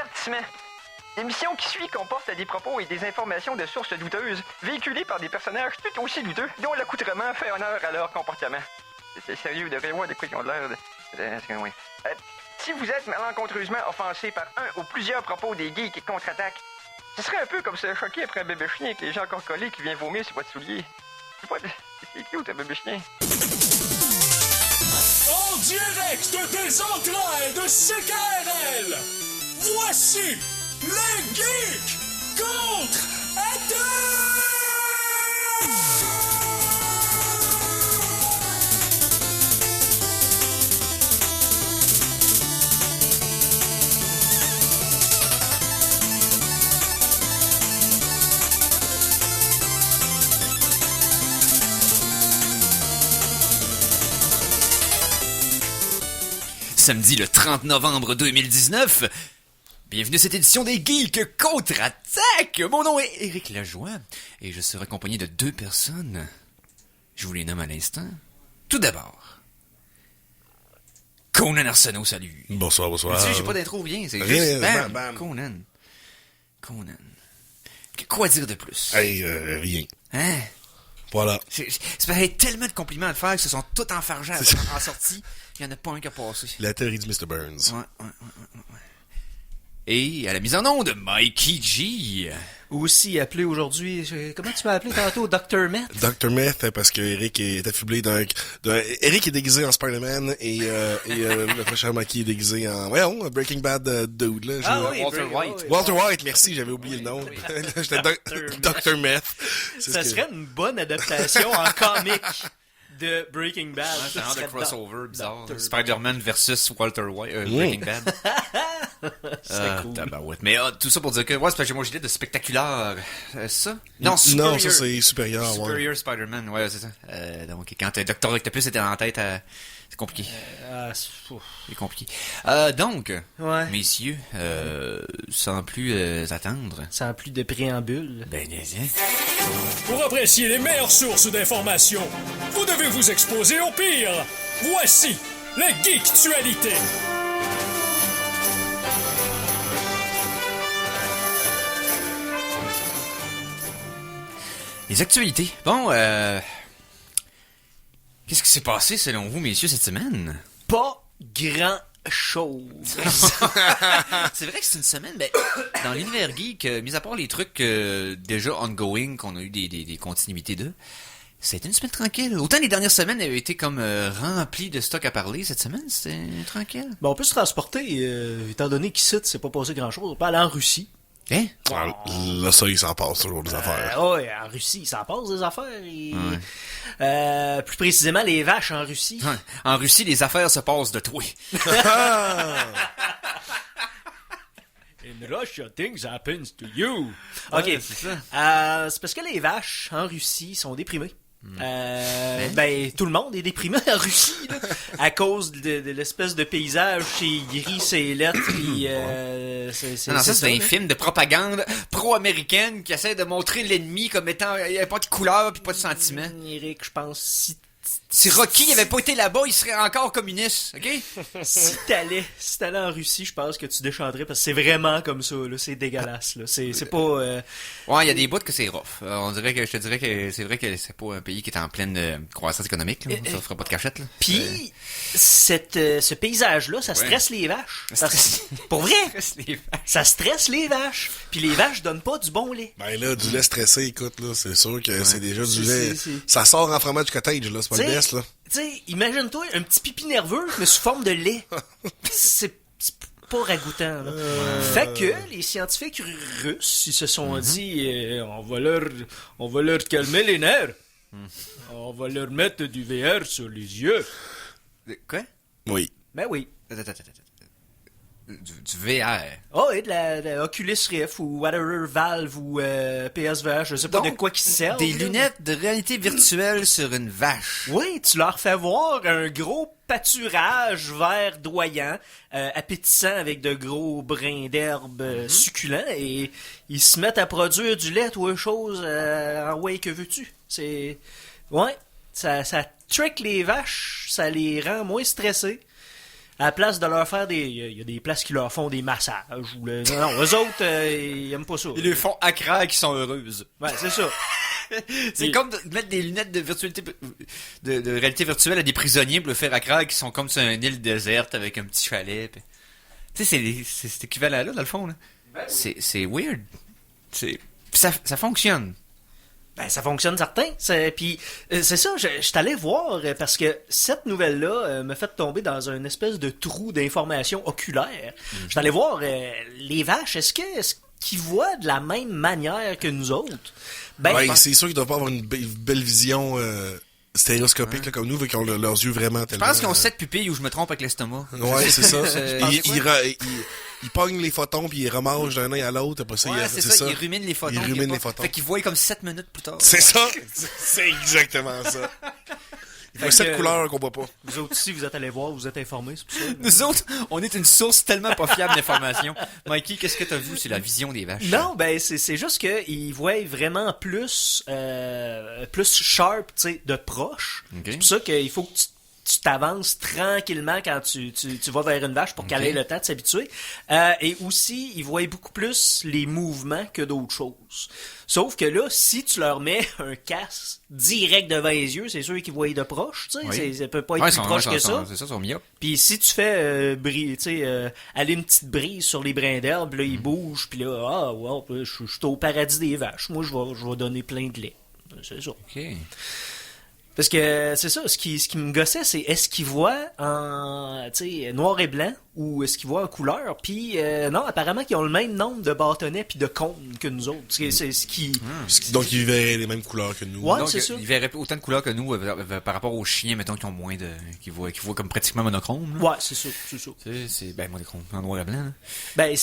Avertissement. L'émission qui suit comporte des propos et des informations de sources douteuses, véhiculées par des personnages tout aussi douteux, dont l'accoutrement fait honneur à leur comportement. C'est sérieux, de voir de quoi ils ont l'air de... si vous êtes malencontreusement offensé par un ou plusieurs propos des geeks qui contre-attaquent, ce serait un peu comme se choquer après un bébé chien avec les gens encore collés qui vient vomir sur votre soulier. C'est cute, un bébé chien. En direct des entrailles de CKRL, voici les geeks contre-attaque! Samedi le 30 novembre 2019. Bienvenue à cette édition des Geeks Contre-Attaque. Mon nom est Éric Lajoie et je serai accompagné de deux personnes. Je vous les nomme à l'instant. Tout d'abord, Conan Arsenault, salut. Bonsoir. Tu sais, j'ai pas d'intro, rien. C'est Rien, juste bam, bam. Conan. Quoi dire de plus? Hey, rien. Hein? Voilà. C'est pareil, tellement de compliments à te faire qu'ils se sont tous enfargés en sortie. Il y en a pas un qui a passé. La théorie de Mr. Burns. Ouais. Et à la mise en onde, Mikey G. Aussi appelé aujourd'hui, comment tu m'as appelé tantôt, Dr. Meth? Dr. Meth, parce que Eric est affublé Eric est déguisé en Spider-Man et notre cher Mikey est déguisé en... Breaking Bad dude, là. Walter White. Walter White, merci, j'avais oublié le nom. J'étais Dr. Meth. Ça serait une bonne adaptation en comic de Breaking Bad. C'est un genre de crossover bizarre. Spider-Man versus Walter White, Breaking Bad. C'est cool. Tabarouette. Mais tout ça pour dire que, c'est parce que j'ai mon gilet de spectaculaire. Ça? Non, ça c'est Superior. Superior Spider-Man, ouais, c'est ça. Donc, quand Dr. Octopus était en tête, c'est compliqué. C'est compliqué. Donc, messieurs, sans plus attendre. Sans plus de préambule. Ben, Pour apprécier les meilleures sources d'informations, vous devez vous exposer au pire. Voici la Geektualité. les actualités. Bon, qu'est-ce qui s'est passé selon vous, messieurs, cette semaine? Pas grand-chose. C'est vrai que c'est une semaine, dans l'univers geek, mis à part les trucs déjà ongoing, qu'on a eu des continuités de, c'était une semaine tranquille. Autant les dernières semaines avaient été comme remplies de stock à parler, cette semaine, c'était tranquille. Bon, on peut se transporter, étant donné qu'ici, c'est pas passé grand-chose. On peut aller en Russie. Hein? Là, ça, il s'en passe toujours des affaires. Ouais, en Russie, il s'en passe des affaires. Plus précisément, les vaches en Russie. Ouais. En Russie, les affaires se passent de toi. In Russia, things happen to you. Ok, OK. c'est ça. C'est parce que les vaches en Russie sont déprimées. Tout le monde est déprimé en Russie, là, à cause de l'espèce de paysage c'est gris, c'est lettre, puis c'est un film de propagande pro-américaine qui essaie de montrer l'ennemi comme étant, il n'y avait pas de couleur puis pas de sentiment. Eric, je pense, Si Rocky n'avait pas été là-bas, il serait encore communiste, ok? si t'allais en Russie, je pense que tu déchanterais parce que c'est vraiment comme ça, là, c'est dégueulasse, là, c'est pas... Ouais, il y a des bouts que c'est rough. Je te dirais que c'est vrai que c'est pas un pays qui est en pleine croissance économique, là. Ça fera pas de cachette, là. Puis, ce paysage-là, ça stresse les vaches. Pour vrai? Ça stresse les vaches. Puis les vaches donnent pas du bon lait. Ben là, du lait stressé, écoute, là, c'est sûr que c'est déjà du lait. Ça sort en fromage cottage, là, c'est pas le best, là. Tu sais, imagine-toi un petit pipi nerveux, mais sous forme de lait. C'est pas ragoûtant, là. Fait que les scientifiques russes, ils se sont dit, on va leur calmer les nerfs. On va leur mettre du VR sur les yeux. Quoi? Oui. Ben oui. Attends. Du VR. Oh, et de la Oculus Rift ou whatever, Valve ou PSVR, je sais pas de quoi qu'ils servent. Des là. lunettes de réalité virtuelle sur une vache. Oui, tu leur fais voir un gros pâturage verdoyant, appétissant avec de gros brins d'herbe succulents et ils se mettent à produire du lait ou autre chose en ouais, que veux-tu? C'est... Ouais, ça trick les vaches, ça les rend moins stressés. à la place de leur faire il y a des places qui leur font des massages. Ou non, eux autres, ils aiment pas ça. Ils lui font accra qui sont heureuses. Ouais, c'est ça. C'est comme de mettre des lunettes de réalité virtuelle à des prisonniers pour le faire accra qui sont comme sur une île déserte avec un petit chalet. Pis... Tu sais, c'est cet équivalent-là, dans le fond. Là. C'est weird. Ça fonctionne. Ben, ça fonctionne certain. Puis c'est ça, je t'allais voir parce que cette nouvelle-là me fait tomber dans une espèce de trou d'information oculaire. Je t'allais voir les vaches. Est-ce qu'ils voient de la même manière que nous autres? Ben, ouais, c'est sûr qu'ils doivent pas avoir une belle vision stéréoscopique là, comme nous, vu qu'ils ont leurs yeux vraiment tellement... Je pense qu'ils ont 7 pupilles ou je me trompe avec l'estomac. Ouais, c'est ça. Ils pognent les photons puis ils remangent d'un œil à l'autre. Après ça, c'est ça. Ils ruminent les photons. Fait qu'ils voient comme 7 minutes plus tard. C'est ça. C'est exactement ça. Il y a 7 couleurs qu'on voit pas. Vous autres aussi, vous êtes allés voir, vous êtes informés, c'est pour ça. Nous autres, on est une source tellement pas fiable d'informations. Mikey, qu'est-ce que t'as vu? C'est la vision des vaches. Non, ben c'est juste qu'ils voient vraiment plus sharp, tu sais, de proche. Okay. C'est pour ça qu'il faut que tu t'avances tranquillement quand tu vas vers une vache pour qu'elle ait le temps de s'habituer. Et aussi, ils voient beaucoup plus les mouvements que d'autres choses. Sauf que là, si tu leur mets un casque direct devant les yeux, c'est sûr qu'ils voient de proche, tu sais, oui. Ça peut pas être plus proche que ça. C'est ça, son myopes. Puis si tu fais aller une petite brise sur les brins d'herbe, puis là, ils bougent, puis là, je suis au paradis des vaches. Moi, je vais donner plein de lait. C'est ça. OK. Parce que c'est ça, ce qui me gossait, c'est est-ce qu'ils voient en noir et blanc ou est-ce qu'ils voient en couleur? Puis non, apparemment qu'ils ont le même nombre de bâtonnets puis de cônes que nous autres. C'est ce qui... Donc ils verraient les mêmes couleurs que nous. Ouais, donc, c'est ça. ils verraient autant de couleurs que nous par rapport aux chiens, mettons, qui ont moins de... qui voient comme pratiquement monochrome. Là. Ouais, c'est ça. C'est monochrome, en noir et blanc. Là. Ben,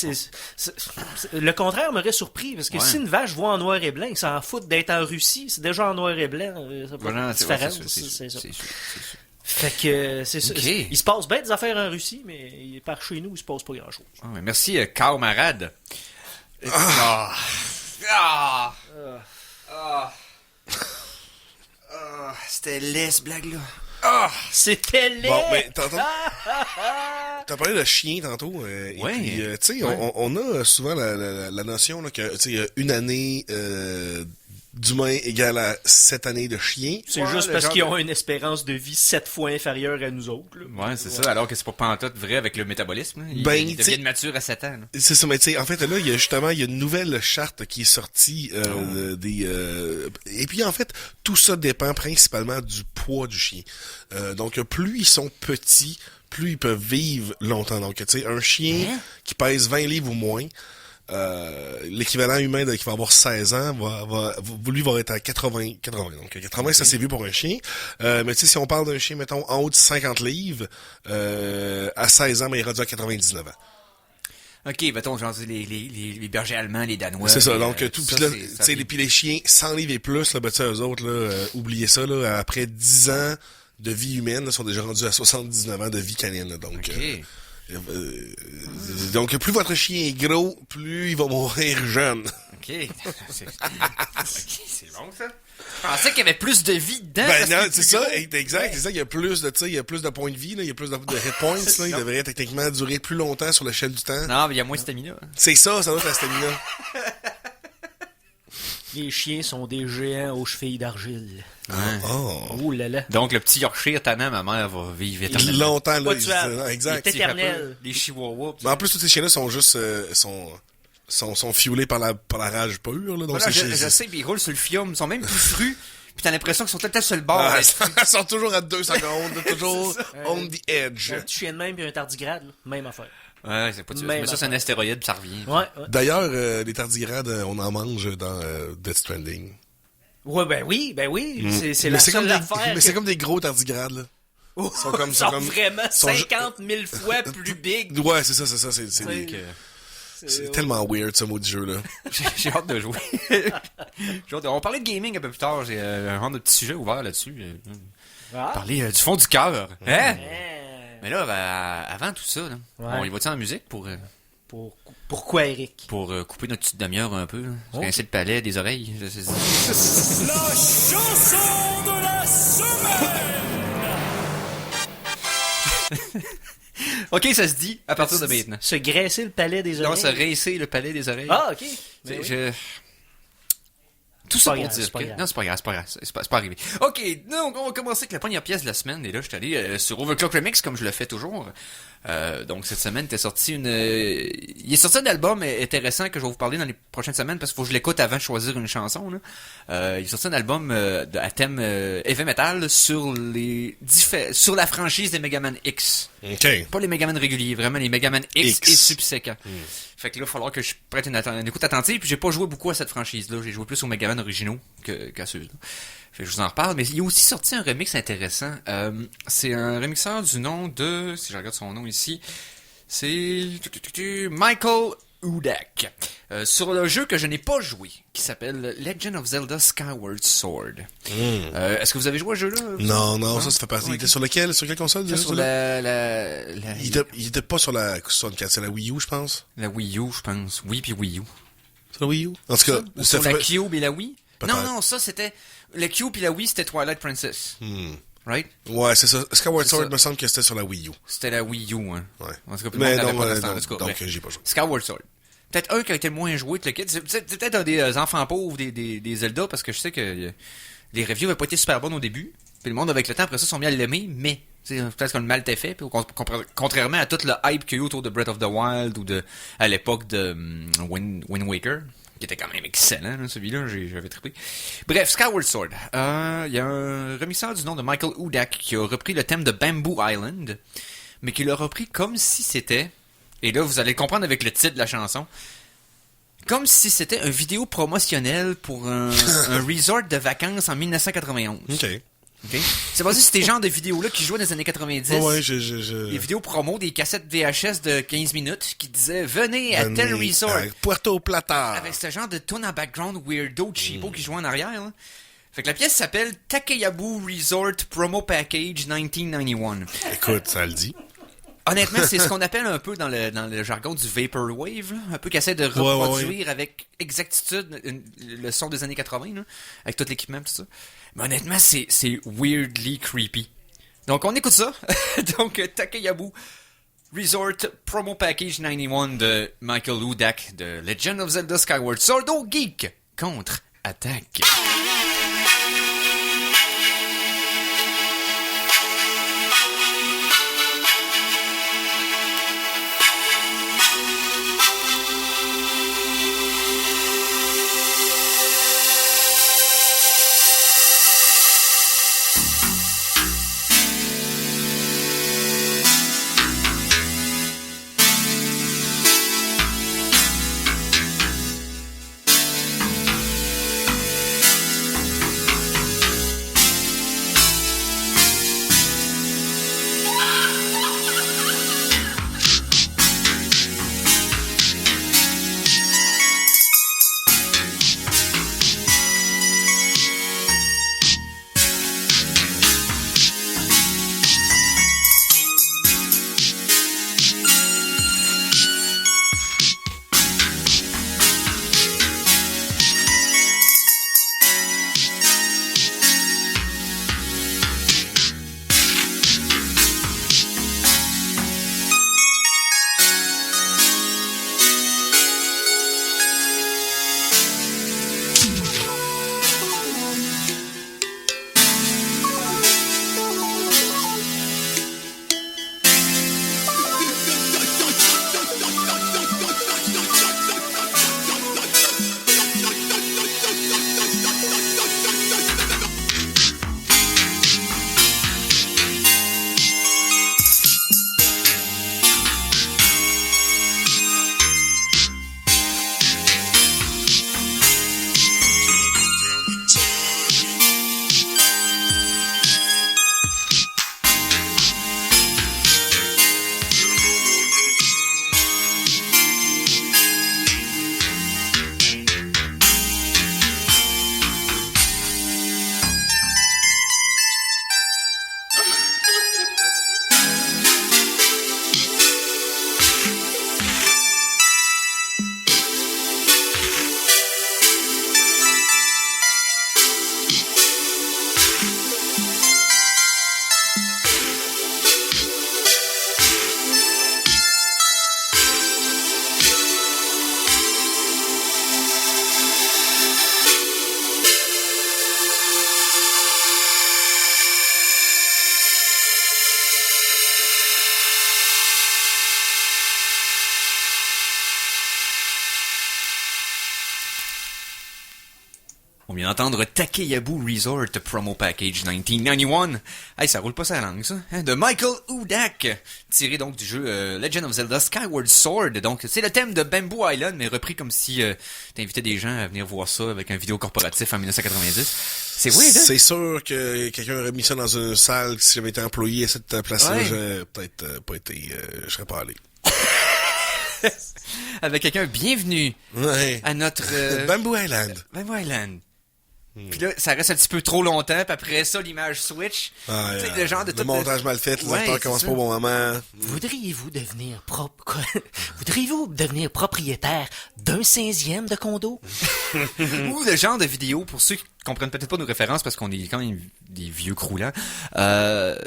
le contraire m'aurait surpris, parce que si une vache voit en noir et blanc, ils s'en foutent d'être en Russie, c'est déjà en noir et blanc. C'est différent. C'est ça. Fait que c'est ça. Okay. Il se passe bien des affaires en Russie, mais par chez nous, il se passe pas grand-chose. Merci, camarade. C'était laid, ce blague-là. C'était laid! Bon, mais t'as parlé de chien tantôt. Et puis, tu sais, on a souvent la notion là, que, tu sais, une année d'humain égale à 7 années de chien. C'est juste parce qu'ils ont une espérance de vie 7 fois inférieure à nous autres. Là. Ouais, c'est ça. Alors que c'est pas pantoute vrai avec le métabolisme. Ils deviennent matures à 7 ans. Là. C'est ça, mais tu sais, en fait, là, il y a une nouvelle charte qui est sortie et puis, en fait, tout ça dépend principalement du poids du chien. Donc, plus ils sont petits, plus ils peuvent vivre longtemps. Donc, tu sais, un chien qui pèse 20 livres ou moins, l'équivalent humain qui va avoir 16 ans lui va être à 80. Donc 80, ça c'est vieux pour un chien. Mais tu sais, si on parle d'un chien, mettons, en haut de 50 livres, à 16 ans, mais il est rendu à 99 ans. OK, mettons, genre, les bergers allemands, les Danois. C'est ça, donc tout. Puis les chiens 100 livres et plus, là, ben, eux autres, là, oubliez ça, là, après 10 ans de vie humaine, là, sont déjà rendus à 79 ans de vie canine. Là, donc, donc, plus votre chien est gros, plus il va mourir jeune. OK. C'est bon, ça. Je pensais qu'il y avait plus de vie dedans. Ben non, c'est ça, exact, c'est ça. Il y a plus de points de vie, là, il y a plus de hit points, là. Il devrait techniquement durer plus longtemps sur l'échelle du temps. Non, mais il y a moins de stamina. C'est ça doit être la stamina. Les chiens sont des géants aux chevilles d'argile. Oh là là. Donc, le petit Yorkshire tannant, ma mère va vivre éternellement. Longtemps, là. Exact. C'est éternel. Les chihuahuas. Mais en plus, tous ces chiens-là sont juste, sont fuelés par la rage pure, là. Donc voilà, je sais, puis ils roulent sur le fium. Ils sont même plus frus. Puis t'as l'impression qu'ils sont tout le temps sur le bord. Ils sont toujours à 2 secondes, toujours on the edge. Un petit chien de même puis un tardigrade, là. Même affaire. Ouais, c'est pas sûr. Mais ça, c'est un astéroïde, puis ça revient. Ouais. D'ailleurs, les tardigrades, on en mange dans Death Stranding. Ouais, ben oui. C'est la seule affaire. Mais c'est comme des gros tardigrades, là. Ils sont vraiment 50 000 fois plus big. Ouais, c'est ça. C'est tellement weird, ce mot du jeu, là. J'ai hâte de jouer. On parlait de gaming un peu plus tard. J'ai un genre de petit sujet ouvert là-dessus. Parler du fond du cœur. Hein? Mais là, avant tout ça, là, on y va-tu en musique pour... Pourquoi, Eric? Pour couper notre petite demi-heure un peu. Rincer le palais, des oreilles. La chanson de la semaine! OK, ça se dit à partir de maintenant. Se graisser le palais des Non, oreilles. se rincer le palais des oreilles. Ah, OK. C'est- Ben oui. je- Tout ça pour grave, dire c'est pas que... grave. Non, c'est pas grave, c'est pas grave. C'est pas arrivé. OK, donc on va commencer avec la première pièce de la semaine. Et là, je suis allé sur Overclock Remix, comme je le fais toujours. Donc, cette semaine, il est sorti il est sorti un album intéressant que je vais vous parler dans les prochaines semaines, parce qu'il faut que je l'écoute avant de choisir une chanson. Là. Il est sorti un album à thème heavy metal sur sur la franchise des Mega Man X. OK. Pas les Mega Man réguliers, vraiment les Mega Man X, X. et subséquents. Fait que là, il va falloir que je prête une écoute attentive. Puis j'ai pas joué beaucoup à cette franchise-là. J'ai joué plus aux Mega Man originaux qu'à ceux-là. Fait que je vous en reparle. Mais il y a aussi sorti un remix intéressant. C'est un remixeur du nom de... Si je regarde son nom ici, c'est... Michael Hudak. Sur le jeu que je n'ai pas joué, qui s'appelle Legend of Zelda Skyward Sword. Est-ce que vous avez joué à ce jeu-là? Non, ça fait partie. Ouais, Il était sur lequel? Sur quelle console? C'est sur Il était pas sur la 64, c'est la Wii U, je pense. la Wii U, je pense. Oui, puis Wii U. C'est la Wii U? En tout cas, Ou sur ça la fait... Cube et la Wii? Peut-être. Non, ça c'était... Le Cube et la Wii, c'était Twilight Princess. Right? Ouais, c'est ça. Skyward C'est Sword, ça. me semble que c'était sur la Wii U. C'était la Wii U, hein. Ouais. En tout cas, Mais non, non, en non, tout cas, donc bref. j'ai pas joué. Skyward Sword. Peut-être un qui a été le moins joué de le kit. C'est peut-être un des enfants pauvres des Zelda, parce que je sais que les reviews n'avaient pas été super bonnes au début. Puis le monde, avec le temps, après ça, sont mis à l'aimer, mais peut-être que le mal était fait. Puis, contrairement à tout le hype qu'il y a eu autour de Breath of the Wild ou à l'époque de Wind Waker, qui était quand même excellent, là, celui-là, j'avais trippé. Bref, Skyward Sword. Il y a un remixeur du nom de Michael Hudak qui a repris le thème de Bamboo Island, mais qui l'a repris comme si c'était, et là vous allez comprendre avec le titre de la chanson, comme si c'était un vidéo promotionnel pour un resort de vacances en 1991. OK. Okay? C'est basé sur ces genres de vidéos-là qui jouaient dans les années 90. Ouais, Des vidéos promo, des cassettes VHS de 15 minutes qui disaient « Venez à tel resort ». Puerto Plata. Avec ce genre de tune en background weirdo cheapo qui jouait en arrière. Là. Fait que la pièce s'appelle Takeyabu Resort Promo Package 1991. Écoute, ça le dit. Honnêtement, c'est ce qu'on appelle un peu dans le jargon du Vaporwave, là, un peu qui essaie de reproduire avec exactitude le son des années 80, là, avec tout l'équipement tout ça. Mais honnêtement, c'est weirdly creepy. Donc on écoute ça. Donc Takeyabu Resort Promo Package 91 de Michael Hudak de Legend of Zelda Skyward Sword au Geek contre-attaque. On vient d'entendre Takeyabu Resort Promo Package 1991. Hey, ça roule pas sa langue, ça. Hein? De Michael Hudak. Tiré donc du jeu Legend of Zelda Skyward Sword. Donc, c'est le thème de Bamboo Island, mais repris comme si t'invitais des gens à venir voir ça avec un vidéo corporatif en 1990. C'est weird, hein? C'est sûr que quelqu'un aurait mis ça dans une salle, si j'avais été employé à cette place-là, Ouais. j'aurais peut-être pas été, je serais pas allé. Avec quelqu'un, bienvenue Ouais. à notre... Bamboo Island. Bamboo Island. Puis là, ça reste un petit peu trop longtemps, puis après ça, l'image switch. Ah, Tu sais, le genre de tout montage mal fait, les Ouais, acteurs c'est commencent ça. pas au bon moment. Voudriez-vous devenir Voudriez-vous devenir propriétaire d'un 16e de condo? Ou le genre de vidéo, pour ceux qui comprennent peut-être pas nos références, parce qu'on est quand même des vieux croulants.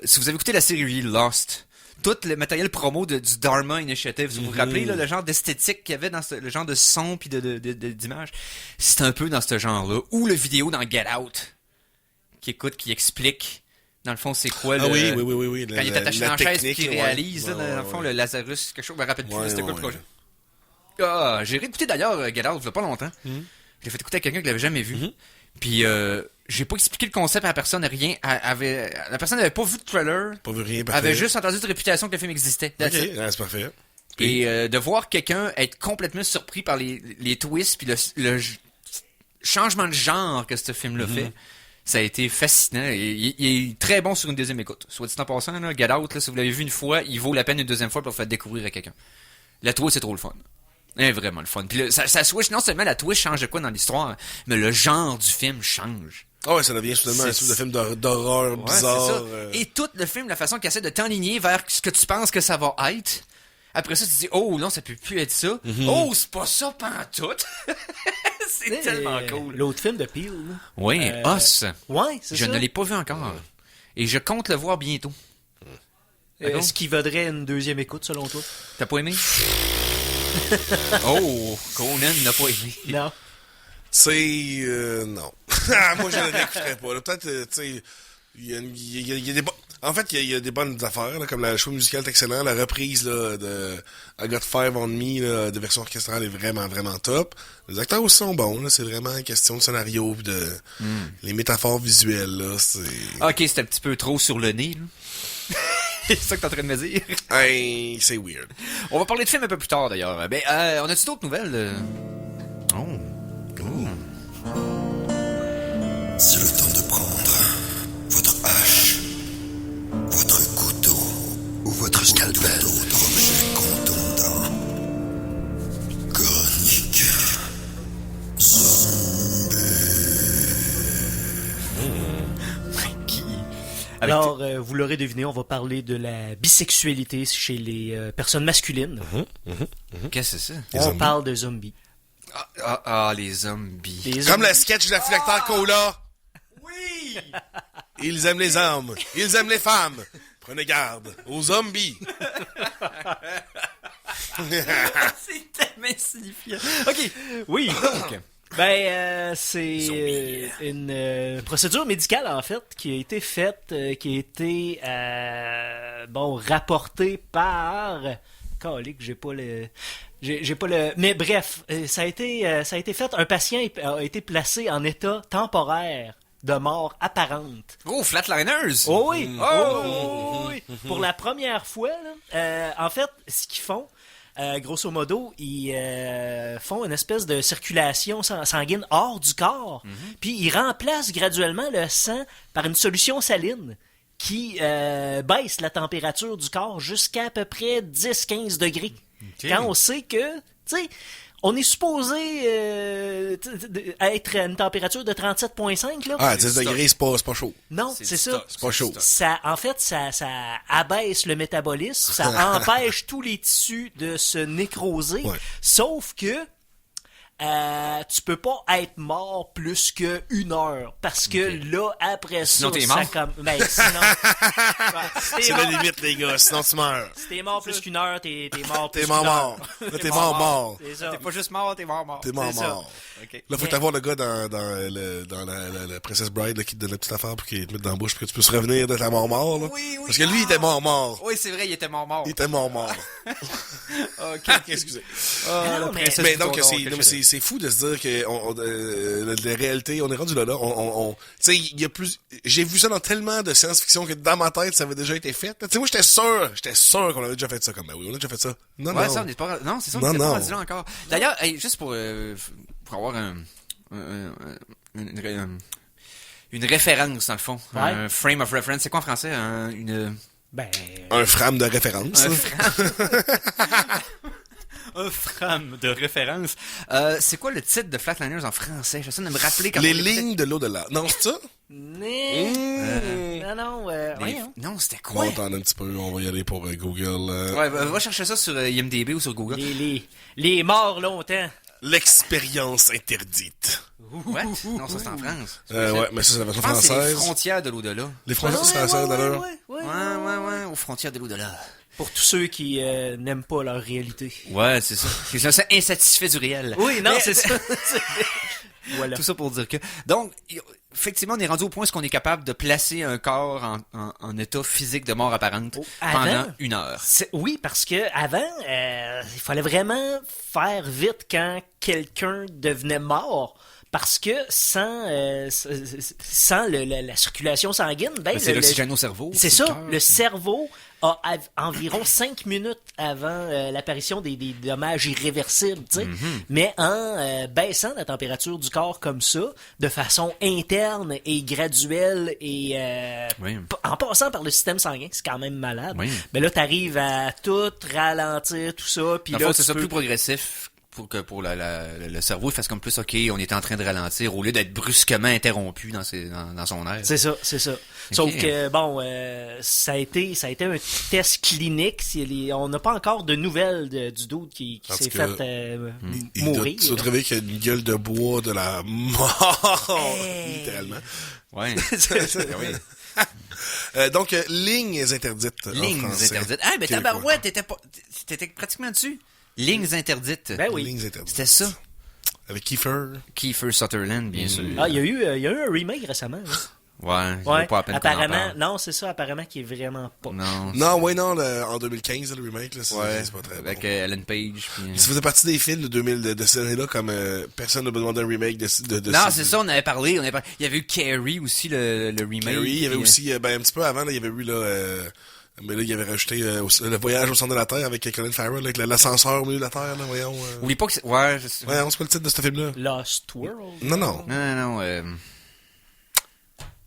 Si vous avez écouté la série Lost, tout le matériel promo du Dharma Initiative, vous vous rappelez là, le genre d'esthétique qu'il y avait dans le genre de son puis d'image, c'est un peu dans ce genre-là. Ou le vidéo dans Get Out, qui explique, dans le fond, c'est quoi Ah le... oui. Quand il est attaché dans la chaise et qu'il ouais. réalise, là, Ouais, dans le fond, le Lazarus, quelque chose, je me rappelle plus, Ouais, c'était quoi le ouais. projet. Ah, j'ai réécouté d'ailleurs Get Out il y a pas longtemps. Je l'ai fait écouter à quelqu'un qui l'avait jamais vu. Puis j'ai pas expliqué le concept à la personne, rien. La personne n'avait pas vu de trailer, Pas vu rien, parfait. avait juste entendu de réputation que le film existait. That's Ok, it. ouais, c'est parfait. Et de voir quelqu'un être complètement surpris par les twists puis changement de genre que ce film-là fait, ça a été fascinant. Et il est très bon sur une deuxième écoute. Soit dit en passant, là, Get Out, là, si vous l'avez vu une fois, il vaut la peine une deuxième fois pour le faire découvrir à quelqu'un. La twist, c'est trop le fun. Vraiment le fun. Puis là, ça switch, non seulement la twist change de quoi dans l'histoire, mais le genre du film change. Ah ouais, ça devient soudainement un C'est- truc de film d'horreur Ouais, bizarre. c'est ça. Et tout le film, la façon qu'il essaie de t'enligner vers ce que tu penses que ça va être. Après ça, tu te dis, oh non, ça peut plus être ça. Oh, c'est pas ça pantoute. C'est tellement cool. L'autre film de Peel. là. Oui, Us. Ouais, c'est Je ça. ne l'ai pas vu encore. Et je compte le voir bientôt. Est-ce qu'il vaudrait une deuxième écoute, selon toi? T'as pas aimé? Oh, Conan n'a pas aimé. Non. C'est... non. Moi, je ne l'écouterais pas. Là. Peut-être, tu sais, il y a des En fait, il y a des bonnes affaires, là, comme la choix musicale est excellent. La reprise là, de I Got Five on Me là, de version orchestrale est vraiment, vraiment top. Les acteurs aussi sont bons. Là. C'est vraiment une question de scénario pis de les métaphores visuelles. Là, c'est... Ok, c'est un petit peu trop sur le nez, là. C'est ça que t'es en train de me dire. Hey, c'est weird. On va parler de films un peu plus tard, d'ailleurs. Ben, on a-tu d'autres nouvelles? Oh. C'est le temps de prendre votre hache, votre couteau ou votre scalpel, d'autres objets contondants. Chronique zombie. Alors, vous l'aurez deviné, on va parler de la bisexualité chez les personnes masculines. Qu'est-ce que c'est ça? Les On zombies. parle de zombies. Les zombies. Les Comme zombies. le sketch de la phylactère Cola. Oui! Ils aiment les hommes. Ils aiment les femmes. Prenez garde aux zombies. C'est tellement insignifiant. Ok. Oui. Donc, C'est une procédure médicale, en fait, qui a été faite, qui a été, rapportée par... Calique, j'ai pas le... Mais bref, ça a été fait. Un patient a été placé en état temporaire de mort apparente. oh, Flatliners! Oh oui! Oh! Oh oui! Pour la première fois, là, en fait, ce qu'ils font, grosso modo, ils font une espèce de circulation sanguine hors du corps, puis ils remplacent graduellement le sang par une solution saline qui baisse la température du corps jusqu'à peu près 10-15 degrés. Ok. Quand on sait que, tu sais, on est supposé être à une température de 37,5, là. Ah, 10 degrés, c'est pas chaud. Non, C'est c'est du ça. stock, C'est pas chaud. Ça, en fait, ça abaisse le métabolisme, ça empêche tous les tissus de se nécroser, Ouais. sauf que tu peux pas être mort plus que 1 heure, parce que là, après Sinon, ça, t'es ça mort. sinon... Ouais, si t'es C'est mort- la limite, les gars, sinon tu meurs. si t'es mort plus qu'une heure, t'es mort plus T'es qu'une mort, heure. mort. Là, t'es mort. C'est ça. T'es pas juste mort, t'es mort. T'es mort, C'est ça. mort. Ok. Là, faut t'avoir le gars dans la Princess Bride là, qui te donne la petite affaire pour qu'il te mette dans la bouche pour que tu puisses revenir de ta mort, là. Oui. Parce que lui, il était mort. Oui, c'est vrai, il était mort. Il était mort. Ok. Excusez. Non, la mais- princesse Mais du donc, Condor, c'est, quel non, mais chef-d'œuvre. c'est fou de se dire que la réalité, on est rendu là. Tu sais, il y a plus. J'ai vu ça dans tellement de science-fiction que dans ma tête, ça avait déjà été fait. Tu sais, moi, j'étais sûr qu'on avait déjà fait ça. Comme, ben oui, on a déjà fait ça. Non, Ouais, non. ça, on n'est pas. Non, c'est ça, Non, on n'est pas non. rendu là encore. D'ailleurs, hey, juste pour avoir une référence, dans le fond. Ouais. Un frame of reference. C'est quoi en français? Ben, Un frame de référence. Un frame de référence. C'est quoi le titre de Flatliners en français? J'essaie de me rappeler quand Les on l'écoutait. lignes de l'au-delà. Non, c'est ça? non, voyons. Non, c'était On quoi? va attendre un petit peu. On va y aller pour Google. Ouais, va chercher ça sur IMDb ou sur Google. Les morts longtemps. L'expérience interdite. What? Non, ça c'est en France. Ouais, mais ça, c'est la version Je pense que c'est les française. frontières de l'au-delà. Les frontières françaises, d'ailleurs. Ouais, aux frontières de l'au-delà. Pour tous ceux qui n'aiment pas leur réalité. Ouais, c'est ça. Ils sont insatisfaits du réel. Oui, non, Mais- c'est ça. Voilà. Tout ça pour dire que... Donc, effectivement, on est rendu au point où on est capable de placer un corps en état physique de mort apparente pendant Avant, 1 heure. Oui, parce que avant, il fallait vraiment faire vite quand quelqu'un devenait mort. Parce que sans la circulation sanguine, ben, C'est l'oxygène au cerveau. c'est le ça, cœur. le cerveau a environ 5 minutes avant l'apparition des dommages irréversibles, tu sais. Mais en baissant la température du corps comme ça, de façon interne et graduelle et Oui. en passant par le système sanguin, c'est quand même malade. Oui. Mais là, t'arrives à tout ralentir, tout ça, puis Dans le là, fond, c'est tu ça, peux- plus progressif pour que pour le cerveau, il fasse comme plus, OK, on est en train de ralentir, au lieu d'être brusquement interrompu dans son air. C'est ça, c'est ça. Sauf que, bon, ça a été un test clinique. On n'a pas encore de nouvelles du doute qui Parce s'est que fait Il doit mourir. se trouver qu'il y a une gueule de bois de la mort. Littéralement. Ouais. Oui. Donc, lignes interdites. en Lignes français. interdites. Ah, mais Québécois. tabarouette, t'étais pratiquement dessus. Lignes interdites. Ben oui. Lignes interdites. C'était ça. Avec Kiefer. Kiefer Sutherland, bien sûr. Ah, il y a eu un remake récemment. Hein. Ouais, je Ouais, vois pas à peine qu'on en apparemment, parle. non, c'est ça, apparemment qui est vraiment pas. Non. Non, en 2015, le remake, là, c'est pas très Avec bon. Ellen Page. Puis, Ça faisait partie des films de 2000 de cette année-là, comme personne n'a demandé un remake de Non, c'est ça, on avait parlé. Il y avait eu Carrie aussi, le remake. Carrie, il y avait puis, aussi, un petit peu avant, là, il y avait eu, mais là, il y avait rajouté le voyage au centre de la Terre avec Colin Farrell, avec l'ascenseur au milieu de la Terre, là, voyons. Oublie pas que c'est... Ouais, je sais. Voyons, c'est pas le titre de ce film-là. Lost World. Non. Non.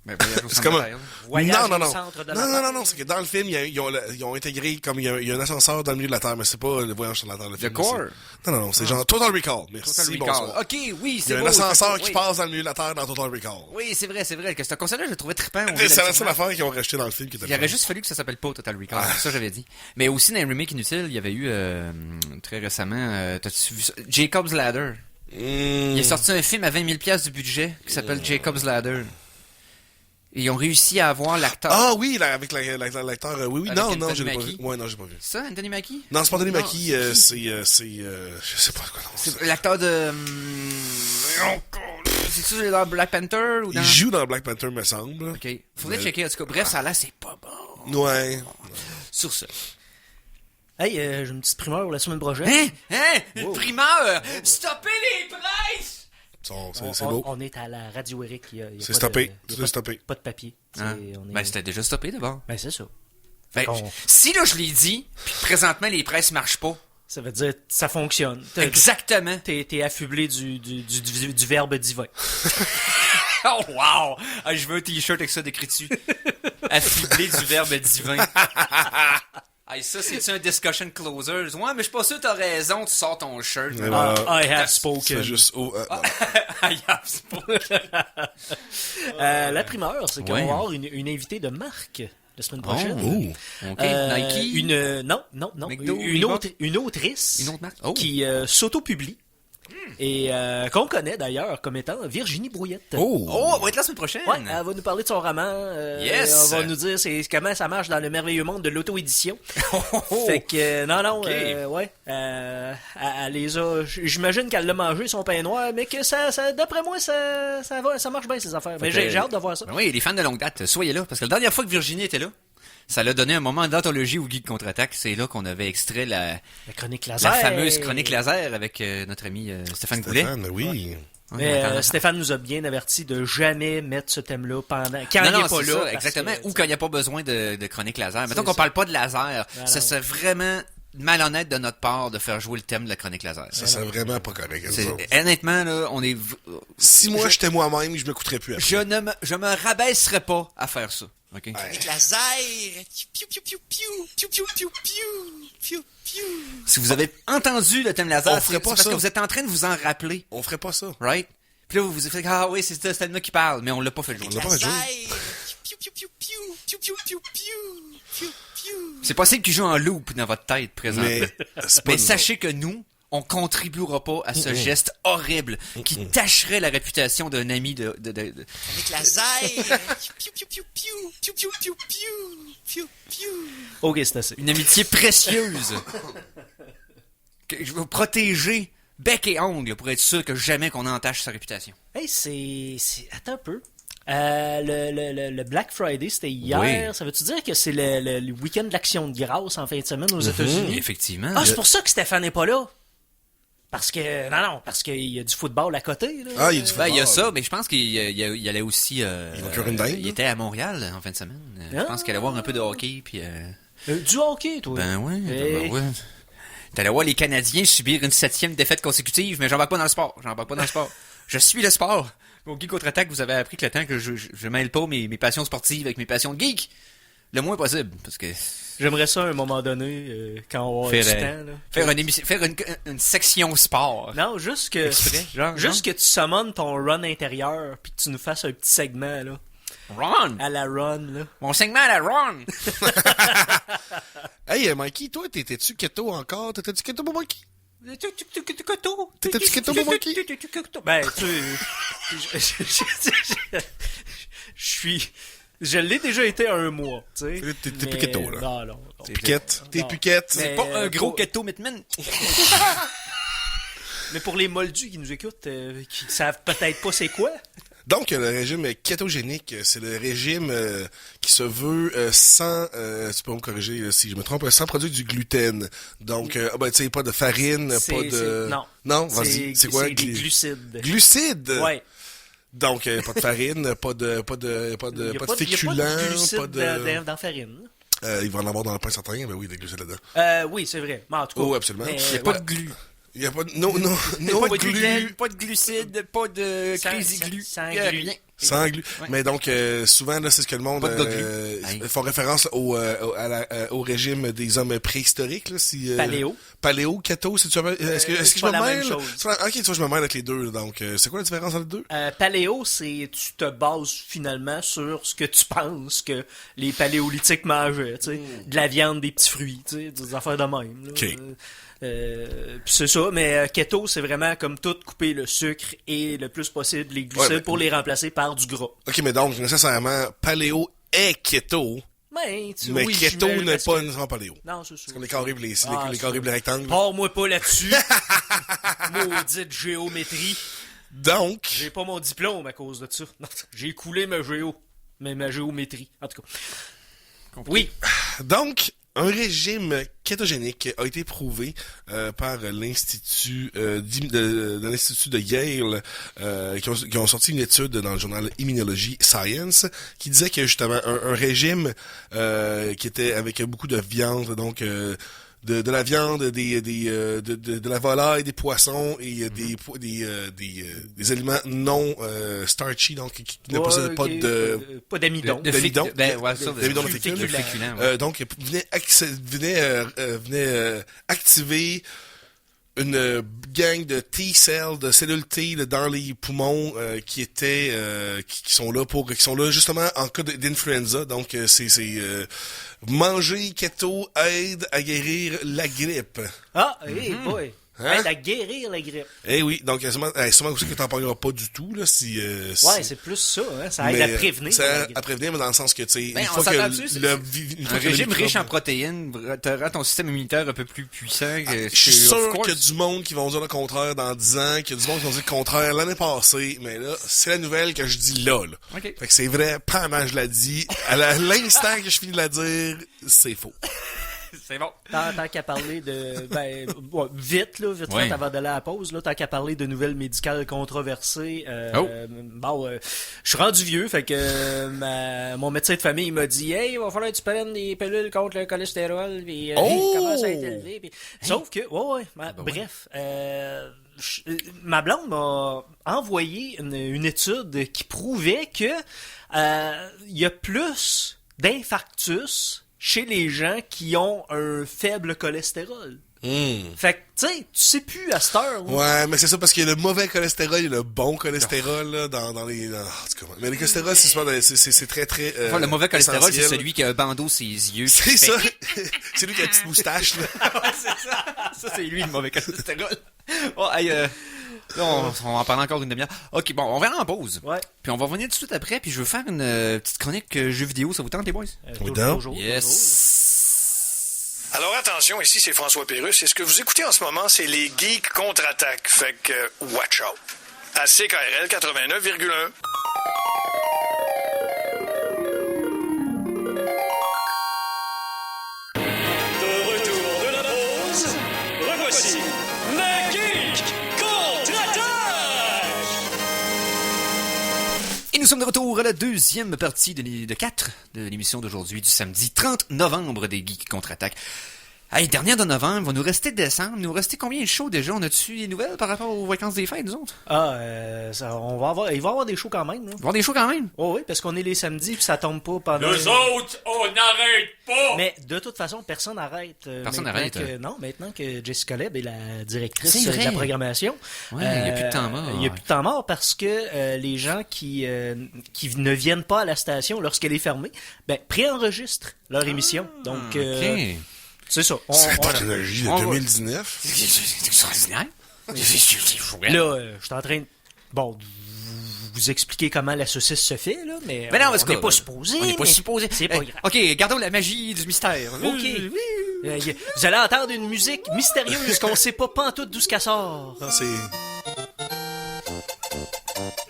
Ben, voyage au C'est centre comme de un... la Terre. Voyage non. au centre de la Terre. Non, c'est que dans le film, ils ont intégré, comme il y a un ascenseur dans le milieu de la Terre, mais c'est pas le voyage sur la Terre, le film. Core? Non, c'est genre Total Recall. Merci, Total bonsoir. Recall. Ok, oui, Il c'est y a un beau, ascenseur oui. qui passe dans le milieu de la Terre dans Total Recall. Oui, c'est vrai. Que ce concept-là, je le trouvais trippant. C'est la seule affaire qu'ils ont rajouté dans le film qui était Il aurait juste fallu que ça s'appelle pas Total Recall. Ça, j'avais dit. Mais aussi, dans les remakes inutiles, il y avait eu, très récemment, t'as-tu vu ça? Jacob's Ladder. Il est sorti un film à 20 000 $ du budget qui s'appelle Jacob's Ladder. Et ils ont réussi à avoir l'acteur. Ah oui, là, avec l'acteur. Oui, Avec non, Anthony je l'ai pas vu. Mackie. Ouais, non, j'ai pas vu. C'est ça, Anthony Mackie? Non, c'est pas Anthony Non, Mackie, c'est qui? c'est je sais pas quoi. non, C'est l'acteur de... C'est-tu dans Black Panther ou dans... Il joue dans Black Panther, me semble. Ok. Faudrait checker, en tout cas. Bref, ça a l'air, c'est pas bon. Ouais. Sur ça. Hey, j'ai une petite primeur la semaine prochaine. Une primeur! Stoppez les presses! C'est beau. On est à la radio Eric. C'est stoppé. C'est stoppé. Pas de papier. Hein? On est- Ben, c'était déjà stoppé d'abord. Ben, c'est ça. Ben, On- si là, je l'ai dit, puis que présentement, les presses marchent pas. Ça veut dire ça fonctionne. Exactement. T'es affublé du verbe divin. Oh, wow! Ah, je veux un t-shirt avec ça décrit dessus. Affublé du verbe divin. Ah, ça, c'est-tu un discussion closers? Ouais, mais je suis pas sûr que t'as raison, tu sors ton shirt. Et voilà. I have spoken. C'est juste. I have spoken. La primeur, c'est qu'on Ouais. va avoir une invitée de marque la semaine prochaine. Oh. OK, Nike. Non. McDo, Une autrice. Une autre marque? Oh. Qui s'auto-publie. Et qu'on connaît d'ailleurs comme étant Virginie Brouillette. Oh, elle va être là la semaine prochaine. Ouais, elle va nous parler de son roman. Yes! Elle va nous dire comment ça marche dans le merveilleux monde de l'auto-édition. Fait que, non, Ok. ouais. Elle les a. J'imagine qu'elle l'a mangé, son pain noir, mais que ça d'après moi, ça marche bien, ces affaires. Mais j'ai hâte de voir ça. Ben oui, les fans de longue date, soyez là. Parce que la dernière fois que Virginie était là, ça l'a donné un moment d'anthologie au Geek Contre-Attaque. C'est là qu'on avait extrait la chronique laser. La fameuse chronique laser avec notre ami Stéphane Goulet. Oui. Mais Stéphane nous a bien averti de jamais mettre ce thème-là quand il n'est pas là. Ça, exactement. Ou quand il n'y a pas besoin de chronique laser. Mettons qu'on parle pas de laser. Ça serait vraiment malhonnête de notre part de faire jouer le thème de la chronique laser. Ça serait vraiment pas correct. Honnêtement, là, on est... Si moi j'étais moi-même, je m'écouterais plus après. Je me rabaisserais pas à faire ça. Okay? Avec laser. Piou, piou, piou, piou, piou, piou, piou, piou, piou, piou. Si vous avez entendu le thème laser, c'est parce ça. que vous êtes en train de vous en rappeler. On ferait pas ça. Right? Puis là, vous vous faites, ah oui, c'est ce thème-là qui parle, mais on l'a pas fait jouer. On l'a pas fait jouer. Piou, piou, piou, piou, piou, piou, piou, piou, piou, piou. C'est possible qu'il joue en loop dans votre tête présentement. Mais sachez que nous, on contribuera pas à ce geste horrible qui tâcherait la réputation d'un ami de... Avec laser. Piou, piou, piou, piou, piou, piou, piou, piou, piou, piou. Ok, c'est assez. Une amitié précieuse. Que je veux protéger bec et ongle pour être sûr que jamais qu'on entache sa réputation. Hey, c'est... Attends un peu. Le Black Friday, c'était hier. Oui. Ça veut-tu dire que c'est le week-end de l'Action de grâce en fin de semaine aux États-Unis? Effectivement. Ah, c'est pour ça que Stéphane n'est pas là. Parce que... Non, parce qu'il y a du football à côté. Là. Ah, il y a du football. Il y a ça, mais je pense qu'il allait aussi... il était à Montréal en fin de semaine. Je pense qu'il allait voir un peu de hockey. Puis, du hockey, toi. Ben oui. Hey. Ben ouais. T'allais voir les Canadiens subir une 7e défaite consécutive, mais j'embarque pas dans le sport. Je suis le sport. Au Geek Contre-Attaque, vous avez appris que le temps que je mêle pas mes passions sportives avec mes passions de geek, le moins possible, parce que... J'aimerais ça à un moment donné, quand on va avoir du temps. Faire une section sport. Non, juste que que tu summones ton run intérieur, puis que tu nous fasses un petit segment, là. Run! À la run, là. Mon segment à la run! Hey, Mikey, toi, t'étais-tu keto encore? T'étais-tu keto pour Mikey? T'étais-tu keto pour Mikey? Ben, je l'ai déjà été un mois, tu sais. T'es plus keto, là. Non. Piquette. T'es piquette. C'est pas un gros keto, Mitman. Mais pour les moldus qui nous écoutent, qui savent peut-être pas c'est quoi... Donc, le régime kétogénique, c'est le régime qui se veut sans, tu peux me corriger là, si je me trompe, sans produire du gluten. Donc, tu sais, pas de farine, pas de... Non, vas-y, c'est quoi? C'est des glucides. Glucides? Ouais. Donc, pas de farine, pas de féculents, pas de... dans farine. Il va en avoir dans le pain certain, mais oui, des glucides là-dedans. Oui, c'est vrai. Mais en tout cas... Oh, absolument. Mais, Il n'y a pas de glu. Il y a pas de... Non, Pas de glu. gluten, pas de glucides, pas de crazy glu. Sans Y a glu. rien. Sans glu. Ouais. Mais donc, souvent, là, c'est ce que le monde Pas de glu. font référence au régime des hommes préhistoriques. Là, Paléo, keto, est-ce que je pas me la mêle? même chose. Ok, tu vois, je me mêle avec les deux. Donc, c'est quoi la différence entre les deux? Paléo, c'est tu te bases finalement sur ce que tu penses que les paléolithiques mangeaient, tu sais, de la viande, des petits fruits, tu sais, des affaires de même. Là. Ok. Puis c'est ça, mais keto, c'est vraiment comme tout, couper le sucre et le plus possible les glucides pour les remplacer par du gras. Ok, mais donc, nécessairement, paléo est keto, mais oui, keto j'imagine, n'est parce pas que- nécessairement paléo. Non, c'est ça. Parce qu'on est carré les Ah, carrés les rectangles. Pars-moi pas là-dessus. Maudite géométrie. Donc, J'ai pas mon diplôme à cause de ça. Non, j'ai coulé ma géométrie. En tout cas. Oui. Donc, un régime kétogénique a été prouvé par l'Institut de l'Institut de Yale qui ont sorti une étude dans le journal Immunology Science qui disait que justement un régime qui était avec beaucoup de viande, donc de la viande, de la volaille, des poissons et des aliments non starchy, donc qui ne possèdent pas de pas d'amidon. d'amidon. D'amidon de fécule. féculent, ouais. Donc, venait activer une gang de T-cells, de cellules T là, dans les poumons qui sont là justement en cas d'influenza. Donc, manger keto aide à guérir la grippe. Ah, hey boy. Hein? Aide à guérir la grippe. Eh oui, donc sûrement aussi que t'en parleras pas du tout, là, si... Ouais, c'est plus ça, hein. Ça aide mais, à prévenir. Ça la aide grippe. à prévenir, mais dans le sens que, tu sais, Ben, une on fois s'entend que dessus, c'est- le Un fois que le régime microbe- riche en protéines te rend ton système immunitaire un peu plus puissant. Que Je suis of sûr course. qu'il y a du monde qui vont dire le contraire dans 10 ans, qu'il y a du monde qui vont dire le contraire l'année passée, mais là, c'est la nouvelle que je dis là. Ok. Fait que c'est vrai, pendant que je la dis, l'instant que je finis de la dire, c'est faux. C'est bon. Tant qu'à parler de... Ben, ouais, vite, Ouais. fait, avant d'aller à la pause, là, tant qu'à parler de nouvelles médicales controversées, Oh. je suis rendu vieux, fait que mon médecin de famille m'a dit « Hey, il va falloir que tu prennes des pilules contre le cholestérol, puis Oh! il commence à être élevé. » Sauf que, bref, ma blonde m'a envoyé une étude qui prouvait que il y a plus d'infarctus chez les gens qui ont un faible cholestérol. Fait que, tu sais, tu sais plus à cette heure. Ouais, mais c'est ça parce qu'il y a le mauvais cholestérol et le bon cholestérol là, dans les... En tout cas, mais le cholestérol, c'est souvent... C'est très, très... Enfin, le mauvais cholestérol, c'est essentiel. celui qui a un bandeau sur les yeux. C'est ça. C'est lui qui a une petite moustache, là. Ouais, c'est ça. Ça, c'est lui, le mauvais cholestérol. Bon, hey, là, on va en parler encore une demi-heure. Ok, bon, on va aller en pause. Ouais. Puis on va revenir tout de suite après, puis je veux faire une petite chronique jeux vidéo. Ça vous tente, les boys? Toujours. Yes. Alors attention, ici c'est François Pérusse et ce que vous écoutez en ce moment, c'est les Geeks contre-attaque. Fait que, watch out. À CKRL 89,1. De retour de la pause, revoici le Geek contre-attaque! Et nous sommes de retour à la deuxième partie de 4 de l'émission d'aujourd'hui, du samedi 30 novembre des Geeks contre-attaque. Hey, dernière de novembre, il va nous rester décembre. Nous restait combien de shows déjà? On a-tu des nouvelles par rapport aux vacances des fêtes, nous autres? Il va y avoir des shows quand même. Là. Il va y avoir des shows quand même? Oh, oui, parce qu'on est les samedis puis ça tombe pas pendant... Nous autres, on n'arrête pas! Mais de toute façon, personne n'arrête. Personne maintenant n'arrête, que- Non, maintenant que Jessica Leb est la directrice C'est vrai. de la programmation. Ouais, il n'y a plus de temps mort. Il n'y a plus de temps mort parce que les gens qui ne viennent pas à la station lorsqu'elle est fermée, préenregistrent leur émission. Donc, Ok. c'est ça. C'est la technologie de on va- 2019. C'est extraordinaire. C'est fou, hein? Là, je suis en train de... Bon, vous expliquer comment la saucisse se fait, là, mais Ben non, on parce n'est que- pas supposé. On n'est pas mais supposé. C'est pas Eh, grave. Ok, gardons la magie du mystère. OK. Vous allez entendre une musique mystérieuse qu'on sait pas pantoute d'où ce qu'elle sort. Non, c'est...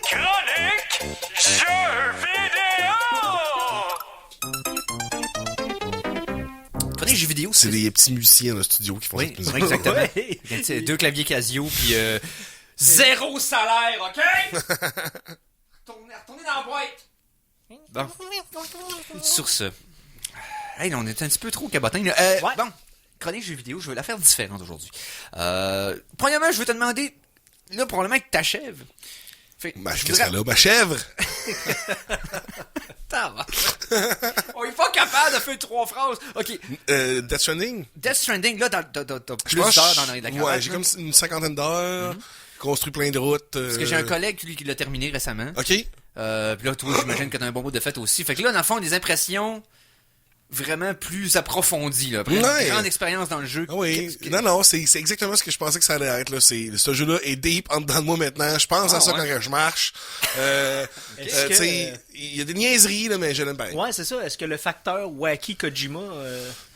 Chronique jeux vidéo! Prenez les jeux vidéo, C'est des petits musiciens dans le studio qui font Oui, cette musique. exactement. Ouais. Il y a 2 claviers Casio, puis zéro salaire, ok? Retournez dans la boîte. Bon. Sur ce. Hey, là, on est un petit peu trop cabotin. Là. Ouais. Bon, chronique jeux vidéo, je veux la faire différente aujourd'hui. Premièrement, je veux te demander, là, probablement que t'achèves. Fait, Qu'est-ce voudrais- qu'elle a? Ma chèvre! On est pas capable de faire 3 phrases. Ok, Death Stranding? Death Stranding, là, t'as Je plus pense d'heures dans la caravane. Ouais, j'ai comme une cinquantaine d'heures, construit plein de routes. Parce que j'ai un collègue, lui, qui l'a terminé récemment. OK. Puis là, toi, j'imagine que t'as un bon mot de fête aussi. Fait que là, dans le fond, des impressions vraiment plus approfondies, là. Après Ouais. une grande expérience dans le jeu. Ah oui, Qu'est-ce que- non, c'est exactement ce que je pensais que ça allait être. Là. Ce jeu-là est deep en dedans de moi maintenant. Je pense à ça ouais. quand je marche. Est-ce que- Tu sais, il y a des niaiseries, là, mais je l'aime bien. Ouais, c'est ça. Est-ce que le facteur wacky Kojima...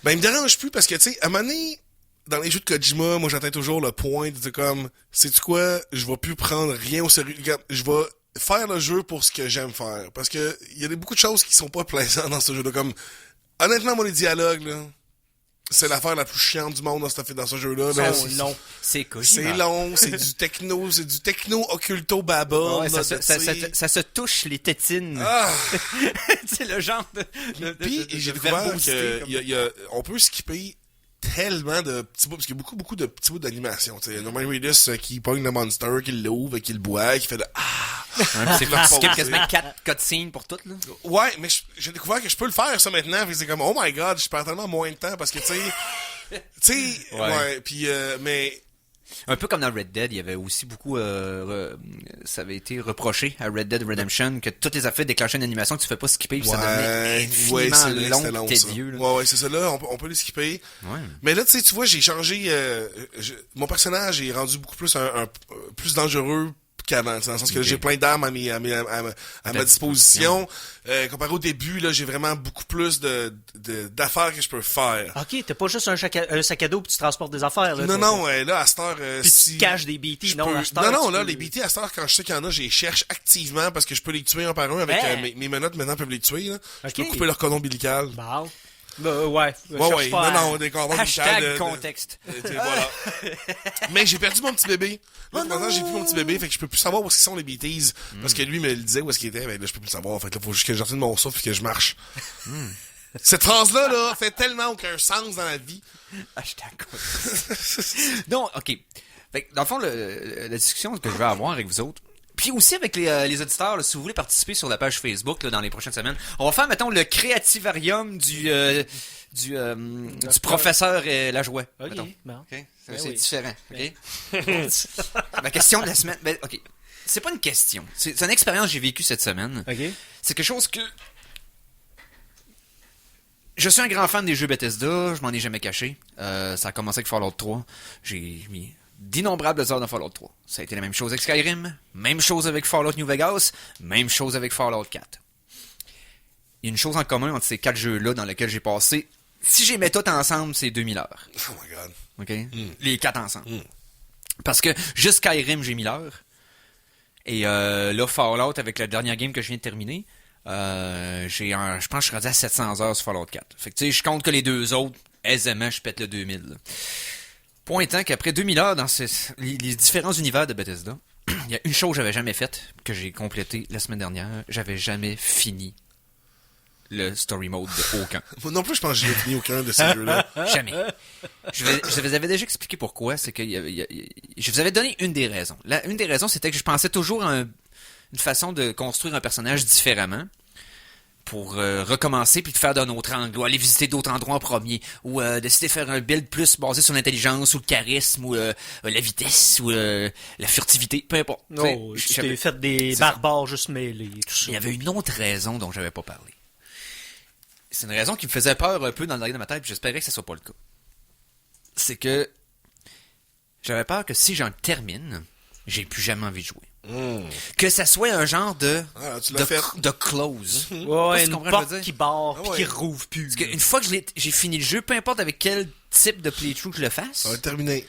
Ben, il me dérange plus parce que, tu sais, à un moment donné, dans les jeux de Kojima, moi, j'atteins toujours le point de dire comme, sais-tu quoi, je vais plus prendre rien au sérieux. Regarde, je vais faire le jeu pour ce que j'aime faire. Parce que il y a beaucoup de choses qui sont pas plaisantes dans ce jeu-là. Comme, honnêtement, moi, les dialogues, là, c'est l'affaire la plus chiante du monde dans ce jeu-là. là. Sont longs. C'est Kojima. C'est long, c'est du techno occulto baba. Ouais, ça se touche les tétines. Ah! C'est le genre de Puis j'ai découvert qu'on peut skipper tellement de petits bouts, parce qu'il y a beaucoup de petits bouts d'animation. Tu sais, Norman Reedus qui pogne le monster, qui l'ouvre, qui le boit, qui fait le C'est fait tu skippes quasiment 4 cutscenes pour toutes, là. Ouais, mais j'ai découvert que je peux le faire ça maintenant. Puis c'est comme oh my god, je perds tellement moins de temps parce que tu sais, ouais. Puis mais Un peu comme dans Red Dead, il y avait aussi beaucoup... ça avait été reproché à Red Dead Redemption que toutes les affaires déclenchaient une animation que tu fais pas skipper, puis ça devenait infiniment long, tedieux. Ouais, c'est ça. Là, on peut les skipper. Ouais. Mais là, tu vois, j'ai changé... mon personnage est rendu beaucoup plus plus dangereux qu'avant, dans le sens que là, j'ai plein d'armes à ma disposition. Comparé au début, là, j'ai vraiment beaucoup plus d'affaires que je peux faire. Ok, t'as pas juste un sac à dos puis tu transportes des affaires. Là, Non, là, à cette heure... puis tu caches des BT, non, à cette heure, Non, là, les BT, à cette heure, quand je sais qu'il y en a, je les cherche activement parce que je peux les tuer un par un avec mes menottes maintenant peuvent les tuer. Là. Je peux couper leur cordon ombilical. Bon. Ouais. Non, des cordons Hashtag contexte. Voilà. Mais j'ai perdu mon petit bébé. Là, maintenant, j'ai plus mon petit bébé, fait que je peux plus savoir où est-ce qu'ils sont les BTs. Parce que lui me le disait où est-ce qu'il était, mais là, je peux plus le savoir. Fait que là, faut juste que je retienne mon souffle et que je marche. Cette phrase-là, fait tellement aucun sens dans la vie. Hashtag contexte. Non, ok. Fait que, dans le fond, la discussion que je vais avoir avec vous autres, puis aussi avec les auditeurs, là, si vous voulez participer sur la page Facebook là, dans les prochaines semaines, on va faire, mettons, le créativarium du professeur Lajoie. Ok, bon. Okay? Ben C'est oui. différent. Okay? La question de la semaine... Ben, ok. C'est pas une question. C'est une expérience que j'ai vécue cette semaine. Ok. C'est quelque chose que... Je suis un grand fan des jeux Bethesda, je m'en ai jamais caché. Ça a commencé avec Fallout 3. J'ai mis d'innombrables heures dans Fallout 3. Ça a été la même chose avec Skyrim, même chose avec Fallout New Vegas, même chose avec Fallout 4. Il y a une chose en commun entre ces 4 jeux-là dans lesquels j'ai passé, si j'ai mis tout ensemble, c'est 2000 heures. Oh my god. OK? Les 4 ensemble. Parce que juste Skyrim, j'ai 1000 heures. Et là, Fallout, avec la dernière game que je viens de terminer, je pense que je suis rendu à 700 heures sur Fallout 4. Fait que tu sais, je compte que les deux autres, aisément, je pète le 2000. Là. Point étant qu'après 2000 heures dans les différents univers de Bethesda, il y a une chose que j'avais jamais faite, que j'ai complétée la semaine dernière. J'avais jamais fini le story mode de aucun. Moi non plus, je pense que j'ai fini aucun de ces jeux-là. Jamais. Je vous avais déjà expliqué pourquoi. C'est que je vous avais donné une des raisons. Une des raisons, c'était que je pensais toujours à une façon de construire un personnage différemment pour recommencer puis de faire d'un autre angle, ou aller visiter d'autres endroits en premier, ou décider de faire un build plus basé sur l'intelligence, ou le charisme, ou la vitesse, ou la furtivité, peu importe. Non, tu t'es fait des barbares juste mêlés, tout ça. Il y avait une autre raison dont j'avais pas parlé. C'est une raison qui me faisait peur un peu dans le derrière de ma tête, puis j'espérais que ça soit pas le cas. C'est que j'avais peur que si j'en termine, j'ai plus jamais envie de jouer. Que ça soit un genre de close. Ouais, une porte qui barre puis qui rouvre plus. Parce qu'une fois que j'ai fini le jeu, peu importe avec quel type de playthrough je le fasse, Ça va être terminé.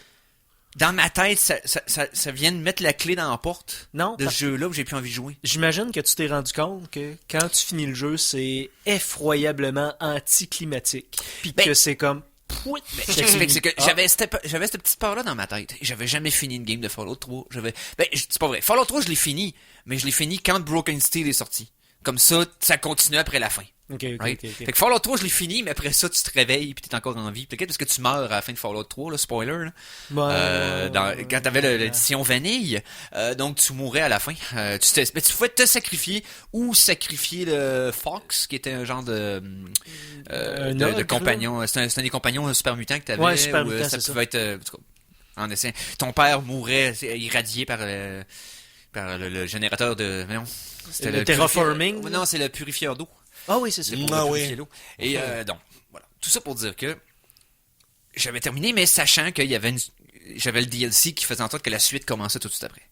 dans ma tête, ça vient de mettre la clé dans la porte de ce jeu-là où j'ai plus envie de jouer. J'imagine que tu t'es rendu compte que quand tu finis le jeu, c'est effroyablement anticlimatique. Puis que c'est comme... Je t'explique, c'est que j'avais cette petite peur-là dans ma tête. J'avais jamais fini une game de Fallout 3. C'est pas vrai. Fallout 3, je l'ai fini, mais je l'ai fini quand Broken Steel est sorti. Comme ça continue après la fin. Ok. Fait que Fallout 3, je l'ai fini, mais après ça, tu te réveilles puis t'es encore en vie. Peut-être parce que tu meurs à la fin de Fallout 3, là, spoiler. Là. Quand t'avais l'édition vanille, donc tu mourais à la fin. Tu pouvais te sacrifier ou sacrifier le Fox, qui était un genre de compagnon. C'est un des compagnons super mutants que t'avais. Ouais, super mutant, ça pouvait être en essai. Ton père mourait irradié par le générateur de... Non, c'était le terraforming. Non, c'est le purifieur d'eau. Ah oui, c'est ça. Et donc, voilà. Tout ça pour dire que j'avais terminé, mais sachant qu'il y avait j'avais le DLC qui faisait en sorte que la suite commençait tout de suite après.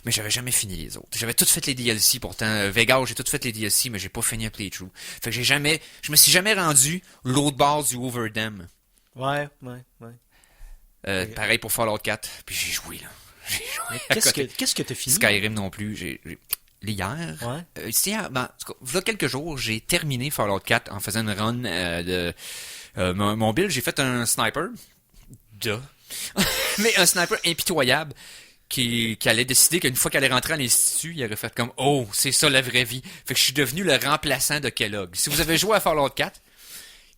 Mais j'avais jamais fini les autres. J'avais tout fait les DLC, pourtant. Vegas, j'ai tout fait les DLC, mais j'ai pas fini un playthrough. Fait que je me suis jamais rendu l'autre bord du Overdam. Ouais. Pareil pour Fallout 4. Puis j'ai joué, là. Qu'est-ce que t'as fini? Skyrim non plus. Hier, voilà quelques jours, j'ai terminé Fallout 4 en faisant une run de mon build. J'ai fait un sniper, mais un sniper impitoyable qui allait décider qu'une fois qu'elle est rentrée à l'institut, il aurait fait comme oh, c'est ça la vraie vie. Fait que je suis devenu le remplaçant de Kellogg. Si vous avez joué à Fallout 4,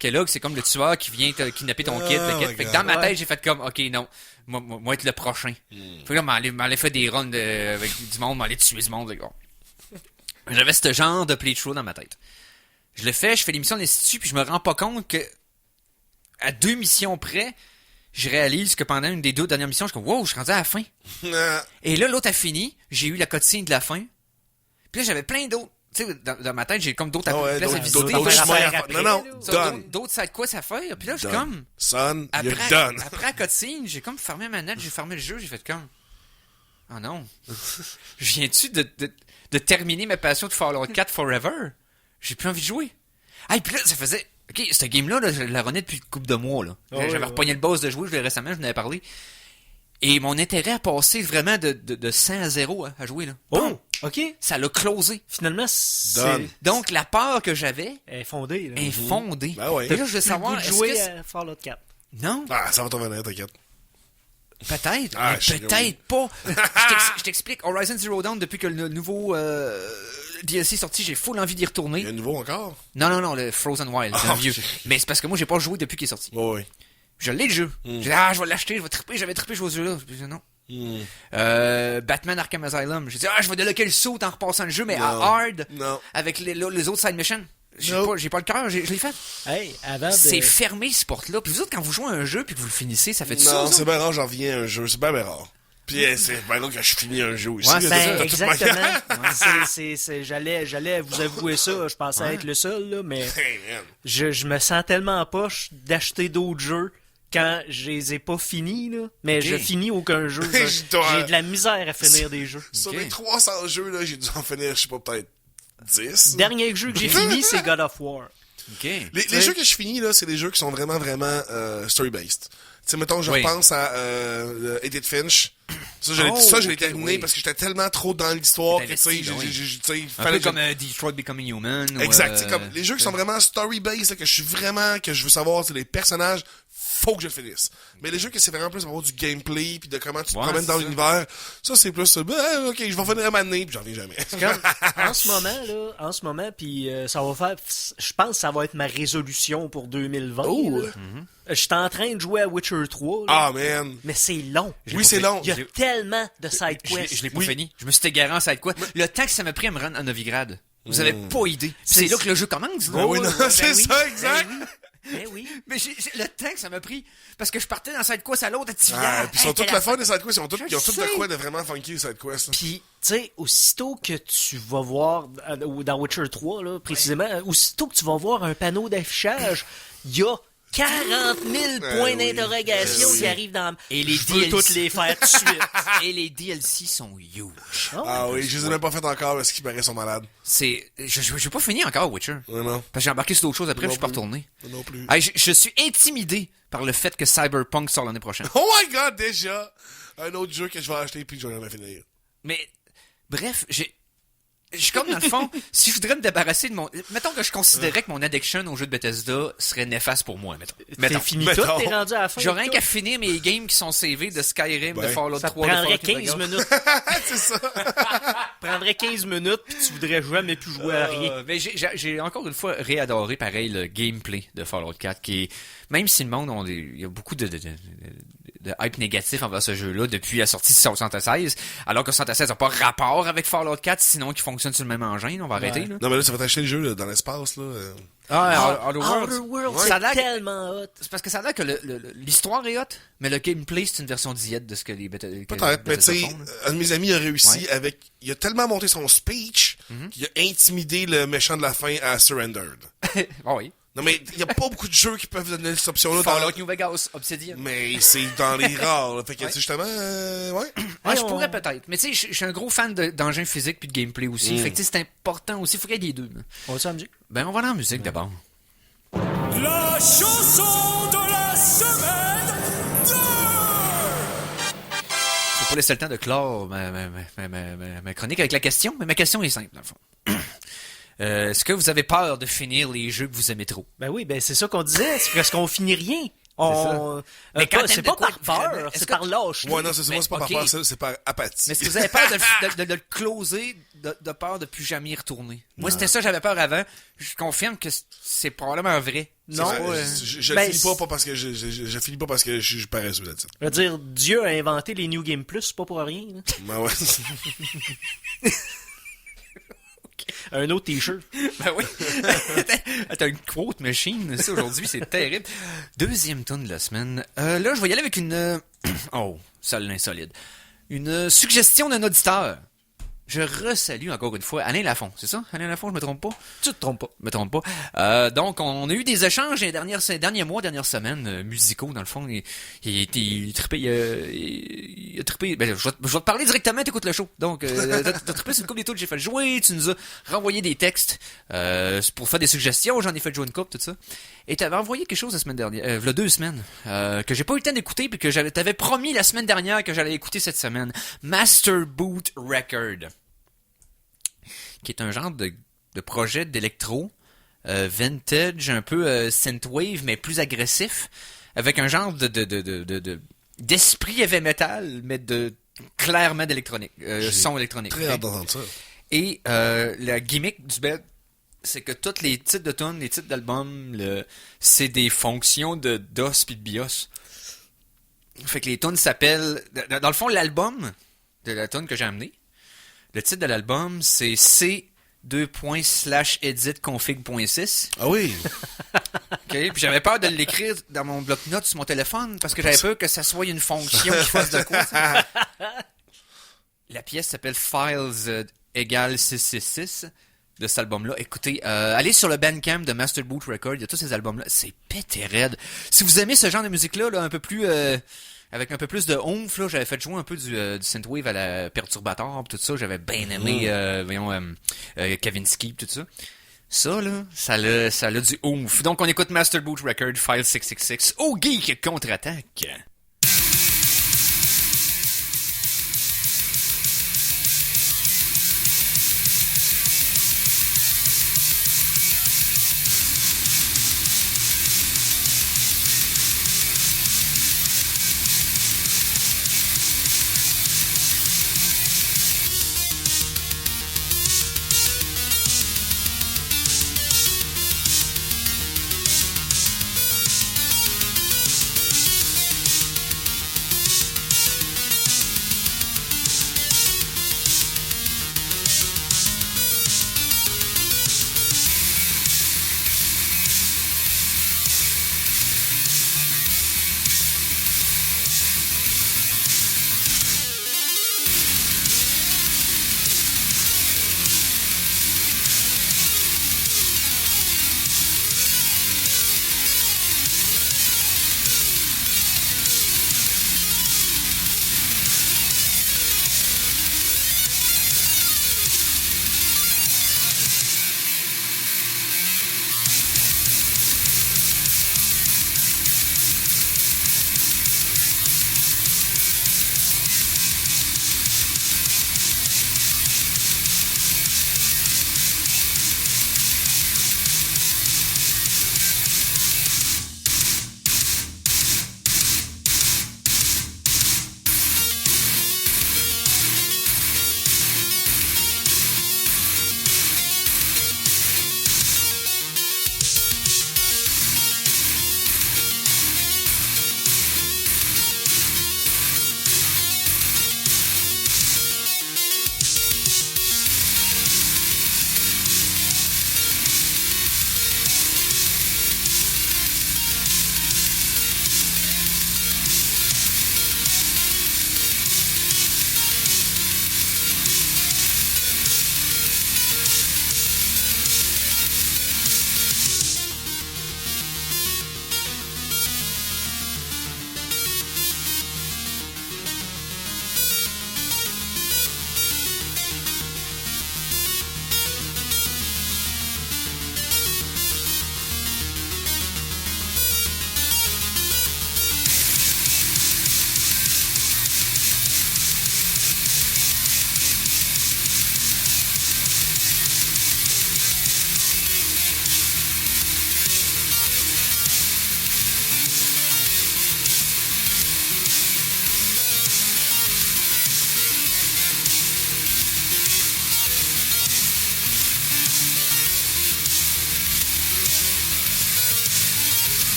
Kellogg, c'est comme le tueur qui vient kidnapper ton kid. Fait que dans ma tête, j'ai fait comme ok, non. Moi être le prochain. Fait que là, m'aller faire des runs avec du monde, m'aller tuer du monde. J'avais ce genre de playthrough dans ma tête. Je le fais, je fais l'émission de l'Institut, puis je me rends pas compte que à 2 missions près, je réalise que pendant une des 2 dernières missions, je suis comme, wow, je suis rendu à la fin. Et là, l'autre a fini, j'ai eu la cutscene de la fin. Puis là, j'avais plein d'autres. Tu sais, dans ma tête, j'ai comme d'autres places à visiter. D'autres sidequests à faire. Puis là, je suis comme... Son, you're done. Après la cutscene, j'ai comme fermé ma manette, j'ai fermé le jeu, j'ai fait comme... Oh non. Viens-tu de terminer ma passion de Fallout 4 Forever? J'ai plus envie de jouer. Ah, et puis là, ça faisait... OK, ce game-là, là, je la renais depuis une couple de mois. Là. J'avais repogné le boss de jouer, je l'ai récemment, je n'en avais parlé. Et mon intérêt a passé vraiment de 100 à 0 à jouer. Là. Oh, OK. Ça l'a closé. Finalement, c'est... Donc, la peur que j'avais est fondée. Là. est fondée. Ben ouais. Et là, je veux savoir... de jouer à Fallout 4. Non. Ah, ça va t'en venir, t'inquiète. Peut-être, Ah, mais peut-être pas. Je t'explique. Horizon Zero Dawn, depuis que le nouveau DLC est sorti, j'ai full envie d'y retourner. Il y a un nouveau encore? Non, le Frozen Wild, le vieux. Mais c'est parce que moi, j'ai pas joué depuis qu'il est sorti. Oh, oui. Je l'ai le jeu. J'ai dit, je vais l'acheter, je vais triper, j'avais trippé jouer au jeu-là. Je dis, non. Batman Arkham Asylum. J'ai dit, je vais débloquer le saut en repassant le jeu, mais à hard, avec les autres side missions. J'ai pas le cœur, je l'ai fait. Hey, avant de... C'est fermé, ce porte-là. Puis vous autres, quand vous jouez à un jeu puis que vous le finissez, ça fait du Non, ça. c'est bien rare, j'en reviens à un jeu. C'est bien rare. Puis c'est bien rare que je finis un jeu aussi. Ouais, exactement. J'allais vous avouer ça. Je pensais être le seul, là, mais je me sens tellement en poche d'acheter d'autres jeux quand je les ai pas finis, là. Mais je finis aucun jeu. J'ai de la misère à finir des jeux. Sur les 300 jeux, là, j'ai dû en finir, je sais pas, peut-être 10. Dernier jeu que j'ai fini, c'est God of War. Okay. Les jeux que je finis, là, c'est des jeux qui sont vraiment, vraiment story-based. Tu sais, mettons, je repense à Edith Finch. Ça, je l'ai terminé parce que j'étais tellement trop dans l'histoire que, tu sais, il fallait comme Detroit Becoming Human. Exact. C'est comme les jeux qui sont vraiment story-based, là, que je veux savoir, c'est les personnages, faut que je le finisse. Mais les jeux que c'est vraiment plus avoir du gameplay puis de comment tu te promènes dans l'univers, ça c'est plus ok, je vais finir à m'amener puis j'en reviens jamais. En ce moment puis ça va faire, je pense que ça va être ma résolution pour 2020. Je suis en train de jouer à Witcher 3. Là, ah man. Mais c'est long. Oui, c'est long. Il y a tellement de side quests. Je l'ai pas fini. Je me suis égaré en side quest. Le temps que ça m'a pris à me rendre à Novigrad. Vous avez pas idée. C'est là que le jeu commence. Oui, c'est ça, exact. Ben oui. Mais le temps que ça m'a pris, parce que je partais d'un side quest à l'autre, puis ils sont toutes la fin des side quests, ils ont toutes de quoi de vraiment funky les side quests. Puis, tu sais, aussitôt que tu vas voir, dans Witcher 3, là, précisément, aussitôt que tu vas voir un panneau d'affichage, il y a 40 000 points d'interrogation qui arrivent dans... Et les DLC... toutes les faire tout de suite. Et les DLC sont huge. Oui, je les ai même pas fait encore parce qu'ils paraissent sont malades. Je pas fini encore Witcher. Non. Parce que j'ai embarqué sur d'autres choses après, je suis pas retourné. Non plus. Je suis intimidé par le fait que Cyberpunk sort l'année prochaine. Oh my god, déjà! Un autre jeu que je vais acheter puis que je vais jamais finir. Mais, bref, je suis comme dans le fond, si je voudrais me débarrasser de mon... Mettons que je considérais que mon addiction au jeu de Bethesda serait néfaste pour moi, T'es fini tout, t'es rendu à la fin. J'aurais rien qu'à finir mes games qui sont savés de Skyrim, de Fallout 3, ça prendrait 15 minutes. C'est ça. Prendrait 15 minutes puis tu voudrais jamais plus jouer à rien. Mais j'ai encore une fois réadoré pareil le gameplay de Fallout 4 qui est... Même si le monde, il y a beaucoup de hype négatif envers ce jeu-là depuis la sortie de 76, alors que 76 n'a pas rapport avec Fallout 4, sinon qu'il fonctionne sur le même engin, on va arrêter. Là. Non, mais là, ça va t'acheter le jeu là, dans l'espace. Là. Outer Worlds, c'est tellement hot. C'est parce que ça a l'air que l'histoire est hot, mais le gameplay, c'est une version diète de ce que les Peut-être, mais tu sais, un de mes amis a réussi avec... Il a tellement monté son speech qu'il a intimidé le méchant de la fin à Surrendered. Oui. Non, mais il y a pas beaucoup de jeux qui peuvent donner cette option-là. Fallout New Vegas, Obsidian. Mais c'est dans les rares. Là. Fait que, justement, ouais. Je pourrais peut-être. Mais tu sais, je suis un gros fan d'engins physiques puis de gameplay aussi. Fait que c'est important aussi. Faut qu'il y ait les deux. On va sur la musique? Ben, on va dans la musique d'abord. La chanson de la semaine 2! Faut pas laisser le temps de clore ma chronique avec la question, mais ma question est simple, dans le fond. Est-ce que vous avez peur de finir les jeux que vous aimez trop? Ben oui, ben c'est ça qu'on disait. C'est parce qu'on finit rien. Mais c'est pas par peur, c'est par lâche. Ouais, non, c'est moi, c'est pas par peur, c'est par apathie. Mais est-ce que vous avez peur de le closer, de peur de plus jamais y retourner? Moi, c'était ça, j'avais peur avant. Je confirme que c'est probablement vrai. Non, je finis pas parce que je finis pas parce que je suis paresseux là-dessus. Je veux dire, Dieu a inventé les New Game Plus, c'est pas pour rien. Là. Ben ouais. Un autre t-shirt. Ben oui. T'as une quote machine, ça, aujourd'hui, c'est terrible. Deuxième tune de la semaine. Là, je vais y aller avec une... Oh, ça l'insolide. Une suggestion d'un auditeur. Je resalue encore une fois Alain Lafont, c'est ça? Alain Lafont, je me trompe pas? Tu te trompes pas. Je me trompe pas. Donc, on a eu des échanges ces derniers mois, dernières semaines, musicaux, dans le fond. Il trippait, il a trippé. Ben, je vais te parler directement, t'écoutes le show. Donc, t'as trippé sur une couple des tunes que j'ai fait jouer, tu nous as renvoyé des textes, pour faire des suggestions, j'en ai fait jouer une couple, tout ça. Et t'avais envoyé quelque chose la semaine dernière, il y a 2 semaines, que j'ai pas eu le temps d'écouter, puis que t'avais promis la semaine dernière que j'allais écouter cette semaine. Master Boot Record. Qui est un genre de projet d'électro, vintage, un peu synthwave, mais plus agressif, avec un genre d'esprit heavy metal, mais clairement d'électronique, son électronique. Très hâte d'entendre ça. Et la gimmick du bed, c'est que tous les titres de tunes, les titres d'albums, c'est des fonctions de DOS puis de BIOS. Fait que les tunes s'appellent... Dans le fond, l'album de la tune que j'ai amené, le titre de l'album, c'est C:/edit.config.6. Ah oui? OK, puis j'avais peur de l'écrire dans mon bloc-notes sur mon téléphone, parce que j'avais peur que ça soit une fonction qui fasse de quoi. La pièce s'appelle Files égale 666 de cet album-là. Écoutez, allez sur le Bandcamp de Master Boot Record, il y a tous ces albums-là. C'est pété raide. Si vous aimez ce genre de musique-là, là, un peu plus... avec un peu plus de oomph, là, j'avais fait jouer un peu du synthwave à la Perturbator, tout ça, j'avais bien aimé, Kavinsky, tout ça. Ça, là, ça a du oomph. Donc, on écoute Master Boot Record, File 666, au Geek contre-attaque.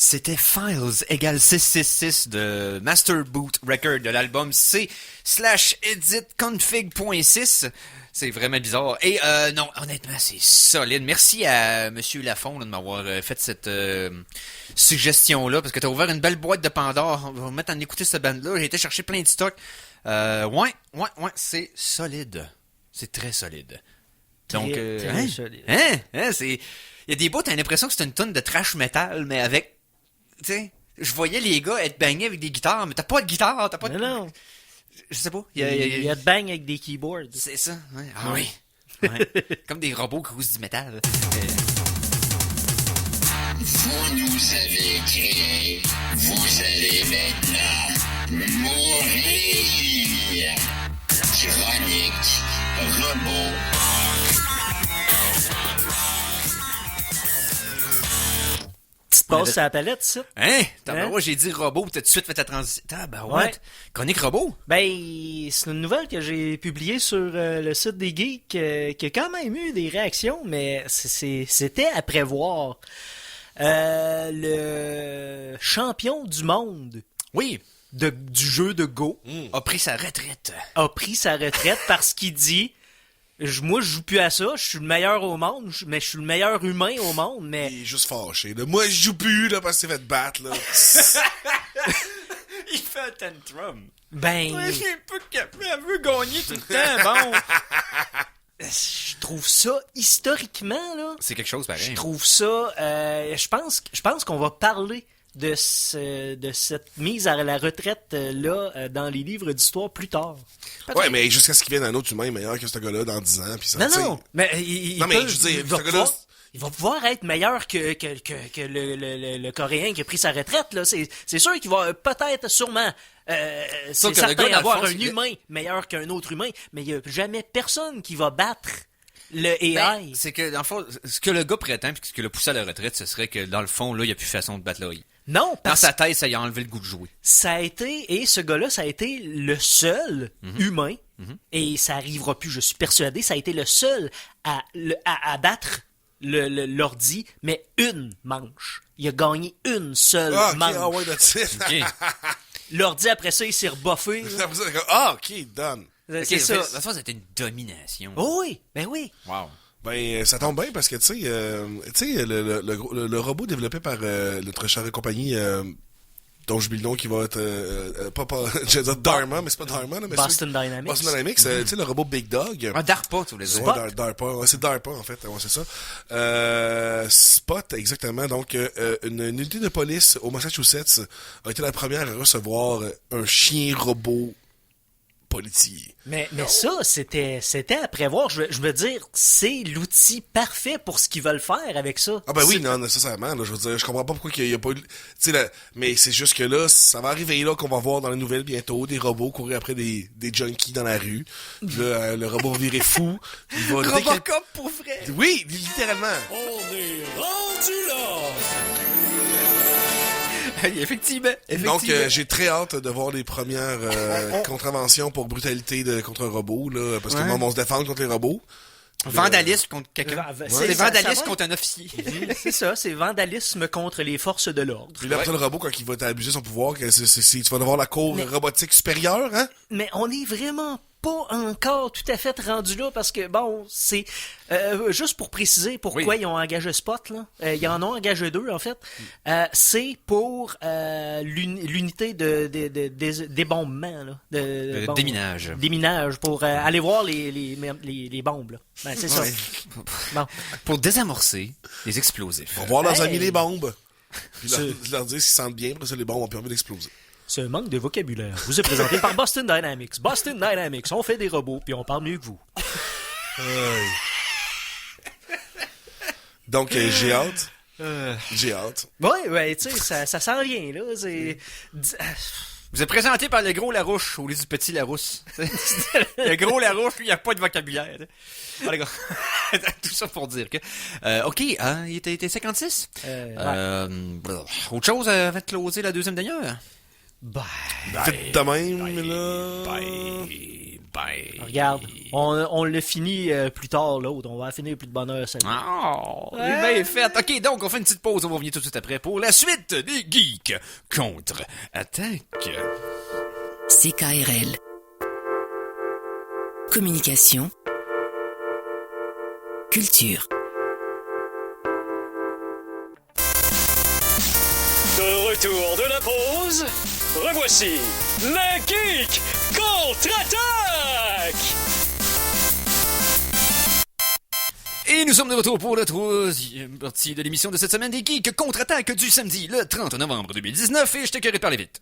C'était Files égale 666 de Master Boot Record de l'album C/editconfig.6. C'est vraiment bizarre. Et non, honnêtement, c'est solide. Merci à Monsieur Lafont là, de m'avoir fait cette suggestion-là, parce que t'as ouvert une belle boîte de Pandore. On va mettre en écouter cette bande-là. J'ai été chercher plein de stocks. Ouais, c'est solide. C'est très solide. Donc, Très solide. c'est... Il y a des bouts, t'as l'impression que c'est une tonne de trash metal, mais avec... Tu sais, je voyais les gars être bangés avec des guitares, mais t'as pas de guitare, t'as pas de... Non. Je sais pas. Il y a de bang avec des keyboards. C'est ça, ouais. Ah oui. Ouais. Comme des robots qui rousent du métal. Vous nous avez créés, vous allez maintenant mourir. Chronique robot. Tu te passes à la palette, ça? Moi, j'ai dit robot, t'as tout de suite fait ta transition. Ouais. Ouais. Chronique robot? Ben, c'est une nouvelle que j'ai publiée sur le site des Geeks qui a quand même eu des réactions, mais c'était à prévoir. Le champion du monde Oui. du jeu de Go A pris sa retraite. a pris sa retraite parce qu'il dit moi je joue plus à ça, je suis le meilleur au monde, mais je suis le meilleur humain au monde, mais Il est juste fâché. Là. Moi, je joue plus là, parce qu'il s'est fait battre. Là. Il fait un tantrum. ben J'ai pas capable, elle veut gagner tout le temps, bon. je trouve ça historiquement là, C'est quelque chose pareil. je trouve ça je pense qu'on va parler de cette mise à la retraite là dans les livres d'histoire plus tard. Ouais, mais jusqu'à ce qu'il vienne un autre humain meilleur que ce gars-là dans 10 ans. Puis ça, Non, tu sais. non, mais Non, mais je veux dire, ce gars-là, il va pouvoir être meilleur que le Coréen qui a pris sa retraite, là. C'est sûr qu'il va peut-être, sûrement, c'est que le certain gars, dans le avoir fond, un c'est que- humain meilleur qu'un autre humain, mais il n'y a jamais personne qui va battre le AI. Ben, c'est que, dans le fond, ce que le gars prétend, puis ce que l'a poussé à la retraite, ce serait que, dans le fond, là, il n'y a plus façon de battre l'OI. Non, Dans parce sa tête, ça y a enlevé le goût de jouer. ça a été, et ce gars-là, ça a été le seul humain, et ça arrivera plus, je suis persuadé, ça a été le seul à battre l'ordi, mais une manche. Il a gagné une seule Ah, ok, manche. ah ouais, that's it. OK. L'ordi, après ça, il s'est rebuffé. là. Après ça, ah, ok, done. C'est ça. La fois, c'était une domination. Oh oui, ben oui. Wow. Ben, ça tombe bien parce que, tu sais, le robot développé par notre chère compagnie, dont j'oublie le nom, qui va être, je vais dire Dharma, mais c'est pas Dharma, là, mais Boston Dynamics. Boston Dynamics, tu sais, le robot Big Dog. Un DARPA, tu voulais dire. Ouais, DARPA, ouais, c'est DARPA en fait, ouais, c'est ça. Spot, exactement. Donc, une unité de police au Massachusetts a été la première à recevoir un chien robot policier. Mais ça, c'était à prévoir. Je veux dire, c'est l'outil parfait pour ce qu'ils veulent faire avec ça. Ah ben oui, non, nécessairement. Là, je veux dire, je comprends pas pourquoi il y a pas eu... Tu sais, mais c'est juste que là, ça va arriver là qu'on va voir dans les nouvelles bientôt des robots courir après des junkies dans la rue. Puis là, le robot va virer fou. Il va Robocop pour vrai. Oui, littéralement. On est rendu là! Effectivement. Donc, j'ai très hâte de voir les premières contraventions pour brutalité contre un robot, là, parce que le monde va se défendre contre les robots. Vandalisme contre quelqu'un. C'est ça vandalisme va. contre un officier. C'est ça, c'est vandalisme contre les forces de l'ordre. Puis là, après le robot, quand il va t'abuser son pouvoir, tu vas devoir la cour robotique supérieure, hein? Mais on est vraiment pas encore tout à fait rendu là parce que, bon, c'est... juste pour préciser pourquoi Oui. ils ont engagé Spot, là. Ils en ont engagé 2, en fait. C'est pour l'unité des bombements, là. Bon, déminage. Déminage, pour aller voir les bombes, là. Ben, c'est ça. Ouais. Bon. Pour désamorcer les explosifs. On va voir leurs Hey. amis les bombes. Puis leur dire s'ils se sentent bien, parce que les bombes ont permis d'exploser. Ce manque de vocabulaire vous est présenté par Boston Dynamics. Boston Dynamics, on fait des robots, puis on parle mieux que vous. Donc, j'ai hâte. J'ai hâte. Ouais, tu sais, ça s'en vient, là. C'est... Vous êtes présenté par le gros Larouche au lieu du petit Larousse. Le gros Larouche, lui, il n'y a pas de vocabulaire. Ah, les gars. Tout ça pour dire que... OK, il était 56? Autre chose avant de closer la deuxième demi-heure? Ben, Vite de même, là. Ben... Regarde, on l'a fini plus tard, l'autre. On va la finir plus de bonne heure, celle-là. Oh, c'est bien fait. OK, donc on fait une petite pause. On va revenir tout de suite après pour la suite des Geeks contre-attaque. CKRL. Communication. Culture. De retour de la pause, revoici le Geek contre-attaque! Et nous sommes de retour pour la troisième partie de l'émission de cette semaine des Geeks contre-attaque du samedi, le 30 novembre 2019, et je t'écœurerai de parler vite.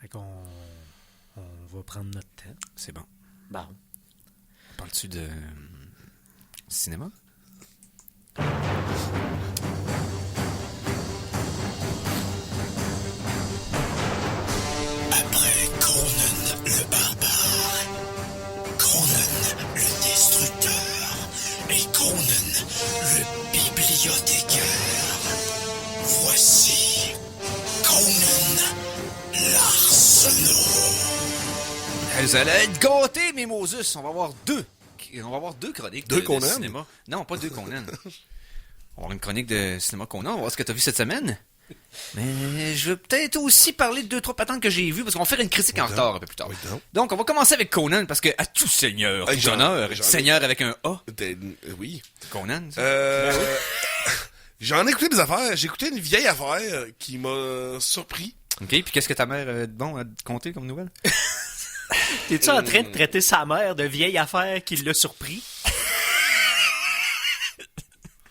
Fait qu'on va prendre notre temps. C'est bon. Bon. Parles-tu de cinéma? Après Conan le barbare, Conan le destructeur et Conan le bibliothécaire, voici Conan l'Arsenault. Vous allez être gâtés, mes Moses. On va avoir deux chroniques Deux de Conan? cinéma. Non, pas deux Conan. On va avoir une chronique de cinéma Conan. On va voir ce que t'as vu cette semaine. Mais je vais peut-être aussi parler de 2-3 patentes que j'ai vues, parce qu'on va faire une critique en retard un peu plus tard. Oui, donc. Donc, on va commencer avec Conan, parce que à tout seigneur, Hey, tout honneur, seigneur avec un A. Oui. Conan, ça. J'en ai écouté des affaires. J'ai écouté une vieille affaire qui m'a surpris. OK, puis qu'est-ce que ta mère a de bon à te conter comme nouvelle? T'es-tu en train de traiter sa mère de vieille affaire qui l'a surpris?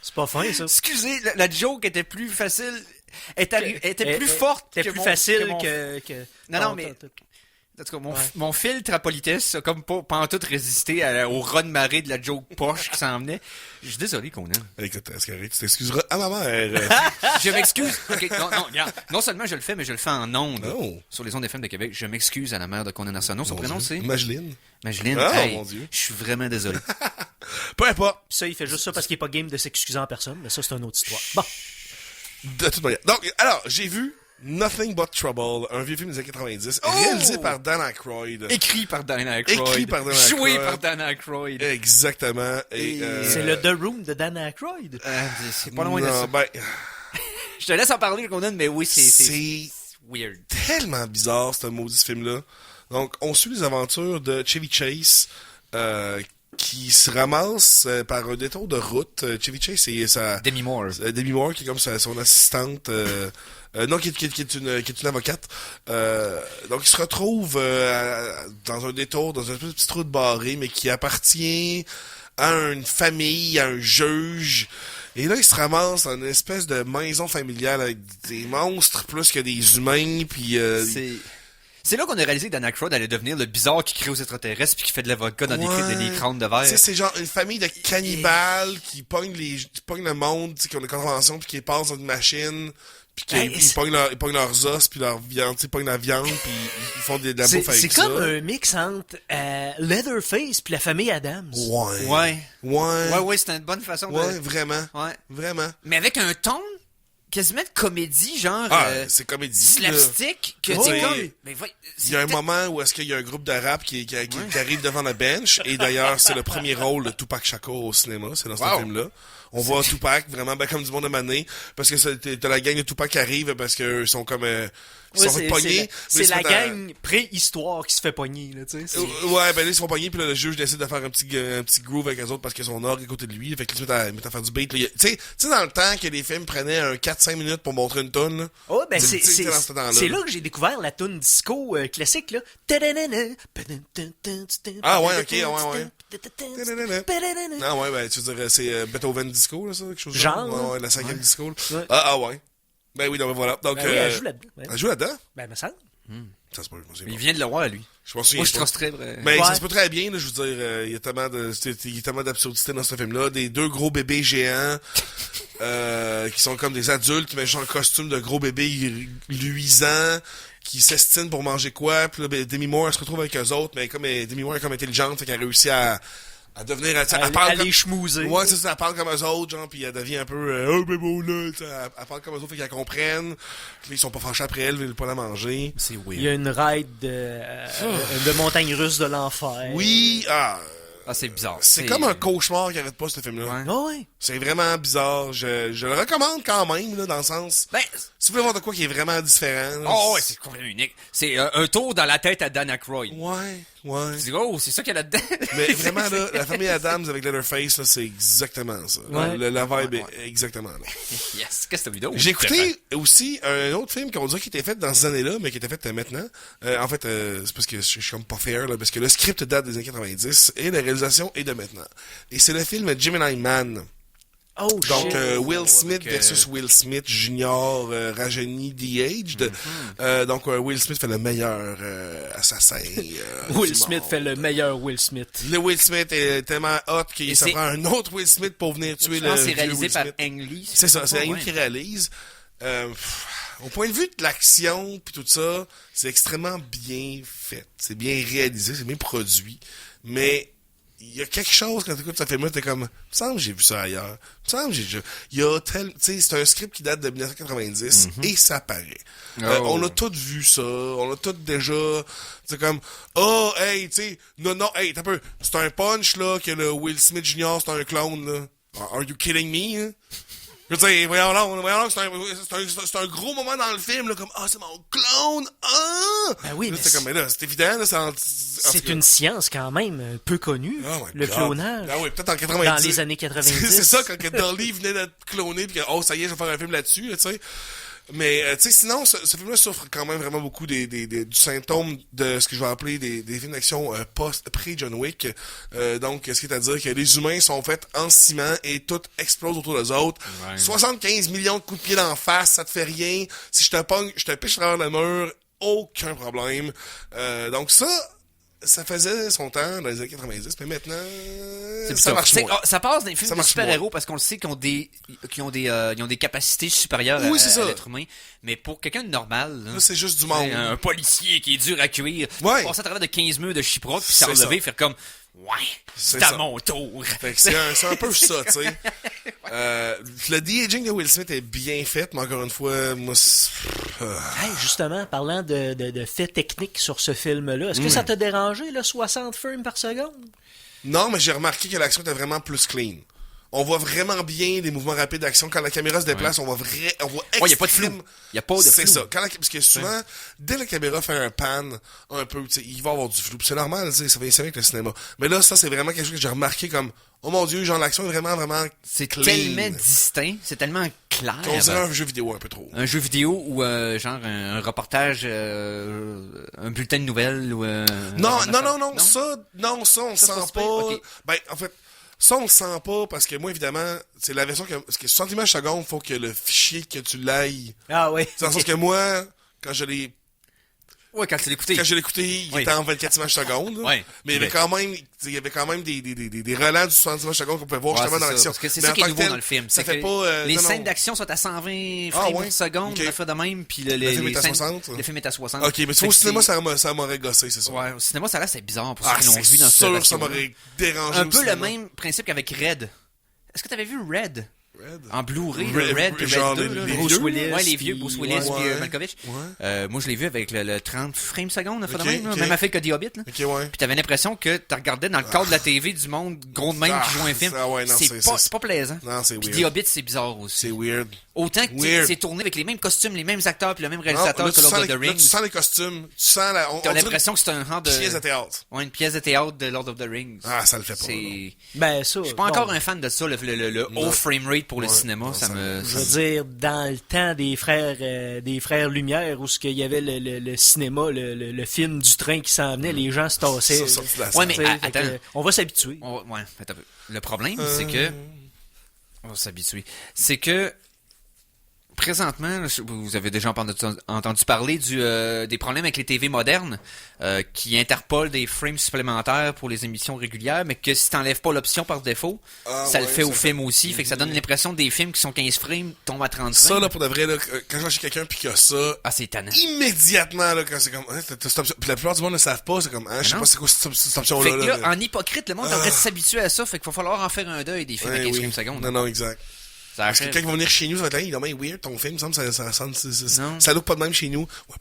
C'est pas fin, ça. Excusez, la joke était plus facile. était plus forte. C'était que plus mon- facile mon- que... Non, mais... En tout cas, mon filtre à politesse a comme pas en tout résisté au raz de marée de la joke poche qui s'en venait. Je suis désolé, Conan. Écoute, est-ce que tu t'excuseras à ma mère? Je m'excuse. OK, non, regarde. Non seulement je le fais, mais je le fais en ondes. Oh. Sur les ondes FM de Québec. Je m'excuse à la mère de Conan Arsenault. Son prénom, c'est... Mageline. Mageline. Oh, Hey, mon Dieu. je suis vraiment désolé. Peu importe. Ça, il fait juste ça parce qu'il est pas game de s'excuser en personne, mais ça, c'est une autre histoire. Bon. De toute manière. Donc, alors, j'ai vu Nothing But Trouble, un vieux film des années 90, réalisé par Dan Aykroyd. Écrit par Dan Aykroyd. Écrit par Dan Aykroyd. Joué par Dan Aykroyd. Exactement. Et, C'est le The Room de Dan Aykroyd. C'est pas loin de non, ça. ben, Je te laisse en parler, Conan, mais oui, c'est c'est weird. tellement bizarre, ce maudit film-là. Donc, on suit les aventures de Chevy Chase, qui se ramasse par un détour de route. Chevy Chase, c'est sa... Demi Moore. Demi Moore, qui est comme son assistante... non, qui est une avocate. Donc, il se retrouve dans un détour, dans un petit trou de barré, mais qui appartient à une famille, à un juge. Et là, il se ramasse dans une espèce de maison familiale avec des monstres plus que des humains, puis... C'est là qu'on a réalisé que Dan Aykroyd allait devenir le bizarre qui crée aux extraterrestres puis qui fait de la vodka dans des crânes de verre. Tu sais, c'est genre une famille de cannibales qui pognent le monde, tu sais, qui ont des conventions puis qui les passent dans une machine, puis ils pognent leurs os puis leur viande, tu sais, ils pognent la viande puis ils font de la bouffe avec ça. C'est comme un mix entre Leatherface puis la famille Adams. Ouais, c'était une bonne façon de... Ouais, vraiment. Ouais. Vraiment. Mais avec un ton quasiment de comédie, genre... c'est comédie. slapstick, que Ouais. tu comme... Mais Il y a un moment où est-ce qu'il y a un groupe de rap qui arrive devant la bench, et d'ailleurs, c'est le premier rôle de Tupac Shakur au cinéma, c'est dans ce film-là. On voit Tupac vraiment comme du monde de mané, parce que t'as la gang de Tupac qui arrive parce que ils sont comme ils sont fait pogner. C'est la gang préhistoire qui se fait pogner, là, tu sais. Ouais, ben là, ils se font pogner, puis là, le juge décide de faire un petit groove avec eux autres parce qu'ils sont orgue à côté de lui. Fait qu'ils se mettent à faire du beat. Tu sais, dans le temps que les films prenaient un 4-5 minutes pour montrer une tonne, là. Oh, ben Tu sais, c'est dans ce temps-là. là que j'ai découvert la tune disco classique, là. Ah ouais, ok, ouais. Ah ouais, ben tu veux dire, c'est Beethoven Disco, là, ça, quelque chose genre. Ouais, la 5e disco. Là. Ouais. Ah ouais. Ben oui, donc voilà. Donc, Ben oui, elle joue là-dedans. Ouais. Elle joue là-dedans? Ben, me semble. Ça se peut, je me souviens Il pas. vient de le voir, lui. Je m'en souviens Moi, je pas. trusterais... Mais Ouais. ça se peut très bien, là, je veux dire, il y a tellement d'absurdité dans ce film-là. Des deux gros bébés géants, qui sont comme des adultes, mais genre en costume de gros bébés luisants, qui s'estinent pour manger quoi. Puis là, ben, Demi Moore, elle se retrouve avec eux autres, mais comme Demi Moore est comme intelligente, fait qu'elle réussit à À devenir... Elle À parle les schmouser. Ouais, c'est ça, elle parle comme eux autres, genre, puis elle devient un peu... oh, ben bon, là, elle parle comme eux autres, fait qu'elle comprenne. Puis ils sont pas fâchés après elle, ils veulent pas la manger. C'est Il y a weird. une ride de montagne russe de l'enfer. Oui, Ah, c'est bizarre. c'est comme un cauchemar qui arrête pas, ce film-là. Ouais. Ah ouais. C'est vraiment bizarre. Je le recommande quand même, là, dans le sens... Ben, Si vous voulez voir de quoi qui est vraiment différent... là, oh, ouais, c'est complètement unique. C'est un tour dans la tête à Dan Aykroyd. Ouais. Tu dis, oh, c'est ça qu'il y a là-dedans. Mais vraiment, là, la famille Adams avec Leatherface, là, c'est exactement ça. Ouais. La vibe est exactement là. Yes, qu'est-ce que t'as vu d'autre? J'ai écouté aussi un autre film qu'on dirait qui était fait dans ces années-là, mais qui était fait maintenant. En fait, c'est parce que je suis comme pas fair, là, parce que le script date des années 90 et la réalisation est de maintenant. Et c'est le film Gemini Man. Oh, Donc, shit. Will Smith versus Will Smith Junior, rajeuni, de-aged. Donc, Will Smith fait le meilleur assassin. Will du Smith monde. fait le meilleur Will Smith. Le Will Smith est tellement hot qu'il Et ça c'est- prend un autre Will Smith pour venir tuer Je le pense que c'est vieux réalisé Will par Smith. Ang Lee. C'est ça, c'est Ouais. Ang qui réalise. Au point de vue de l'action puis tout ça, c'est extrêmement bien fait. C'est bien réalisé, c'est bien produit. Mais il y a quelque chose quand tu écoutes ce film-là, t'es comme, il me semble que j'ai vu ça ailleurs. Il me semble que il y a tu sais, c'est un script qui date de 1990 et ça paraît. On a tous vu ça, on a tous déjà, c'est comme, oh, hey, tu sais, non, hey, t'as peu, c'est un punch, là, que le Will Smith Jr., c'est un clone, là. Are you kidding me, hein? Je veux dire, voyons là, c'est un gros moment dans le film, là, comme, c'est mon clone, Ben oui, là, mais c'est comme, mais là, c'est évident, là, c'est une science quand même peu connue, Oh my le God. clonage. Ah oui, peut-être en 90. Dans les années 90. C'est ça, quand que Dolly venait d'être cloné, puis que, ça y est, je vais faire un film là-dessus, là, tu sais. Mais, tu sais, sinon, ce film-là souffre quand même vraiment beaucoup du symptôme de ce que je vais appeler des films d'action pré-John Wick. Donc, ce qui est à dire que les humains sont faits en ciment et tout explose autour d'eux autres. Ouais. 75 millions de coups de pied d'en face, ça te fait rien. Si je te pogne, je te piche à travers le mur, aucun problème. Donc ça faisait son temps dans les années 90, mais maintenant, C'est ça marche moins. ça passe dans les films Ça de marche super-héros parce qu'on le sait qu'ils ont des capacités supérieures Oui, c'est ça. à l'être humain. Mais pour quelqu'un de normal, là, Là, c'est juste du tu sais, monde. un policier qui est dur à cuire, Ouais. passer à travers de 15 murs de chiproc puis C'est s'en relever, ça. faire comme, ouais, C'est c'est à ça. mon tour. Fait que c'est un peu ça, tu sais. Le de-aging de Will Smith est bien fait, mais encore une fois, moi, Hey, justement, parlant de faits techniques sur ce film-là, est-ce que ça t'a dérangé, là, 60 frames par seconde? non, mais j'ai remarqué que l'action était vraiment plus clean. On voit vraiment bien les mouvements rapides d'action. Quand la caméra se déplace, on voit Ouais, y a pas de flou. Y a pas de C'est flou. ça. Parce que souvent, dès la caméra fait un pan, un peu, tu sais, il va y avoir du flou. Puis c'est normal, tu sais, ça vient avec le cinéma. Mais là, ça, c'est vraiment quelque chose que j'ai remarqué comme, oh mon Dieu, genre, l'action est vraiment, vraiment C'est clean. tellement distinct, c'est tellement clair. On dirait un jeu vidéo un peu trop. Un jeu vidéo ou genre un reportage, un bulletin de nouvelles ou Non, un- non, ça, on Ça, c'est sent pas pas. super, ok. Ben, en fait, ça, on le sent pas parce que moi, évidemment, c'est la version parce que 60 images secondes, faut que le fichier que tu l'ailles. Ah oui. Dans le sens que moi, quand je l'ai Ouais, quand tu l'écoutais. Quand je l'ai écouté, il Oui. était en 24 images secondes. là. Ouais. Mais il y avait quand même des relents du 60 images secondes qu'on pouvait voir Ouais, justement c'est dans ça, l'action. parce que c'est Mais ça en qui est tant que nouveau tel, dans le film. Ça c'est fait que pas. les non, scènes non. d'action sont à 120 frames ouais? par seconde, Ok. on a fait de même, puis Le film est à scènes- 60? Le film est à 60. Ok, mais tu Fait vois, au que cinéma, c'est- ça m'aurait gossé, c'est ça. Ouais, au cinéma, ça là, c'est bizarre pour ceux Ah, qui l'ont c'est vu dans ce sûr, ça version-là. m'aurait dérangé. Un au peu le cinéma. même principe qu'avec Red. Est-ce que t'avais vu Red? Red? En Blu-ray, Red- le Red, puis genre Red 2, les là. vieux? Bruce Willis, Ouais, les vieux, puis- Bruce Willis, ouais. puis Ouais. Malkovich. Ouais. Moi, je l'ai vu avec le 30 frames secondes, là, fait de Ok, même, là. ok. Même affaire que The Hobbit, là. Ok, ouais. Puis t'avais l'impression que tu regardais dans le cadre de la TV du monde gros de même qui joue un film. Ah ouais, non, c'est pas plaisant. Non, c'est Puis weird. The Hobbit, c'est bizarre aussi. C'est weird. Autant que Weird. c'est tourné avec les mêmes costumes, les mêmes acteurs, puis le même Non, réalisateur là, que tu Lord sens of the là, tu Rings. sens les costumes. Tu sens la. T'as l'impression que c'est un genre de... pièce de théâtre. Ouais, une pièce de théâtre de Lord of the Rings. Ah, ça le fait pas. C'est... Ben, ça. Je suis pas encore un fan de ça, le Non. haut frame rate pour le Ouais, cinéma. non, Ça ça- me... Je veux dire, dans le temps des frères Lumière, où ce qu'il y avait le cinéma, le film du train qui s'en venait, les gens se tassaient. Ça, sorti de la Ouais, salle. mais Tu sais, fait attends. que on va s'habituer. Ouais, attends un peu. Le problème, c'est que... On va s'habituer. C'est que... présentement, vous avez déjà entendu parler des problèmes avec les TV modernes qui interpolent des frames supplémentaires pour les émissions régulières, mais que si t'enlèves pas l'option par défaut, ça le fait au film aussi. Fait que ça donne l'impression des films qui sont 15 frames tombent à 30 frames. Ça, là, pour de vrai, là, quand je vais chez quelqu'un pis qu'il y a ça, c'est étonnant. Immédiatement, là, quand c'est comme, puis la plupart du monde ne savent pas, c'est comme, je sais pas c'est quoi cette option-là. Fait que là, en hypocrite, le monde devrait s'habituer à ça, fait qu'il va falloir en faire un deuil des films à 15 frames secondes. Non, exact. Parce que quand ils vont venir chez nous, ça va être là, il est dommage weird, ton film, ça look pas de même chez nous. Ouais,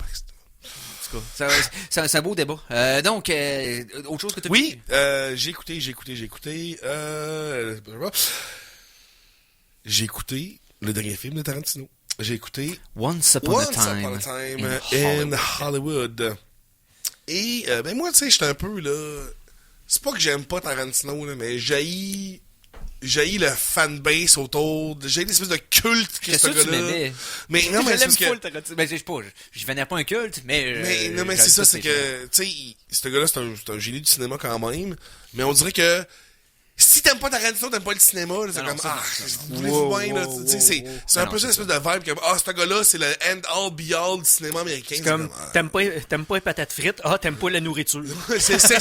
c'est un beau débat. Donc, autre chose que tu as Oui, j'ai écouté. J'ai écouté le dernier film de Tarantino. J'ai écouté Once Upon a Time in Hollywood. Et, ben moi, tu sais, j'étais un peu, là... C'est pas que j'aime pas Tarantino, là, mais j'haïs le fanbase autour, j'ai l'espèce de culte que ce gars-là. Mais non, mais c'est parce que... Ben, je sais pas, je vénère pas un culte, mais... non, mais c'est ça, c'est que, tu sais, ce gars-là, c'est un génie du cinéma quand même, mais on dirait que si t'aimes pas Tarantino, t'aimes pas le cinéma, là, c'est comme, voulez-vous bien, là, tu sais, c'est un peu ça, l'espèce de vibe, comme, ce gars-là, c'est le end-all, be-all du cinéma américain. C'est comme, t'aimes pas les patates frites, t'aimes pas la nourriture. c'est ça!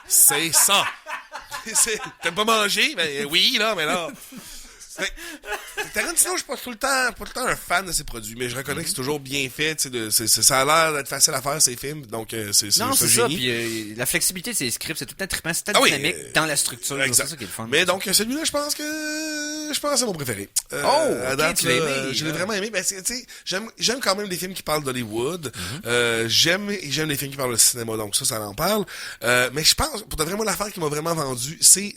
C'est ça! T'aimes pas manger? Ben oui, là, mais là... Tarantino, je suis pas tout le temps un fan de ses produits, mais je reconnais que c'est toujours bien fait, tu sais, ça a l'air d'être facile à faire, ces films, donc c'est ça, génie. Puis la flexibilité de ces scripts, c'est tout le temps trippant, c'est tout dynamique dans la structure, exact. C'est ça qui est le fun. Mais donc, celui-là, je pense que c'est mon préféré. À date, tu l'as aimé? Je l'ai vraiment aimé, ben, tu sais, j'aime quand même les films qui parlent d'Hollywood, j'aime les films qui parlent de cinéma, donc ça en parle, mais je pense, pour de vrai, moi, l'affaire qui m'a vraiment vendu, c'est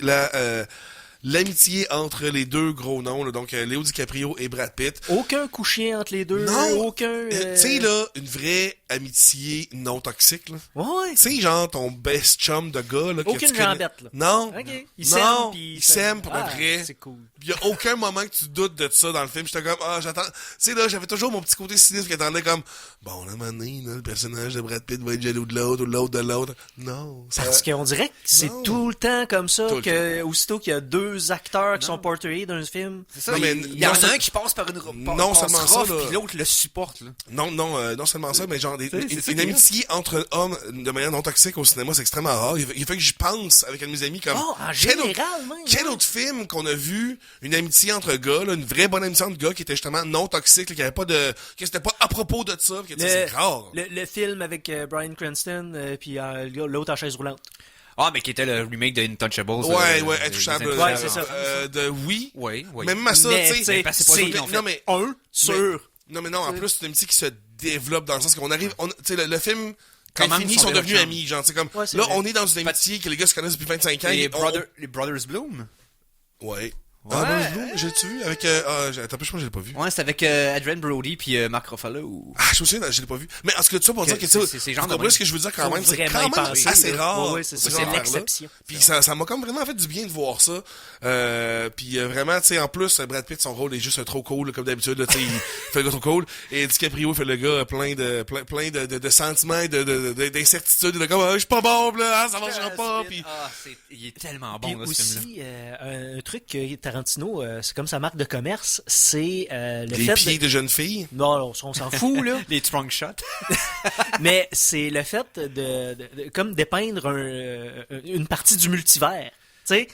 l'amitié entre les deux gros noms, là, donc Léo DiCaprio et Brad Pitt. Aucun coucher entre les deux. Non. Aucun. Tu sais, là, une vraie amitié non toxique, là. Ouais. Tu sais, genre ton best chum de gars, là. Aucune jambette, là. Non. Okay. Ils s'aiment pour de vrai. C'est cool. Il y a aucun moment que tu doutes de ça dans le film. J'étais comme, j'attends. Tu sais, là, j'avais toujours mon petit côté cynique qui attendait comme, bon, là, à un moment donné, là, le personnage de Brad Pitt va être jaloux de l'autre, ou l'autre de l'autre. Non. Parce qu'on dirait que c'est tout le temps comme ça, aussitôt qu'il y a deux acteurs qui sont portrayés dans un film. C'est ça, il y en a un qui passe par une non seulement ça, puis l'autre le supporte, là. Non seulement ça, mais genre une amitié entre hommes de manière non toxique au cinéma, c'est extrêmement rare. Il fait que j'y pense avec un de mes amis comme en général, même. Quel autre film qu'on a vu une amitié entre gars, là, une vraie bonne amitié entre gars qui était justement non toxique, là, qui avait pas de que c'était pas à propos de ça, que c'est rare. Le film avec Bryan Cranston puis l'autre en chaise roulante. Mais qui était le remake de Intouchables. Ouais, Intouchables. Ouais, c'est ça. Oui. Oui. Même à ça, tu sais. Non, mais non, en plus, c'est une amitié qui se développe dans le sens qu'on arrive, tu sais, le film, quand il finit, ils sont devenus amis, genre, c'est comme, là, on est dans une amitié que les gars se connaissent depuis 25 ans. Les Brothers Bloom. Ouais. Brothers Bloom, j'ai-tu vu avec, attends, je pense que je l'ai pas vu. Ouais, c'est avec Adrian Brody puis Mark Ruffalo. Je me souviens, je l'ai pas vu. Mais en ce que tu sais, pour dire que c'est genre de ce que je veux dire quand même, c'est quand même assez rare. Ouais, c'est l'exception. Puis ça m'a comme vraiment fait du bien de voir ça. Puis vraiment, tu sais, en plus, Brad Pitt, son rôle est juste trop cool, comme d'habitude, tu sais, il fait le gars trop cool. Et DiCaprio fait le gars plein de sentiments, d'incertitudes, de comme, je suis pas bon, là, ça marchera pas. Puis il est tellement bon, là, ce film-là. Aussi, un truc Tarantino, c'est comme sa marque de commerce, c'est les pieds de jeunes filles. Non, on s'en fout, là. Les trunk shots. Mais c'est le fait de comme dépeindre une partie du multivers. Tu sais,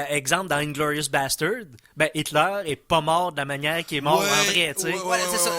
exemple, dans Inglourious Bastard, Hitler est pas mort de la manière qu'il est mort en vrai, tu sais. Ouais, c'est ça.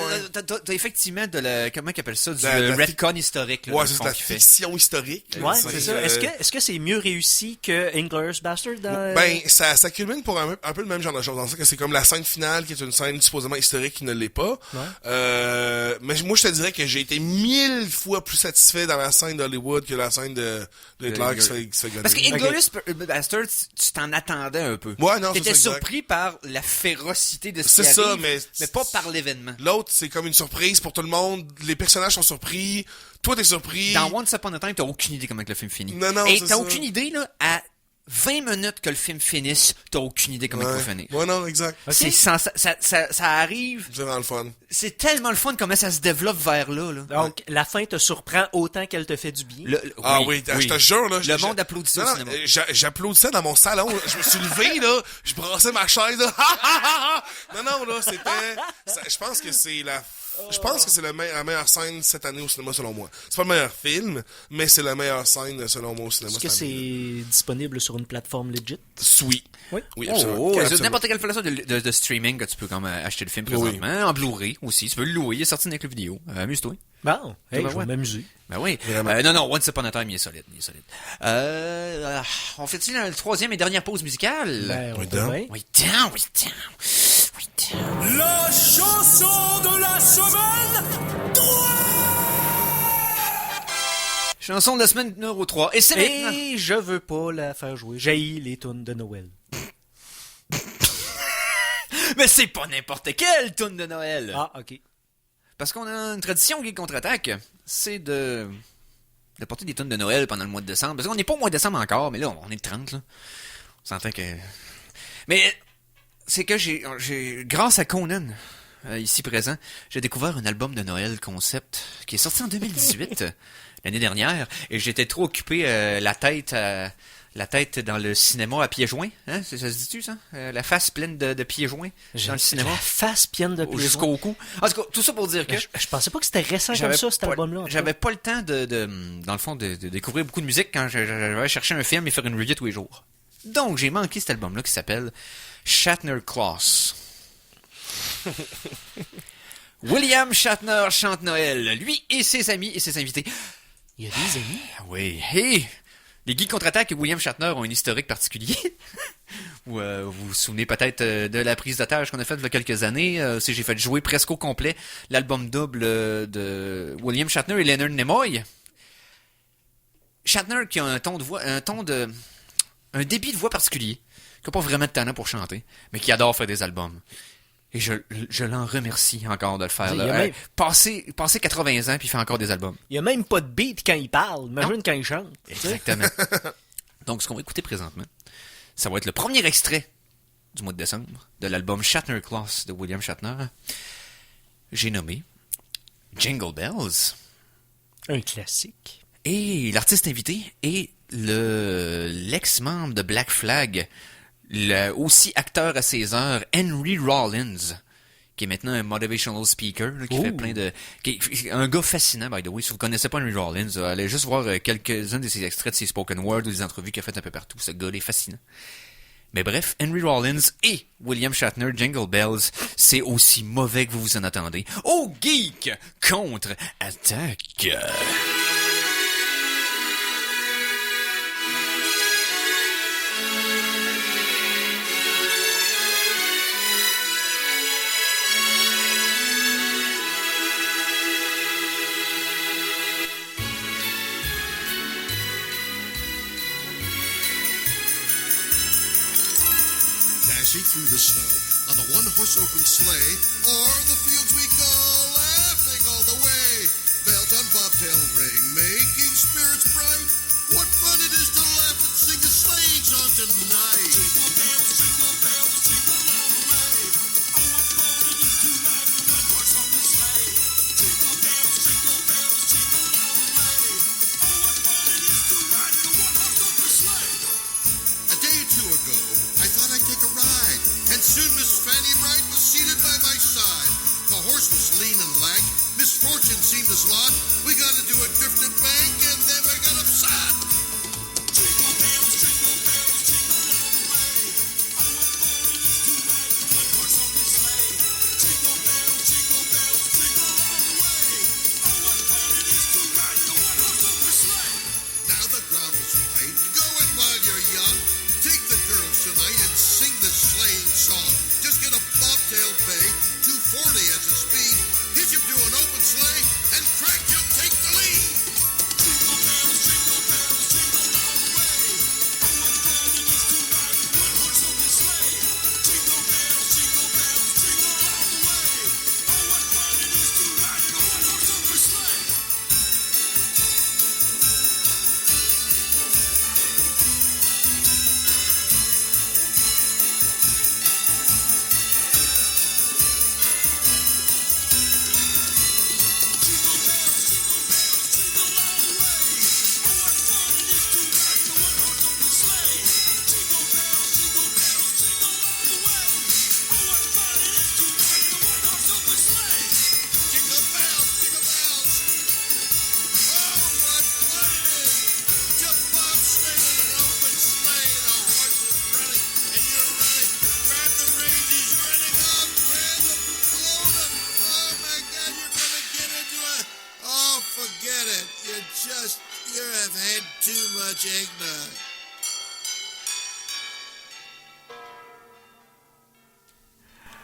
T'as effectivement comment qu'ils appellent ça, du retcon historique. Là, ouais, c'est de la fiction historique. Ouais, c'est ça. Est-ce que c'est mieux réussi que Inglourious Bastard dans... Ça culmine pour un peu le même genre de choses, dans ça que c'est comme la scène finale qui est une scène supposément historique qui ne l'est pas. Ouais. Mais moi, je te dirais que j'ai été 1000 fois plus satisfait dans la scène d'Hollywood que la scène de Hitler qui se fait gonner. Parce que Inglourious Bastard, tu t'en attendais un peu. Ouais, non, t'étais surpris par la férocité de ce qui arrive, mais pas par l'événement. L'autre, c'est comme une surprise pour tout le monde. Les personnages sont surpris. Toi, t'es surpris. Dans Once Upon a Time, t'as aucune idée comment le film finit. Non, et t'as aucune idée, là, à 20 minutes que le film finisse, t'as aucune idée comment il peut finir. Ouais, non, exact. C'est ça arrive. C'est vraiment le fun. C'est tellement le fun comment ça se développe vers là. Donc, la fin te surprend autant qu'elle te fait du bien. Oui, je te jure, là. Le monde applaudissait au cinéma. J'applaudissais dans mon salon. Je me suis levé, là. Je brassais ma chaise, là. Non, là, c'était... Je pense que c'est la meilleure scène cette année au cinéma, selon moi. C'est pas le meilleur film, mais c'est la meilleure scène, selon moi, au cinéma. Est-ce que c'est disponible sur une plateforme legit? Oui. Oui, absolument. C'est n'importe quelle plateforme de streaming que tu peux comme acheter le film présentement. En Blu-ray aussi. Tu peux le louer. Il est sorti avec le vidéo. Amuse-toi. Bon, je vais m'amuser. Ben oui. Non, Once Upon a Time, il est solide. On fait-il le troisième et dernière pause musicale? Ben, Oui, down. La chanson de la semaine 3! Chanson de la semaine numéro 3. Et c'est maintenant. Et je veux pas la faire jouer. J'haïs les tunes de Noël. Mais c'est pas n'importe quelle tune de Noël. Ah, ok. Parce qu'on a une tradition Geek Contre-Attaque, c'est de porter des tunes de Noël pendant le mois de décembre. Parce qu'on n'est pas au mois de décembre encore, mais là, on est le 30, là. On s'entend que... Mais c'est que j'ai grâce à Conan, ici présent, j'ai découvert un album de Noël concept qui est sorti en 2018, l'année dernière, et j'étais trop occupé la tête dans le cinéma à pieds joints. Hein? Ça se dit-tu, ça? La face pleine de pieds joints dans le cinéma. La face pleine de pieds joints. Jusqu'au cou. En tout cas, tout ça pour dire que... Je pensais pas que c'était récent comme ça, cet album-là. J'avais pas le temps dans le fond, de découvrir beaucoup de musique quand j'avais cherché un film et faire une review tous les jours. Donc, j'ai manqué cet album-là qui s'appelle Shatner Claus. William Shatner chante Noël, lui et ses amis et ses invités. Il y a des amis? Oui. Hey! Les Geeks Contre-Attaque et William Shatner ont un historique particulier. Vous vous souvenez peut-être de la prise d'otage qu'on a faite il y a quelques années. J'ai fait jouer presque au complet l'album double de William Shatner et Leonard Nimoy. Shatner qui a un débit de voix particulier, qui n'a pas vraiment de talent pour chanter, mais qui adore faire des albums. Et je l'en remercie encore de le faire. Passer 80 ans puis il fait encore des albums. Il n'y a même pas de beat quand il parle. Imagine quand il chante. Exactement. Donc, ce qu'on va écouter présentement, ça va être le premier extrait du mois de décembre de l'album Shatner Claus de William Shatner. J'ai nommé Jingle Bells. Un classique. Et l'artiste invité est l'ex-membre de Black Flag, aussi acteur à ses heures, Henry Rollins, qui est maintenant un motivational speaker, là, qui fait plein de... un gars fascinant, by the way. Si vous connaissez pas Henry Rollins, allez juste voir quelques-uns de ses extraits de ses spoken words ou des entrevues qu'il a faites un peu partout. Ce gars-là est fascinant. Mais bref, Henry Rollins et William Shatner, Jingle Bells, c'est aussi mauvais que vous vous en attendez. Oh, Geek Contre-Attaque! Dashing through the snow on a one-horse open sleigh, or the fields we go laughing all the way. Bells on bobtail ring, making spirits bright. What fun it is to laugh and sing a sleighing song tonight. Jingle bells, jingle all the way. Oh, what fun it is to ride in one horse open sleigh. Jingle bells, jingle all the way. Oh, what fun it is to ride in a one-horse open sleigh. A day or two ago, I thought I'd take a ride, and soon Miss Fanny Bright was seated by my side. The horse was lean and lank, misfortune seemed his lot. We got into a drifted bank, and then we got upset. Jingle bells, jingle all the way. Oh, what fun it is to ride in one horse open sleigh. Jingle bells, jingle all the way. Oh, what fun it is to ride in a one horse open sleigh. Now the ground is right, go it while you're young. Take the girls tonight and sing this sleighing song. Just get a bobtail bay, 240 as a speed. Hitch him to an open sleigh, and crank he'll take the lead. Jingle bells, jingle all the way. Oh, what fun it is to ride in one horse open sleigh. Jingle bells, jingle all the way. Oh, what fun it is to ride in a one horse open sleigh. eggnog.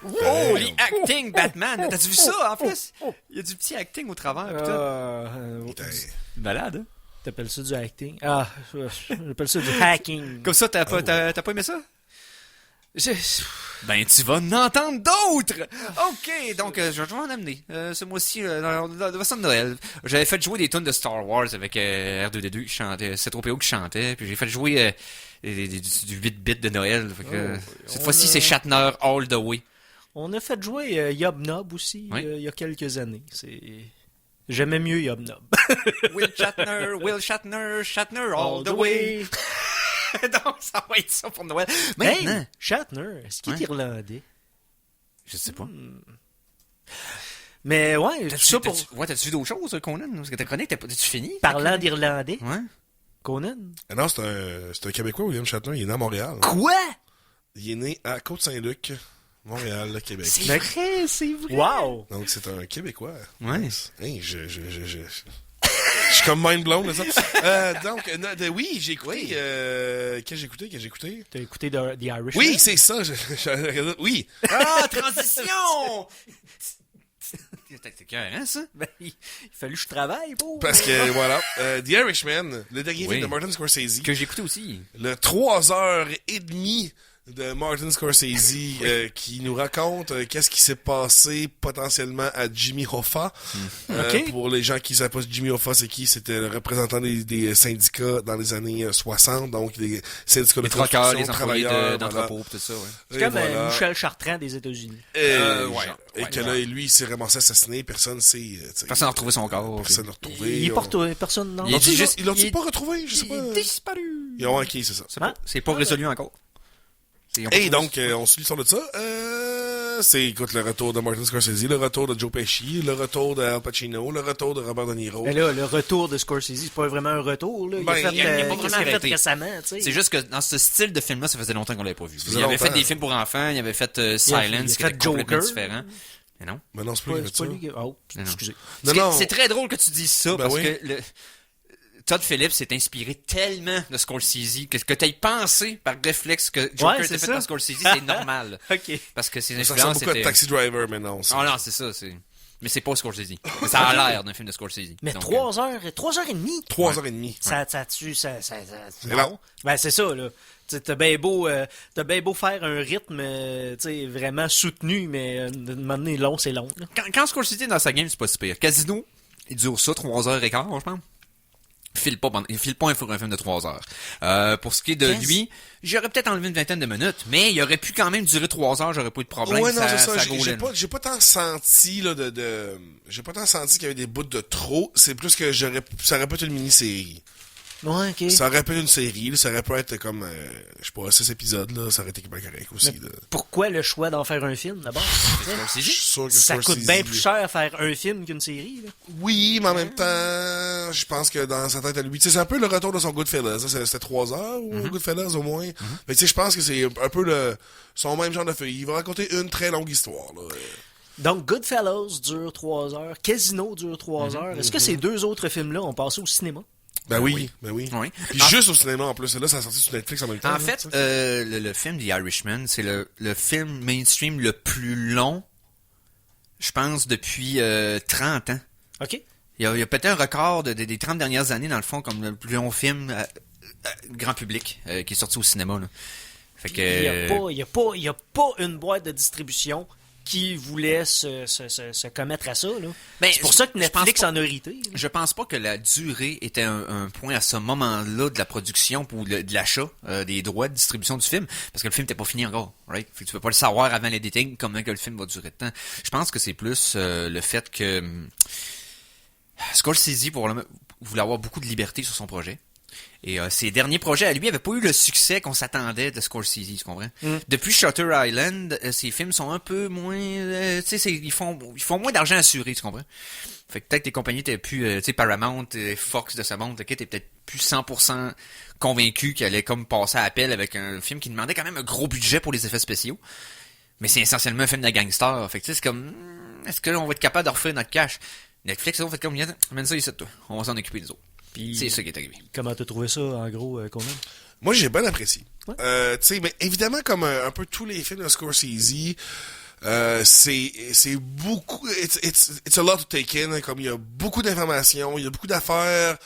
Holy acting, Batman! T'as-tu vu ça, en plus? Il y a du petit acting au travers, putain. Malade, hein? T'appelles ça du acting? Ah, j'appelle ça du hacking. Comme ça, t'as pas aimé ça? Ben, tu vas en entendre d'autres! Ok, donc, je vais en amener. Ce mois-ci, dans le de Noël, j'avais fait jouer des tunes de Star Wars avec R2D2 qui chantait, C3PO qui chantait, puis j'ai fait jouer du 8-bit de Noël. Fait que, cette fois-ci, c'est Shatner all the way. On a fait jouer Yob Nob aussi, il y a quelques années. J'aimais mieux Yob Nob. Will Shatner all the way. Donc, ça va être ça pour Noël. Maintenant, Hey, Shatner, est-ce qu'il est irlandais? je sais pas. Mais ouais, tout ça pour... T'as-tu vu d'autres choses, Conan? Parce que ta chronique, t'as-tu fini? Parlant d'irlandais, Ouais. Conan? Ah non, c'est un Québécois, William Shatner. Il est né à Montréal. Quoi? Il est né à Côte-Saint-Luc, Montréal, le Québec. C'est vrai, c'est vrai. Wow! Donc, c'est un Québécois. Ouais. Hey, je suis comme mind blown, là, ça. Donc, oui, j'ai écouté. Qu'est-ce que j'ai écouté? T'as écouté The Irishman? Oui, c'est ça. Oui. Ah, transition! C'est clair, hein, ça? Ben, il fallu que je travaille pour... Parce que, voilà. The Irishman, le dernier Oui. film de Martin Scorsese. Que j'ai écouté aussi. Le 3h30 de Martin Scorsese qui nous raconte qu'est-ce qui s'est passé potentiellement à Jimmy Hoffa. Ok. Pour les gens qui savent pas Jimmy Hoffa, c'est qui? C'était le représentant des syndicats dans les années 60, donc les syndicats de Les troqueurs, construction, les employés travailleurs, d'entrepôt, tout ça, ouais. C'est Et comme voilà. Michel Chartrand des États-Unis. Et que là, lui, il s'est ramassé assassiné, personne sait... Personne n'a retrouvé son corps. Personne n'a retrouvé. Il est pas retrouvé, personne non. Il est dit juste- Ils l'ont-tu il- pas retrouvé? Je sais pas. Il est disparu. Ils ont ok, c'est ça. C'est pas résolu encore. Et donc, on suit l'histoire de ça. C'est, écoute, le retour de Martin Scorsese, le retour de Joe Pesci, le retour de Al Pacino, le retour de Robert De Niro. Mais là, le retour de Scorsese, c'est pas vraiment un retour, là. Il Ben, a fait, il a pas qu'est-ce vraiment qu'il a fait arrêté. récemment, tu sais. C'est juste que dans ce style de film-là, ça faisait longtemps qu'on l'avait pas vu. faisait Il avait fait longtemps. des films pour enfants, il avait fait Il a Silence, fait qui était complètement Joker. différent. Mais non. Mais non, c'est pas Ouais, lui qui a c'est fait pas ça. lui qui... Oh, Non, non. excusez. Non, non. C'est très drôle que tu dises ça, Ben parce oui. que Todd Phillips s'est inspiré tellement de Scorsese que t'aies pensé par réflexe que Joker Ouais, était c'est fait ça. par Scorsese, c'est normal. OK. Parce que ses Ça ressemble influences beaucoup à étaient... Taxi Driver, mais non. Oh non, c'est ça, c'est... Mais c'est pas Scorsese. Mais ça a l'air d'un film de Scorsese. Mais Donc, 3h30. 3h30. Ça tue, ça... C'est long. Ben, c'est ça, là. T'sais, t'as bien beau faire un rythme, vraiment soutenu, mais de moment donné, long, c'est long, là. Quand Scorsese est dans sa game, c'est pas si pire. Casino, il dure ça 3h15, je pense. Il file pas un film de 3 heures. Pour ce qui est de lui, j'aurais peut-être enlevé une vingtaine de minutes, mais il aurait pu quand même durer 3 heures, j'aurais pas eu de problème. Ouais, non, c'est ça. go in. J'ai pas tant senti, là, j'ai pas tant senti qu'il y avait des bouts de trop. C'est plus que ça aurait pu être une mini-série. Ouais, OK. Ça aurait pu être une série, là, ça aurait pu être comme, je sais pas, 6 épisodes, là, ça aurait été bien correct aussi, là. Pourquoi le choix d'en faire un film, d'abord? Je suis sûr que Ça Scorsese- coûte bien plus cher faire un film qu'une série, là. Oui, mais en même temps, je pense que dans sa tête à lui, tu sais, c'est un peu le retour de son Goodfellas. C'était 3 heures ou Goodfellas au moins. Mais tu sais, je pense que c'est un peu son même genre de feuille. Il va raconter une très longue histoire, là. Donc, Goodfellas dure 3 heures, Casino dure 3 heures. Est-ce que ces deux autres films-là ont passé au cinéma? Ben oui. Oui. Puis juste au cinéma en plus. Là, ça a sorti sur Netflix en même temps. En là, fait, tu sais. le film The Irishman, c'est le film mainstream le plus long, je pense, depuis 30 ans. OK. Il y a peut-être un record des 30 dernières années, dans le fond, comme le plus long film grand public qui est sorti au cinéma. Là. Fait que, Il y a pas une boîte de distribution qui voulait se commettre à ça, là. Ben, C'est pour ça que je pense Netflix pas- en a hérité, là. Je pense pas que la durée était un point à ce moment-là de la production ou de l'achat des droits de distribution du film, parce que le film n'était pas fini encore, right? Fait que tu peux pas le savoir avant l'editing comment que le film va durer de temps. Je pense que c'est plus le fait que Scorsese voulait avoir beaucoup de liberté sur son projet. Et ses derniers projets à lui n'avaient pas eu le succès qu'on s'attendait de Scorsese, tu comprends? Depuis Shutter Island, ses films sont un peu moins... tu sais, ils font moins d'argent assuré, tu comprends? Fait que peut-être que les compagnies étaient plus... tu sais, Paramount, Fox de ce monde, étaient peut-être plus 100% convaincus qu'ils allaient comme passer à appel avec un film qui demandait quand même un gros budget pour les effets spéciaux. Mais c'est essentiellement un film de gangster. Fait que tu sais, c'est comme... est-ce qu'on va être capable de refaire notre cash? Netflix, ils ont fait comme... amène ça ici, toi. On va s'en occuper des autres. Puis, C'est ça qui est arrivé. comment t'as trouvé ça, en gros, Conan? Moi, j'ai bien apprécié. Ouais. Tu sais, mais évidemment, comme un peu tous les films de Scorsese, c'est beaucoup, it's a lot to take in, hein, comme il y a beaucoup d'informations, il y a beaucoup d'affaires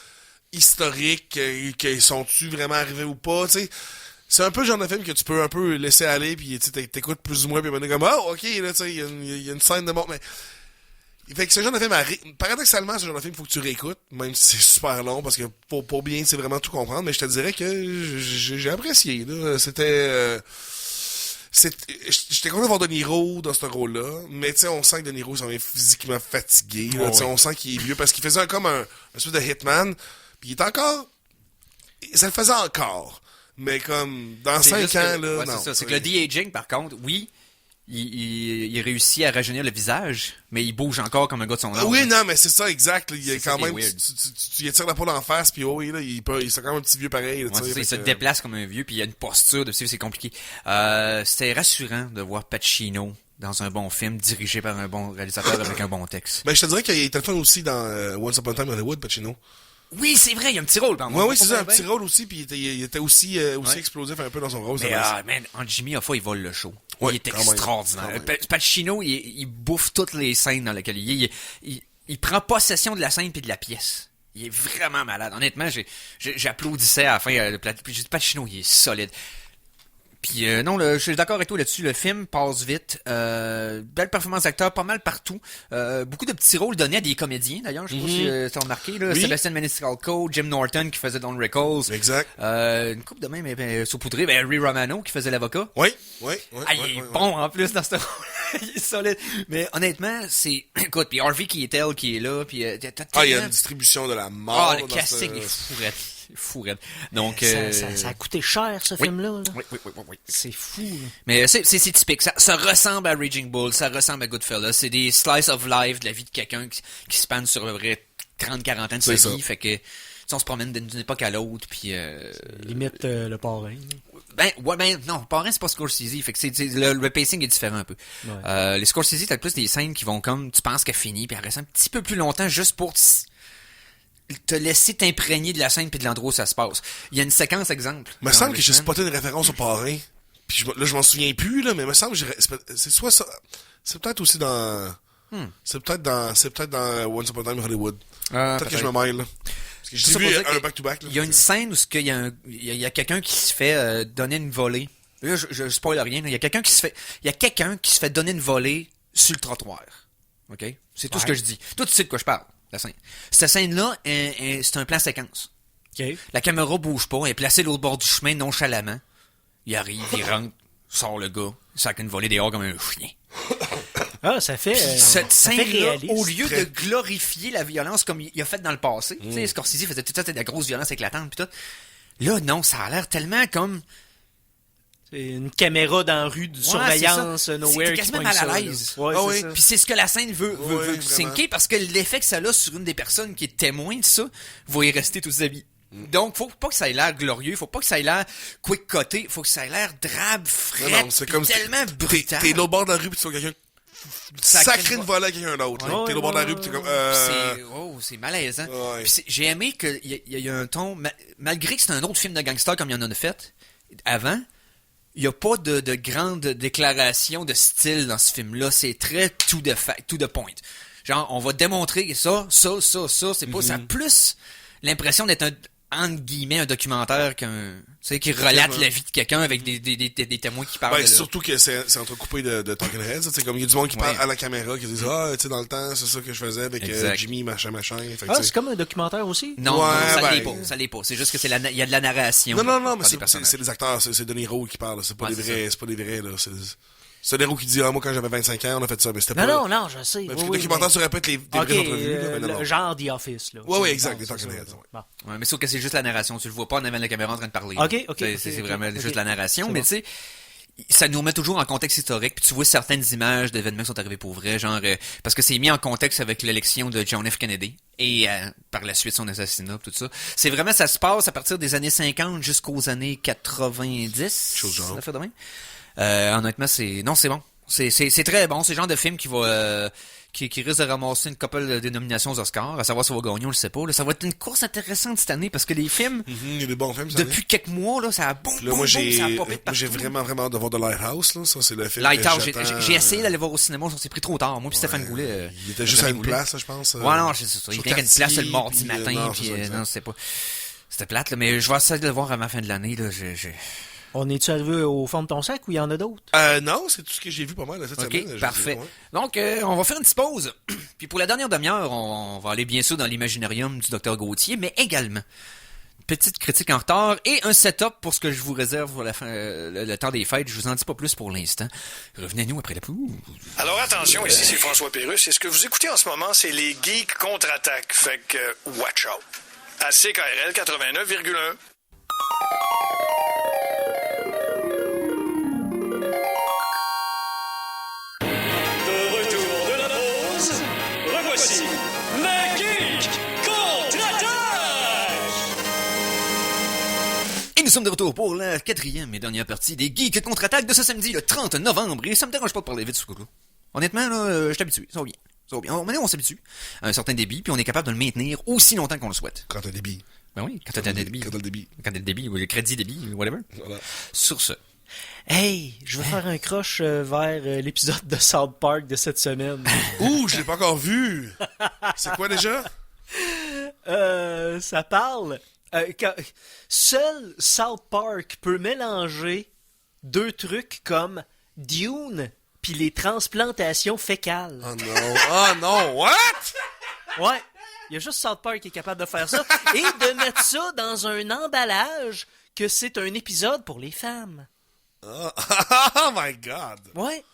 historiques, qui sont-tu vraiment arrivées ou pas, tu sais. C'est un peu le genre de film que tu peux un peu laisser aller, puis tu t'écoutes plus ou moins, puis on est comme, oh, ok, là, tu sais, il y a une scène de mort, mais... Fait que ce genre de film, paradoxalement, ce genre de film, il faut que tu réécoutes, même si c'est super long, parce que pour bien, c'est vraiment tout comprendre, mais je te dirais que j'ai apprécié, là. J'étais content d'avoir De Niro dans ce rôle-là, mais tu sais, on sent que De Niro est physiquement fatigué, là, tu sais, on sent qu'il est vieux, parce qu'il faisait comme un espèce de hitman, puis il est encore... Ça le faisait encore, mais comme, dans 5 ans, là, ouais, non. c'est ça. C'est que le de-aging, par contre, oui, il réussit à rajeunir le visage, mais il bouge encore comme un gars de son âge. Oui, non, mais c'est ça, exact. Là, il y a C'est quand ça qui même, est weird. tu y tires la peau en face, puis oui, là, il c'est quand même un petit vieux pareil. Là, Ouais, tu sais, il se fait que- déplace comme un vieux, puis il y a une posture de c'est compliqué. C'était rassurant de voir Pacino dans un bon film, dirigé par un bon réalisateur avec un bon texte. Ben, je te dirais qu'il était le fun aussi dans Once Upon a Time in Hollywood, Pacino. Oui, c'est vrai, il y a un petit rôle, par Ouais, oui, c'est ça, un Pas petit bien. rôle aussi, puis il était aussi Ouais. explosif un peu dans son rôle. Mais, ça, man, en Jimmy Hoffa, il vole le show. Ouais, Il est quand même, extraordinaire. quand même. Pacino, il bouffe toutes les scènes dans lesquelles il est. Il prend possession de la scène puis de la pièce. Il est vraiment malade. Honnêtement, j'applaudissais à la fin. Puis j'ai dit, Pacino, il est solide. Puis non, je suis d'accord avec toi là-dessus. Le film passe vite. Belle performance d'acteur, pas mal partout. Beaucoup de petits rôles donnés à des comédiens, d'ailleurs. Je sais pas si t'as remarqué. Là, Oui. Sébastien Maniscalco, Jim Norton qui faisait Don Rickles. Exact. Une couple de même saupoudrée. Harry Romano qui faisait l'avocat. Oui. Ah, il est bon en plus dans ce rôle. Il est solide. Mais honnêtement, c'est... Écoute, puis Harvey Keitel qui est là, puis t'as Ah, il y a tellement- une distribution de la mort. Ah, le dans casting ce- est fourette. Fourette. Donc, Ça a coûté cher, ce oui. film-là. Là. Oui. C'est fou. Là. Mais c'est typique. Ça ressemble à Raging Bull, ça ressemble à Goodfellas. C'est des slice of life de la vie de quelqu'un qui se spanne sur à peu près 30-40 ans de sa C'est vie. ça. Fait que, tu sais, on se promène d'une époque à l'autre, puis... Limite le parrain. non, Parrain, c'est pas Scorsese. Fait que le pacing est différent un peu. Ouais. Les Scorsese, t'as plus des scènes qui vont comme, tu penses qu'elle finit, puis elle reste un petit peu plus longtemps juste pour te laisser t'imprégner de la scène puis de l'endroit où ça se passe. Il y a une séquence exemple. Il me dans semble que j'ai Richmond. spoté une référence au parrain. Puis là, je m'en souviens plus, là, mais il me semble que c'est soit ça. C'est peut-être aussi dans. C'est peut-être dans Once Upon a Time in Hollywood. Peut-être que je me mêle, là. Parce que Tout j'ai ça vu pour dire un que back-to-back. là. Il y a une scène où il y a quelqu'un qui se fait donner une volée. Là, je spoil rien. Il y a quelqu'un qui se fait donner une volée sur le trottoir. OK? C'est tout ce que je dis. Toi, tu sais de quoi je parle, la scène. Cette scène-là, c'est un plan séquence. OK. La caméra bouge pas, elle est placée de l'autre bord du chemin nonchalamment. Il arrive, il rentre, sort le gars, il sac une volée dehors comme un chien. Ah, ça fait. Cette ça fait scène-là, réaliste. au lieu de glorifier la violence comme il a fait dans le passé, tu sais, Scorsese faisait tout ça, c'était de la grosse violence éclatante pis tout. Là, non, ça a l'air tellement comme... C'est une caméra dans la rue de surveillance, c'est nowhere. t'es qui quasiment pogne mal ça, à là. l'aise. Ouais, Ah c'est oui. ça. Puis c'est ce que la scène veut Ouais, vraiment. syncer, parce que l'effet que ça a sur une des personnes qui est témoin de ça va y rester toute sa vie. Donc, faut pas que ça ait l'air glorieux, faut pas que ça ait l'air quick-coté, faut que ça ait l'air drabe, frais, Non, c'est comme si tellement brutal. T'es de l'autre bord de la rue, puis tu vois quelqu'un sacrer une volée à quelqu'un d'autre. là. Ouais, T'es de l'autre bord de la rue, puis t'es comme. C'est malaisant. Ouais. Puis j'ai aimé qu'il y a un ton, malgré que c'est un autre film de gangster comme il y en a fait avant, il n'y a pas de grande déclaration de style dans ce film-là. C'est très to the point. Genre, on va démontrer que ça. C'est pas, ça a plus l'impression d'être entre guillemets, un documentaire qui relate la vie de quelqu'un avec des témoins qui parlent. Ben, surtout que c'est entrecoupé de Talking Heads. C'est comme il y a du monde qui parle Ouais. à la caméra, qui disent tu sais, dans le temps, c'est ça que je faisais avec Exact. Jimmy, machin. Fait que, Ah, tu sais- c'est comme un documentaire aussi? Non, Ouais, ça l'est ben- pas. Ça l'est pas. C'est juste que il y a de la narration. Non, mais par des personnages. c'est des acteurs, c'est De Niro qui parle, c'est pas Ouais, des c'est vrais, c'est pas des vrais, là. C'est De Niro qui dit, moi, quand j'avais 25 ans, on a fait ça, mais c'était pas. Non, je sais. Parce que Oui, le documentaire se répète les OK, vraies entrevues, là, mais non, le non. genre The Office, là. Ouais, C'est- exact, bon, les c'est Talking ça. Heads, ouais. Bon. Ouais, mais sauf que c'est juste la narration. Tu le vois pas en avant de la caméra en train de parler. Ok, C'est vraiment ok. juste la narration. C'est Mais bon. tu sais, ça nous remet toujours en contexte historique. Puis tu vois certaines images d'événements qui sont arrivés pour vrai. Genre, parce que c'est mis en contexte avec l'élection de John F. Kennedy. Et par la suite, son assassinat, tout ça. C'est vraiment, ça se passe à partir des années 50 jusqu'aux années 90. Chose genre. Ça fait de même. Honnêtement, c'est bon. C'est très bon. C'est le genre de film qui va qui risque de ramasser une couple de nominations aux Oscars, à savoir si on va gagner, on le sait pas. Là, ça va être une course intéressante cette année parce que les films, Il y a des bons films, ça. depuis quelques mois, là, ça a boum, Là, boum, moi, boum, ça a j'ai popé de partout. vraiment hâte de voir The Lighthouse, là. Ça, c'est le film Lighthouse, que j'attends. j'ai essayé d'aller voir au cinéma, on s'est pris trop tard. Moi puis Stéphane Goulet. Il était juste à une place, là, je pense. Ouais, non, c'est ça. Il sur était à une place le Cartier, mardi puis, matin, non, puis c'est ça, exact. non, c'était pas... C'était plate, là, mais je vais essayer de le voir à ma fin de l'année, là. On est-tu arrivé au fond de ton sac ou il y en a d'autres? Non, c'est tout ce que j'ai vu pas mal là, cette OK, semaine. parfait. Ouais. Donc, on va faire une petite pause. Puis pour la dernière demi-heure, on va aller bien sûr dans l'imaginarium du Dr Gauthier, mais également petite critique en retard et un setup pour ce que je vous réserve pour la fin, le temps des fêtes. Je vous en dis pas plus pour l'instant. Revenez-nous après la pause. Alors attention, ici c'est François Pérusse. Et ce que vous écoutez en ce moment, c'est les Geeks contre-attaque. Fait que, watch out. À CKRL 89,1. De retour de la pause, revoici les Geeks contre-attaque! Et nous sommes de retour pour la quatrième et dernière partie des Geeks contre-attaque de ce samedi, le 30 novembre. Et ça me dérange pas de parler vite, ce coup-là. Honnêtement, là, je suis habitué. Ça va bien. Ça va bien. Maintenant, on s'habitue à un certain débit, puis on est capable de le maintenir aussi longtemps qu'on le souhaite. Quand t'as des billes. Ben oui, quand t'as le débit. Quand t'as le débit. Quand t'as le débit, ou le crédit débit, whatever. Voilà. Sur ce. Hey, je vais faire un croche vers l'épisode de South Park de cette semaine. Ouh, je l'ai pas encore vu. C'est quoi déjà? Ça parle... seul South Park peut mélanger deux trucs comme Dune puis les transplantations fécales. Oh non. Oh non, what? Ouais, il y a juste South Park qui est capable de faire ça et de mettre ça dans un emballage que c'est un épisode pour les femmes. Oh my God. Ouais,